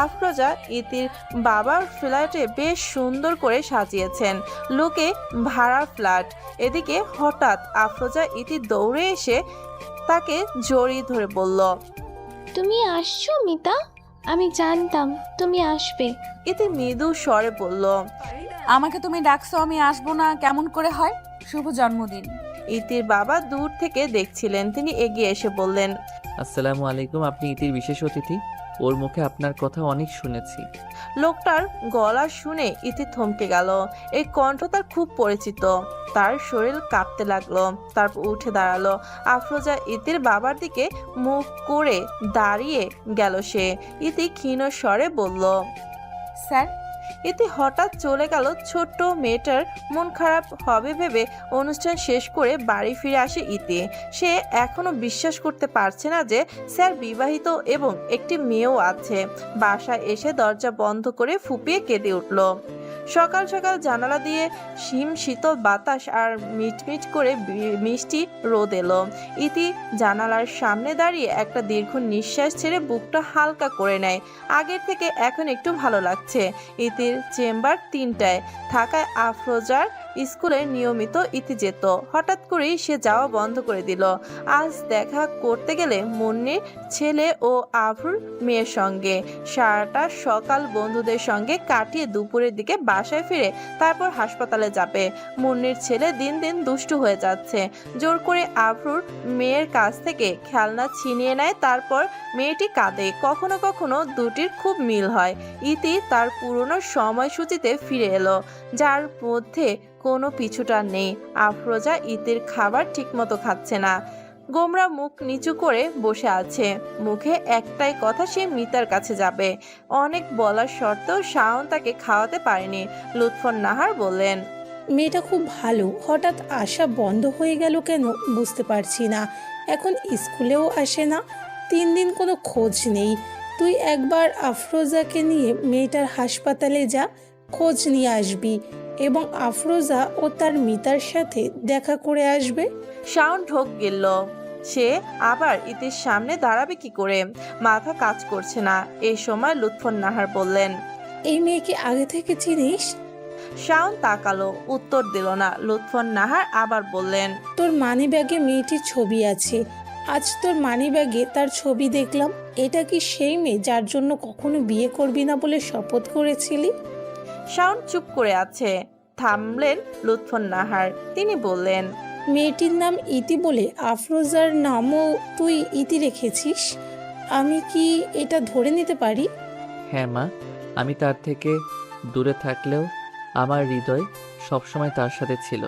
আফরোজা ইতির বাবার ফ্ল্যাটে বেশ সুন্দর করে সাজিয়েছেন, লোকে ভাড়া ফ্ল্যাট। এদিকে হঠাৎ আফরোজা ইতি দৌড়ে এসে তাকে জড়িয়ে ধরে বলল, তুমি আসছো মিতা? আমি জানতাম তুমি আসবে। ইতি মৃদু স্বরে বলল, আমাকে তুমি ডাকছো, আমি আসবো না কেমন করে হয়? শুভ জন্মদিন। ইতির বাবা দূর থেকে দেখছিলেন, তিনি এগিয়ে এসে বললেন, আসসালামু আলাইকুম। আপনি ইতির বিশেষ অতিথি। ওর মুখে আপনার কথা অনেক শুনেছি। লোকটার গলা শুনে ইতি থমকে গেল। এই কণ্ঠ তার খুব পরিচিত। তার শরীর কাঁপতে লাগলো, তারপর উঠে দাঁড়ালো। আফরোজা ইতির বাবার দিকে মুখ করে দাঁড়িয়ে গেল সে। ইতি ক্ষীণ স্বরে বলল, স্যার। ইতি হঠাৎ চলে গেল। ছোট্ট মেয়েটার মন খারাপ হবে ভেবে অনুষ্ঠান শেষ করে বাড়ি ফিরে আসে ইতি। সে এখনো বিশ্বাস করতে পারছে না যে স্যার বিবাহিত এবং একটি মেয়েও আছে। বাসায় এসে দরজা বন্ধ করে ফুপিয়ে কেঁদে উঠল। সকাল সকাল জানালা দিয়ে শীতল বাতাস আর মিটমিট করে মিষ্টি রোদ এলো। ইতি জানালার সামনে দাঁড়িয়ে একটা দীর্ঘ নিঃশ্বাস ছেড়ে বুকটা হালকা করে নেয়। আগের থেকে এখন একটু ভালো লাগছে। ইতির চেম্বার 3টায় থাকায় আফরোজার স্কুলে নিয়মিত ইতি যেত। হঠাৎ করেই সে যাওয়া বন্ধ করে দিল। আজ দেখা করতে গেলে মুন্নির ছেলে ও আফরুর মেয়ের সঙ্গে। সারাটা সকাল বন্ধুদের সঙ্গে কাটিয়ে দুপুরের দিকে বাসায় ফিরে তারপর হাসপাতালে যাবে। মুন্নির ছেলে দিন দিন দুষ্টু হয়ে যাচ্ছে। জোর করে আফরুর মেয়ের কাছ থেকে খেলনা ছিনিয়ে নেয়, তারপর মেয়েটি কাঁদে। কখনো কখনো দুটির খুব মিল হয়। ইতি তার পুরনো সময়সূচিতে ফিরে এলো, যার মধ্যে কোনো পিছুটান নেই। আফরোজা ইতির খাবার ঠিকমতো খাচ্ছে না, গোমরা মুখ নিচু করে বসে আছে। মুখে একটাই কথা, সে মিতার কাছে যাবে। অনেক বলার সত্ত্বেও শাওন তাকে খাওয়াতে পারেনি। লুৎফর নাহার বললেন, মেয়েটা খুব ভালো, হঠাৎ আসা বন্ধ হয়ে গেল কেন বুঝতে পারছি না। এখন স্কুলেও আসে না, 3 দিন কোনো খোঁজ নেই। তুই একবার আফরোজাকে নিয়ে মেয়েটার হাসপাতালে যা, খোঁজ নিয়ে আসবি এবং আফরোজা ও তার মিতার সাথে দেখা করে আসবে। শাওন ঢোক গেল। সে আবার ইতির সামনে দাঁড়াবে কি করে, মাথা কাজ করছে না। এই সময় লুৎফর নাহার বললেন, এই মেয়েকে আগে থেকে চিনিস? শাওন তাকালো, উত্তর দিল না। লুৎফর নাহার আবার বললেন, তোর মানি ব্যাগে মেয়েটির ছবি আছে। আজ তোর মানি ব্যাগে তার ছবি দেখলাম। এটা কি সেই মেয়ে যার জন্য কখনো বিয়ে করবি না বলে শপথ করেছিলি? শাওন চুপ করে আছে। থামলেন লুৎফর নাহার। তিনি বললেন, মেয়েটির নাম ইতি বলে আফরোজার নামও তুই ইতি রেখেছিস। আমি কি এটা ধরে নিতে পারি? হ্যাঁ মা, আমি তার থেকে দূরে থাকলেও আমার হৃদয় সবসময় তার সাথে ছিল।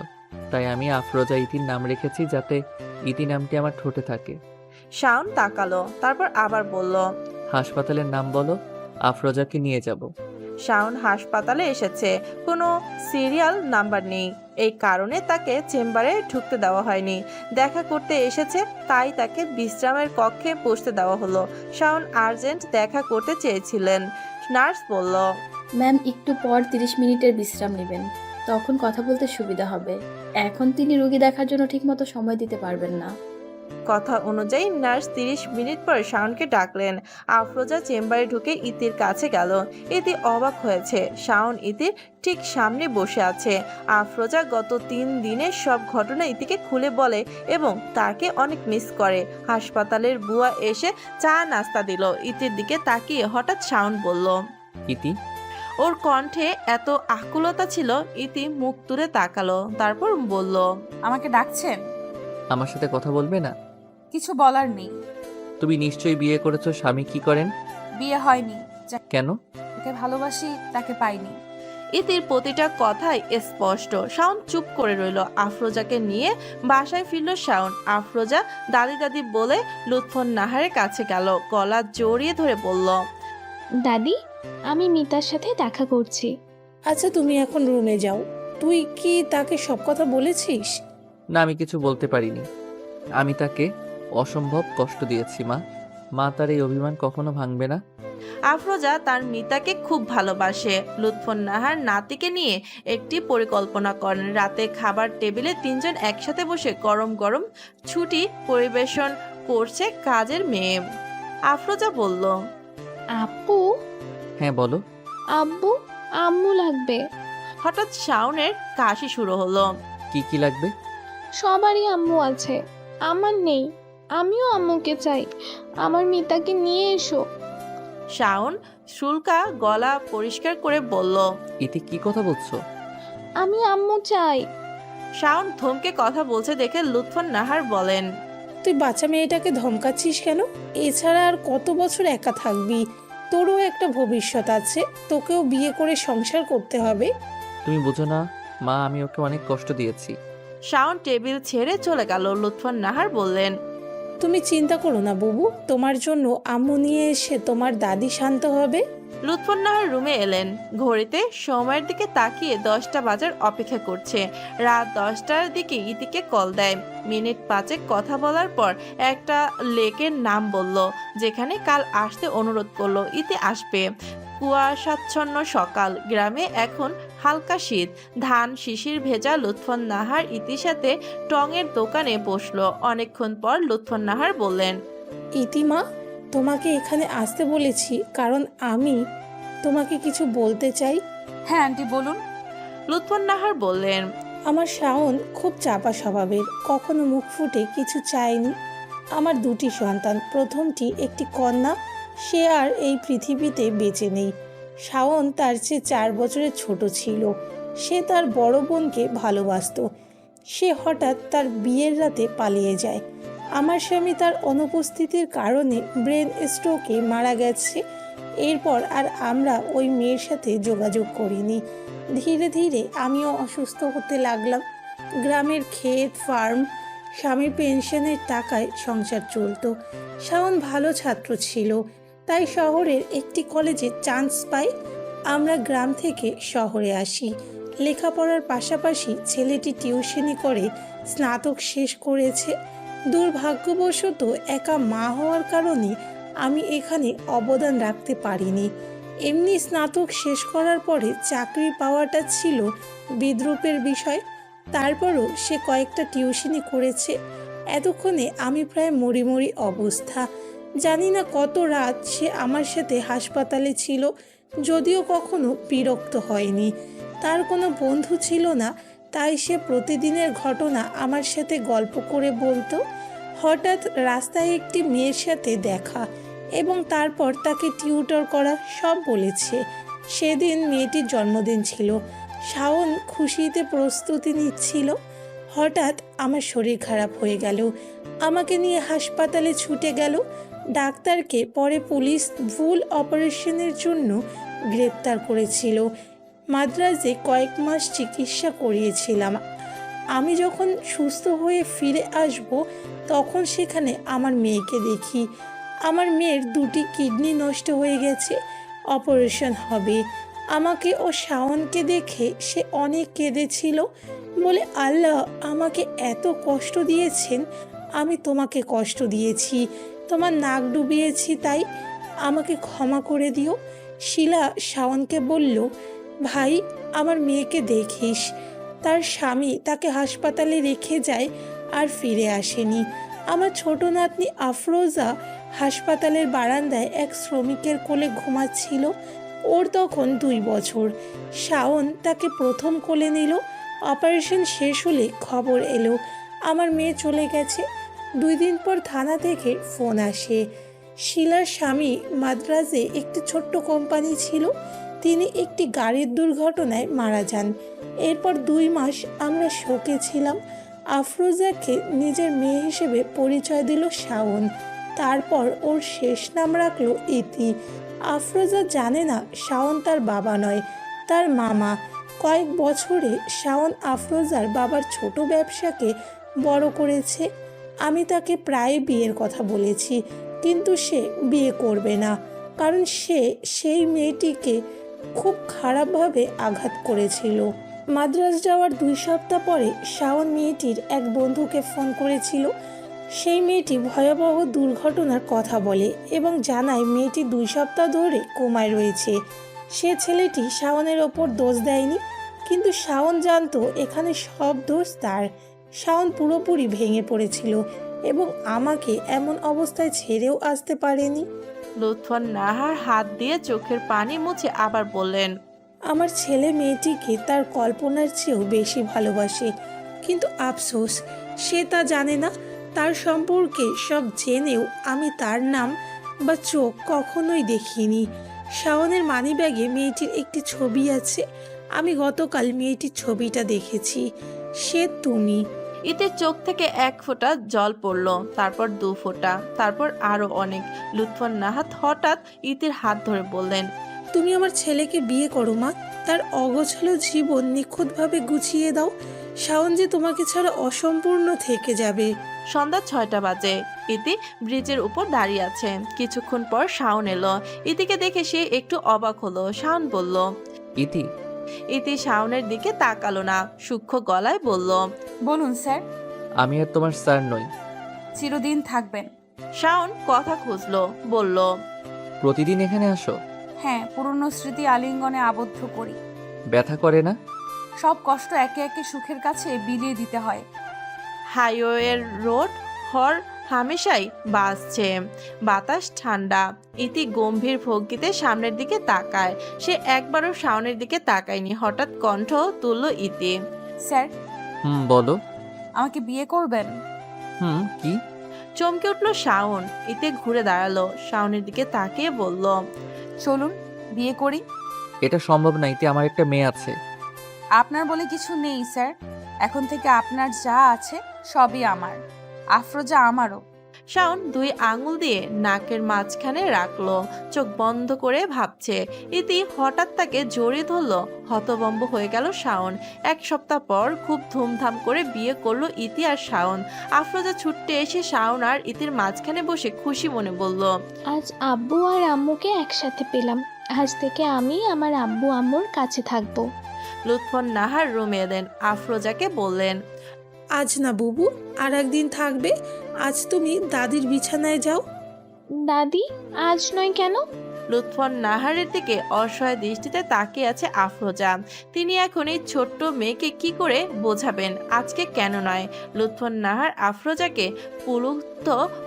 তাই আমি আফরোজা ইতির নাম রেখেছি, যাতে ইতি নামটি আমার ঠোঁটে থাকে। শাওন তাকালো, তারপর আবার বলল, হাসপাতালের নাম বলো, আফরোজাকে নিয়ে যাব। শাওন হাসপাতালে এসেছে, কোনো সিরিয়াল নাম্বার নেই। এই কারণে তাকে চেম্বারে ঢুকতে দেওয়া হয়নি। দেখা করতে এসেছে, তাই তাকে বিশ্রামের কক্ষে বসতে দেওয়া হলো। শাওন আর্জেন্ট দেখা করতে চেয়েছিলেন। নার্স বলল, ম্যাম একটু পর 30 মিনিটের বিশ্রাম নেবেন, তখন কথা বলতে সুবিধা হবে। এখন তিনি রোগী দেখার জন্য ঠিকমতো সময় দিতে পারবেন না। কথা অনুযায়ী নার্স 30 মিনিট পর শাওনকে ডাকলেন। আফরোজা চেম্বারে ঢুকে ইতির কাছে গেল। ইতি অবাক হয়েছে। শাওন ইতির ঠিক সামনে বসে আছে। আফরোজা গত 3 দিনের সব ঘটনা ইতিকে খুলে বলে এবং তাকে অনেক মিস করে। হাসপাতালের বুয়া এসে চা নাস্তা দিল। ইতির দিকে তাকিয়ে হঠাৎ শাওন বলল, ইতি। ওর কণ্ঠে এত আকুলতা ছিল, ইতি মুখ তুলে তাকালো, তারপর বলল, আমাকে ডাকছেন? আমার সাথে কথা বলবে না? কিছু বলার নেই। তুমি নিশ্চয়ই বিয়ে করেছো। স্বামী কি করেন? বিয়ে হয়নি। কেন? যাকে ভালোবাসি তাকে পাইনি। ইতির প্রতিটা কথাই স্পষ্ট। শাওন চুপ করে রইল। আফরোজাকে নিয়ে বাসায় ফিরল শাওন। আফরোজা দাদি দাদি বলে লুৎফর নাহারের কাছে গেল, গলা জড়িয়ে ধরে বলল, দাদি, আমি মিতার সাথে দেখা করছি। আচ্ছা, তুমি এখন রুমে যাও। তুই কি তাকে সব কথা বলেছিস? না, আমি কিছু বলতে পারিনি। আমি তাকে অসম্ভব কষ্ট দিয়েছি মা। মা তার এই অভিমান কখনো ভাঙবে না। আফরোজা তার মিতাকে খুব ভালোবাসে। লুৎফর নাহার নাতিকে নিয়ে একটি পরিকল্পনা করেন। রাতে খাবার টেবিলে তিনজন একসাথে বসে গরম গরম ছুটি পরিবেশন করছে কাজের মেয়ে। আফরোজা বলল, আপু, হ্যাঁ বলো। আব্বু, আম্মু লাগবে। হঠাৎ শাওনের কাশি শুরু হলো। কি কি লাগবে? সবারই আম্মু আছে, আমার নেই। আমিও আম্মুকে চাই, আমার মিতাকে নিয়ে এসো। শাওন শুল্কা গলা পরিষ্কার করে বলল, এতে কি কথা বলছো? আমি আম্মু চাই। শাওন থমকে কথা বলছে দেখে লুৎফর নাহার বলেন, তুই বাচ্চা মেয়েটাকে ধমকাচ্ছিস কেন? এছাড়া আর কত বছর একা থাকবি? তোরও একটা ভবিষ্যৎ আছে, তোকেও বিয়ে করে সংসার করতে হবে। তুমি বোঝো না মা, আমি ওকে অনেক কষ্ট দিয়েছি। শাওন টেবিল ছেড়ে চলে গেল। লুৎফর নাহার বললেন, তুমি চিন্তা করো না বুবু, তোমার জন্য আম্মু নিয়ে এসে তোমার দাদি শান্ত হবে। লুৎফর নাহার রুমে এলেন। ঘড়িতে সময়ের দিকে তাকিয়ে 10টা বাজার অপেক্ষা করছে। রাত 10টার দিকে ইতিকে কল দেয়। মিনিট 5 কথা বলার পর একটা লেকের নাম বলল, যেখানে কাল আসতে অনুরোধ করলো। ইতি আসবে। কুয়াশাচ্ছন্ন সকাল, গ্রামে এখন হালকা শীত। ধান শিশির ভেজা। লুৎফর নাহার ইতির সাথে টঙের দোকানে বসলো। অনেকক্ষণ পর লুৎফর নাহার বললেন, ইতিমা, তোমাকে এখানে আসতে বলেছি কারণ আমি তোমাকে কিছু বলতে চাই। হ্যাঁ আন্টি বলুন। লুৎফর নাহার বললেন, আমার শাওন খুব চাপা স্বভাবের, কখনো মুখ ফুটে কিছু চায়নি। আমার 2টি সন্তান, প্রথমটি একটি কন্যা, সে আর এই পৃথিবীতে বেঁচে নেই। শাওন তার চেয়ে 4 বছরের ছোট ছিল। সে তার বড় বোনকে ভালোবাসতো। সে হঠাৎ তার বিয়ের রাতে পালিয়ে যায়। আমার স্বামী তার অনুপস্থিতির কারণে ব্রেন স্ট্রোকে মারা গেছে। এরপর আর আমরা ওই মেয়ের সাথে যোগাযোগ করিনি। ধীরে ধীরে আমিও অসুস্থ হতে লাগলাম। গ্রামের ক্ষেত, ফার্ম, স্বামীর পেনশনের টাকায় সংসার চলতো। শাওন ভালো ছাত্র ছিল, তাই শহরের একটি কলেজে চান্স পাই। আমরা গ্রাম থেকে শহরে আসি। লেখাপড়ার পাশাপাশি ছেলেটি টিউশনি করে স্নাতক শেষ করেছে। দুর্ভাগ্যবশত একা মা হওয়ার কারণে আমি এখানে অবদান রাখতে পারিনি। এমনি স্নাতক শেষ করার পরে চাকরি পাওয়াটা ছিল বিদ্রূপের বিষয়। তারপরও সে কয়েকটা টিউশনি করেছে। এতক্ষণে আমি প্রায় মরি অবস্থা। জানি না কত রাত সে আমার সাথে হাসপাতালে ছিল, যদিও কখনো বিরক্ত হয়নি। তার কোনো বন্ধু ছিল না, তাই সে প্রতিদিনের ঘটনা আমার সাথে গল্প করে বলতো। হঠাৎ রাস্তায় একটি মেয়ের সাথে দেখা এবং তারপর তাকে টিউটর করা সব বলেছে। সেদিন মেয়েটির জন্মদিন ছিল। শাওন খুশিতে প্রস্তুতি নিচ্ছিল। হঠাৎ আমার শরীর খারাপ হয়ে গেল। আমাকে নিয়ে হাসপাতালে ছুটে গেল। ডাক্তারকে পরে পুলিশ ভুল অপারেশনের জন্য গ্রেপ্তার করেছিল। মাদ্রাজে কয়েক মাস চিকিৎসা করিয়েছিলাম। আমি যখন সুস্থ হয়ে ফিরে আসব, তখন সেখানে আমার মেয়েকে দেখি। আমার মেয়ের 2টি কিডনি নষ্ট হয়ে গেছে, অপারেশন হবে। আমাকে ও শাওনকে দেখে সে অনেক কেঁদেছিল, বলে, আল্লাহ আমাকে এত কষ্ট দিয়েছেন, আমি তোমাকে কষ্ট দিয়েছি, তোমার নাক ডুবিয়েছি, তাই আমাকে ক্ষমা করে দিও। শিলা শাওনকে বলল, ভাই আমার মেয়েকে দেখিস। তার স্বামী তাকে হাসপাতালে রেখে যায় আর ফিরে আসেনি। আমার ছোট নাতনি আফরোজা হাসপাতালের বারান্দায় এক শ্রমিকের কোলে ঘুমাচ্ছিল। ওর তখন 2 বছর। শাওন তাকে প্রথম কোলে নিল। অপারেশন শেষ হলে খবর এলো আমার মেয়ে চলে গেছে। 2 দিন পর থানা থেকে ফোন আসে। শিলার স্বামী মাদ্রাজে একটি ছোট্ট কোম্পানি ছিল, তিনি একটি গাড়ির দুর্ঘটনায় মারা যান। এরপর 2 মাস আমরা শোকে ছিলাম। আফরোজাকে নিজের মেয়ে হিসেবে পরিচয় দিল শাওন। তারপর ওর শেষ নাম রাখলো ইতি। আফরোজা জানে না শাওন তার বাবা নয়, তার মামা। কয়েক বছরে শাওন আফরোজার বাবার ছোট ব্যবসাকে বড় করেছে। আমি তাকে প্রায় বিয়ের কথা বলেছি, কিন্তু সে বিয়ে করবে না, কারণ সে সেই মেয়েটিকে খুব খারাপভাবে আঘাত করেছিল। মাদ্রাজ যাওয়ার 2 সপ্তাহ পরে শাওন মেয়েটির এক বন্ধুকে ফোন করেছিল। সেই মেয়েটি ভয়াবহ দুর্ঘটনার কথা বলে এবং জানায় মেয়েটি 2 সপ্তাহ ধরে কোমায় রয়েছে। সে ছেলেটি শাওনের ওপর দোষ দেয়নি, কিন্তু শাওন জানতো এখানে সব দোষ তার। শাওন পুরোপুরি ভেঙে পড়েছিল এবং আমাকে এমন অবস্থায় ছেড়েও আসতে পারেনি। লুৎফর নাহার হাত দিয়ে চোখের পানি মুছে আবার বললেন, আমার ছেলে মেয়েটিকে তার কল্পনার চেয়েও বেশি ভালোবাসে, কিন্তু আফসোস সে তা জানে না। তার সম্পর্কে সব জেনেও আমি তার নাম বা চোখ কখনোই দেখিনি। শাওনের মানিব্যাগে মেয়েটির একটি ছবি আছে। আমি গতকাল মেয়েটির ছবিটা দেখেছি। সে তুমি। ইতির চোখ থেকে 1 ফোঁটা জল পড়লো, তারপর 2 ফোঁটা, তারপর আরো অনেক। লুৎফর নাহার হঠাৎ ইতির হাত ধরে বললেন, তুমি আমার ছেলেকে বিয়ে করো মা, তার অগোছালো জীবন নিখুঁতভাবে গুছিয়ে দাও। শাওন যে তোমাকে ছাড়া অসম্পূর্ণ থেকে যাবে। সন্ধ্যা 6টা বাজে। ইতি ব্রিজের উপর দাঁড়িয়ে আছে। কিছুক্ষণ পর শাওন এলো। ইতিকে দেখে সে একটু অবাক হলো। শাওন বলল, ইতি। ইতি শাওনের দিকে তাকালো না, সূক্ষ্ম গলায় বলল, বলুন স্যার। আমি আর তোমার স্যার নই। চিরদিন থাকবেন। শাওন কথা খুঁজলো, বলল, প্রতিদিন এখানে আসো? হ্যাঁ, পুরনো স্মৃতি আলিঙ্গনে আবদ্ধ করি। ব্যথা করে না? সব কষ্ট একে একে সুখের কাছে বিলিয়ে দিতে হয়। হাইওয়ের রোড হর হামেশাই বাজছে, বাতাস ঠান্ডা। ইতি গম্ভীর ভঙ্গিতে সামনের দিকে তাকায়। সে একবারও শাওনের দিকে তাকায়নি। হঠাৎ কণ্ঠ তুলল ইতি, স্যার। বলো। আমাকে বিয়ে করবেন? কি? চমকে উঠল শাওন। ইতি ঘুরে দাঁড়ালো, শাওনের দিকে তাকিয়ে বলল, চলুন বিয়ে করি। এটা সম্ভব না ইতি, আমার একটা মেয়ে আছে। আপনার বলে কিছু নেই স্যার। এখন থেকে আপনার যা আছে সবই আমার। আফরোজা আমারও। শাওন 2 আঙুল দিয়ে নাকের মাঝখানে রাখলো, চোখ বন্ধ করে ভাবছে। ইতি হঠাৎ তাকে জড়িয়ে ধরলো। হতভম্ব হয়ে গেল শাওন। 1 সপ্তাহ পর খুব ধুমধাম করে বিয়ে করলো ইতি আর শাওন। আফরোজা ছুটতে এসে শাওন আর ইতির মাঝখানে বসে খুশি মনে বলল, আজ আব্বু আর আম্মুকে একসাথে পেলাম। আজ থেকে আমি আমার আব্বু আম্মুর কাছে থাকবো। লুৎফর নাহার রুমে এলেন। আফরোজাকে বললেন, আজ না বুবু, আর একদিন থাকবে। আজ তুমি দাদির বিছানায় যাও। দাদি, আজ নয় কেন? লুৎফর নাহারের দিকে অসহায় দৃষ্টিতে তাকিয়ে আছে আফরোজা। তিনি এখন এই ছোট্ট মেয়েকে কি করে বোঝাবেন আজকে কেন নয়। লুৎফর নাহার আফরোজাকে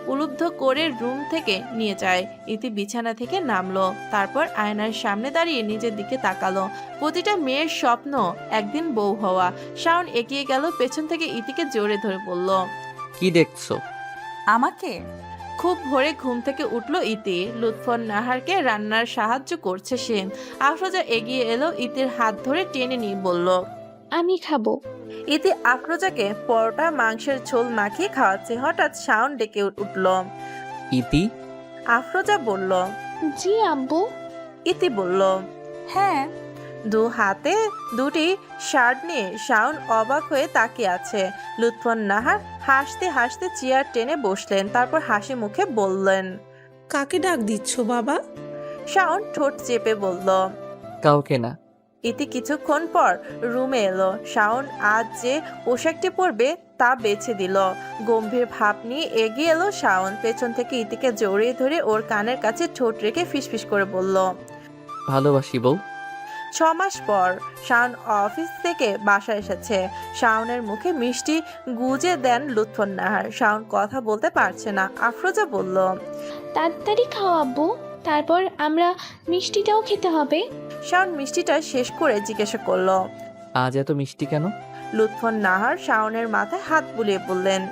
পুলুব্ধ করে রুম থেকে নিয়ে যায়। ইতি বিছানা থেকে নামলো, তারপর আয়নার সামনে দাঁড়িয়ে নিজের দিকে তাকালো। প্রতিটা মেয়ের স্বপ্ন একদিন বউ হওয়া। শাওন এগিয়ে গেল, পেছন থেকে ইতিকে জোরে ধরে বলল, কি দেখছো? আমাকে? খুব ভোরে ঘুম থেকে উঠল ইতি। লুৎফর নাহারকে রান্নার সাহায্য করছে সে। আফরোজা এগিয়ে এলো, ইতির হাত ধরে টেনে নিয়ে বলল, আমি খাবো। ইতি আফরোজাকে পরোটা মাংসের ঝোল মাখিয়ে খাওয়াচ্ছে। হঠাৎ শাওন ডেকে উঠল। ইতি? আফরোজা বলল, জি আব্বু। ইতি বলল, হ্যাঁ। 2 হাতে 2টি শার্ট নিয়ে শাওন অবাক হয়ে তাকিয়ে আছে। লুৎফর নাহার হাসতে হাসতে চেয়ার টেনে বসলেন, তারপর হাসি মুখে বললেন, কাকে ডাক দিচ্ছ বাবা? শাওন ঠোঁট চেপে বলল, কাউকে না। ইতি কিছুক্ষণ পর রুমে এলো। শাওন আজ যে পোশাকটি পরবে তা বেছে দিল। গম্ভীর ভাব নিয়ে এগিয়ে এলো শাওন। পেছন থেকে ইতিকে জড়িয়ে ধরে ওর কানের কাছে ঠোঁট রেখে ফিসফিস করে বলল, ভালোবাসি বউ। 6 মাস পর শাওন অফিস থেকে বাসায় এসেছে। শাওনের মুখে মিষ্টি গুজে দেন লুৎফর নাহার। শাওন কথা বলতে পারছে না। আফরোজা বলল, তাড়াতাড়ি খাও আব্বু, তারপর আমরা মিষ্টিটাও খেতে হবে। শাওন মিষ্টিটা শেষ করে জিজ্ঞাসা করলো, আজ এত মিষ্টি কেন? লুৎফর নাহার শাওনের মাথায় হাত বুলিয়ে বললেন,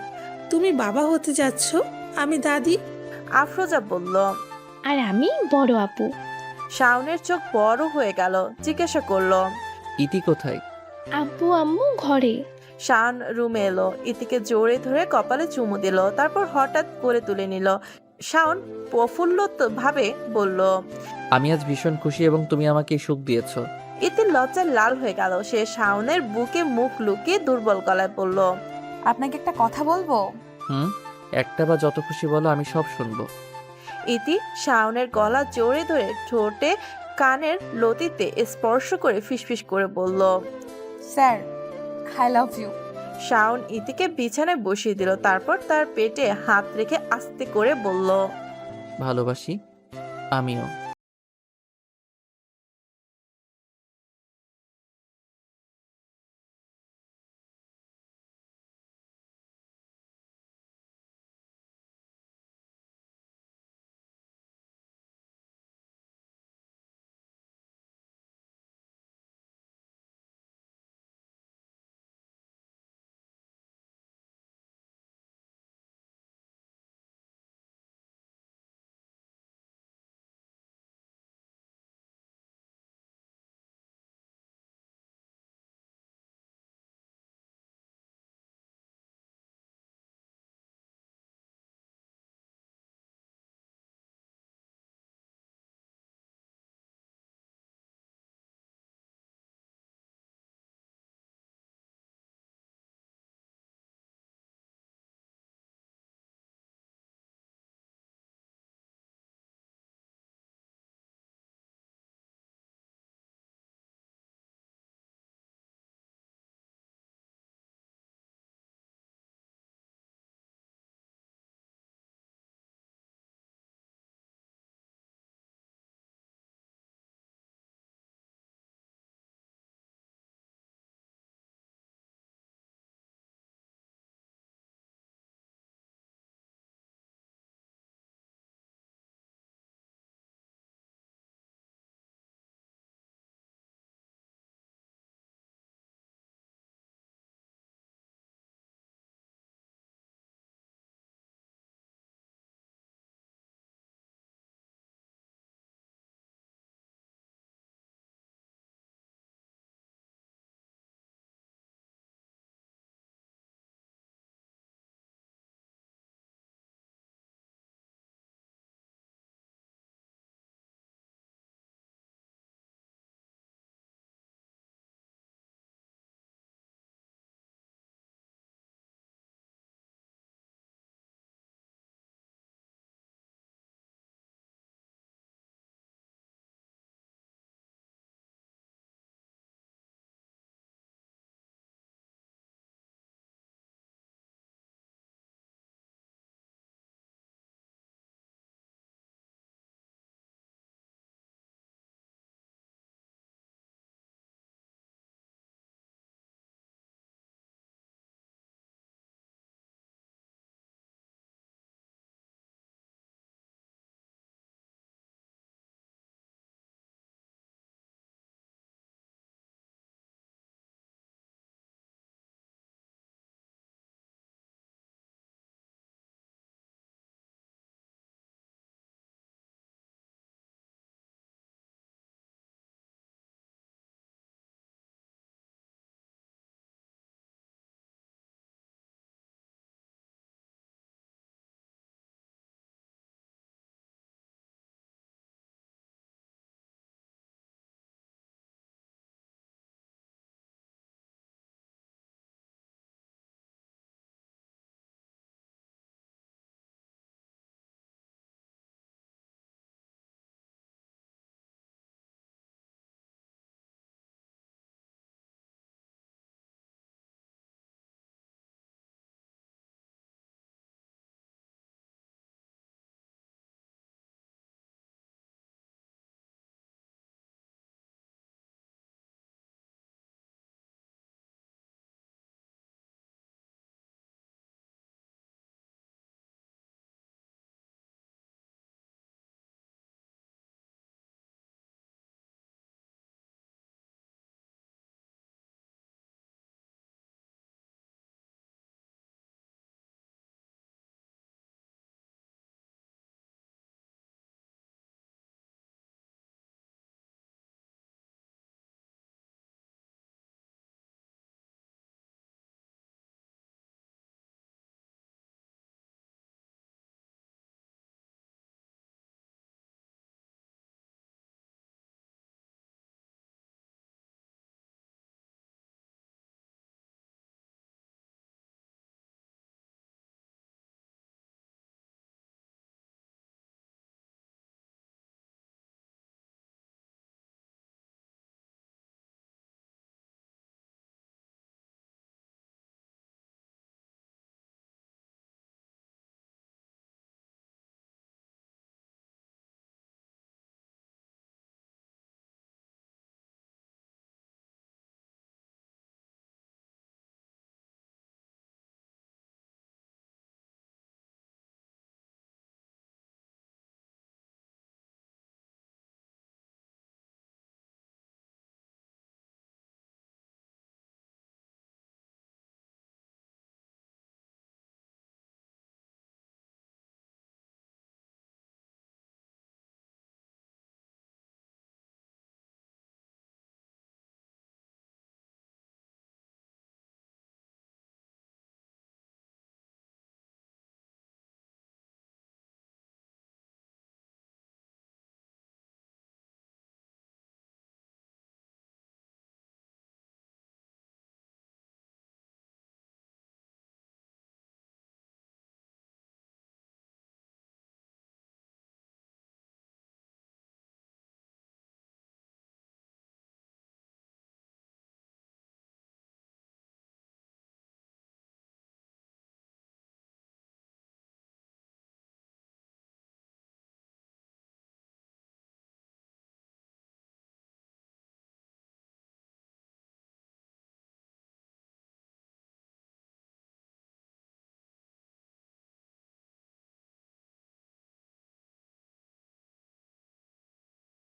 তুমি বাবা হতে যাচ্ছ, আমি দাদি। আফরোজা বলল, আর আমি বড় আপু। শাওনের চোখ বড় হয়ে গেল। জিজ্ঞাসা করলো, ইতি কোথায়? আব্বু আম্মু ঘরে। শাওন রুমে এলো, ইতিকে জোরে ধরে কপালে চুমু দিল, তারপর হঠাৎ করে তুলে নিল। শাওন প্রফুল্লিত ভাবে বলল, আমি আজ ভীষণ খুশি এবং তুমি আমাকে সুখ দিয়েছো। ইতি লজ্জায় লাল হয়ে গেল। সে শাওনের বুকে মুখ লুকিয়ে দুর্বল গলায় বলল, আপনাকে একটা কথা বলবো? একটা বা যত খুশি বলো, আমি সব শুনবো। ইতি শাওনের গলা জোরে ধরে ঠোঁটে কানের লতিতে স্পর্শ করে ফিসফিস করে বলল, sir, I love you. Shaon ইতিকে বিছানায় বসিয়ে দিল, তারপর তার পেটে হাত রেখে আস্তে করে বলল, ভালোবাসি আমিও।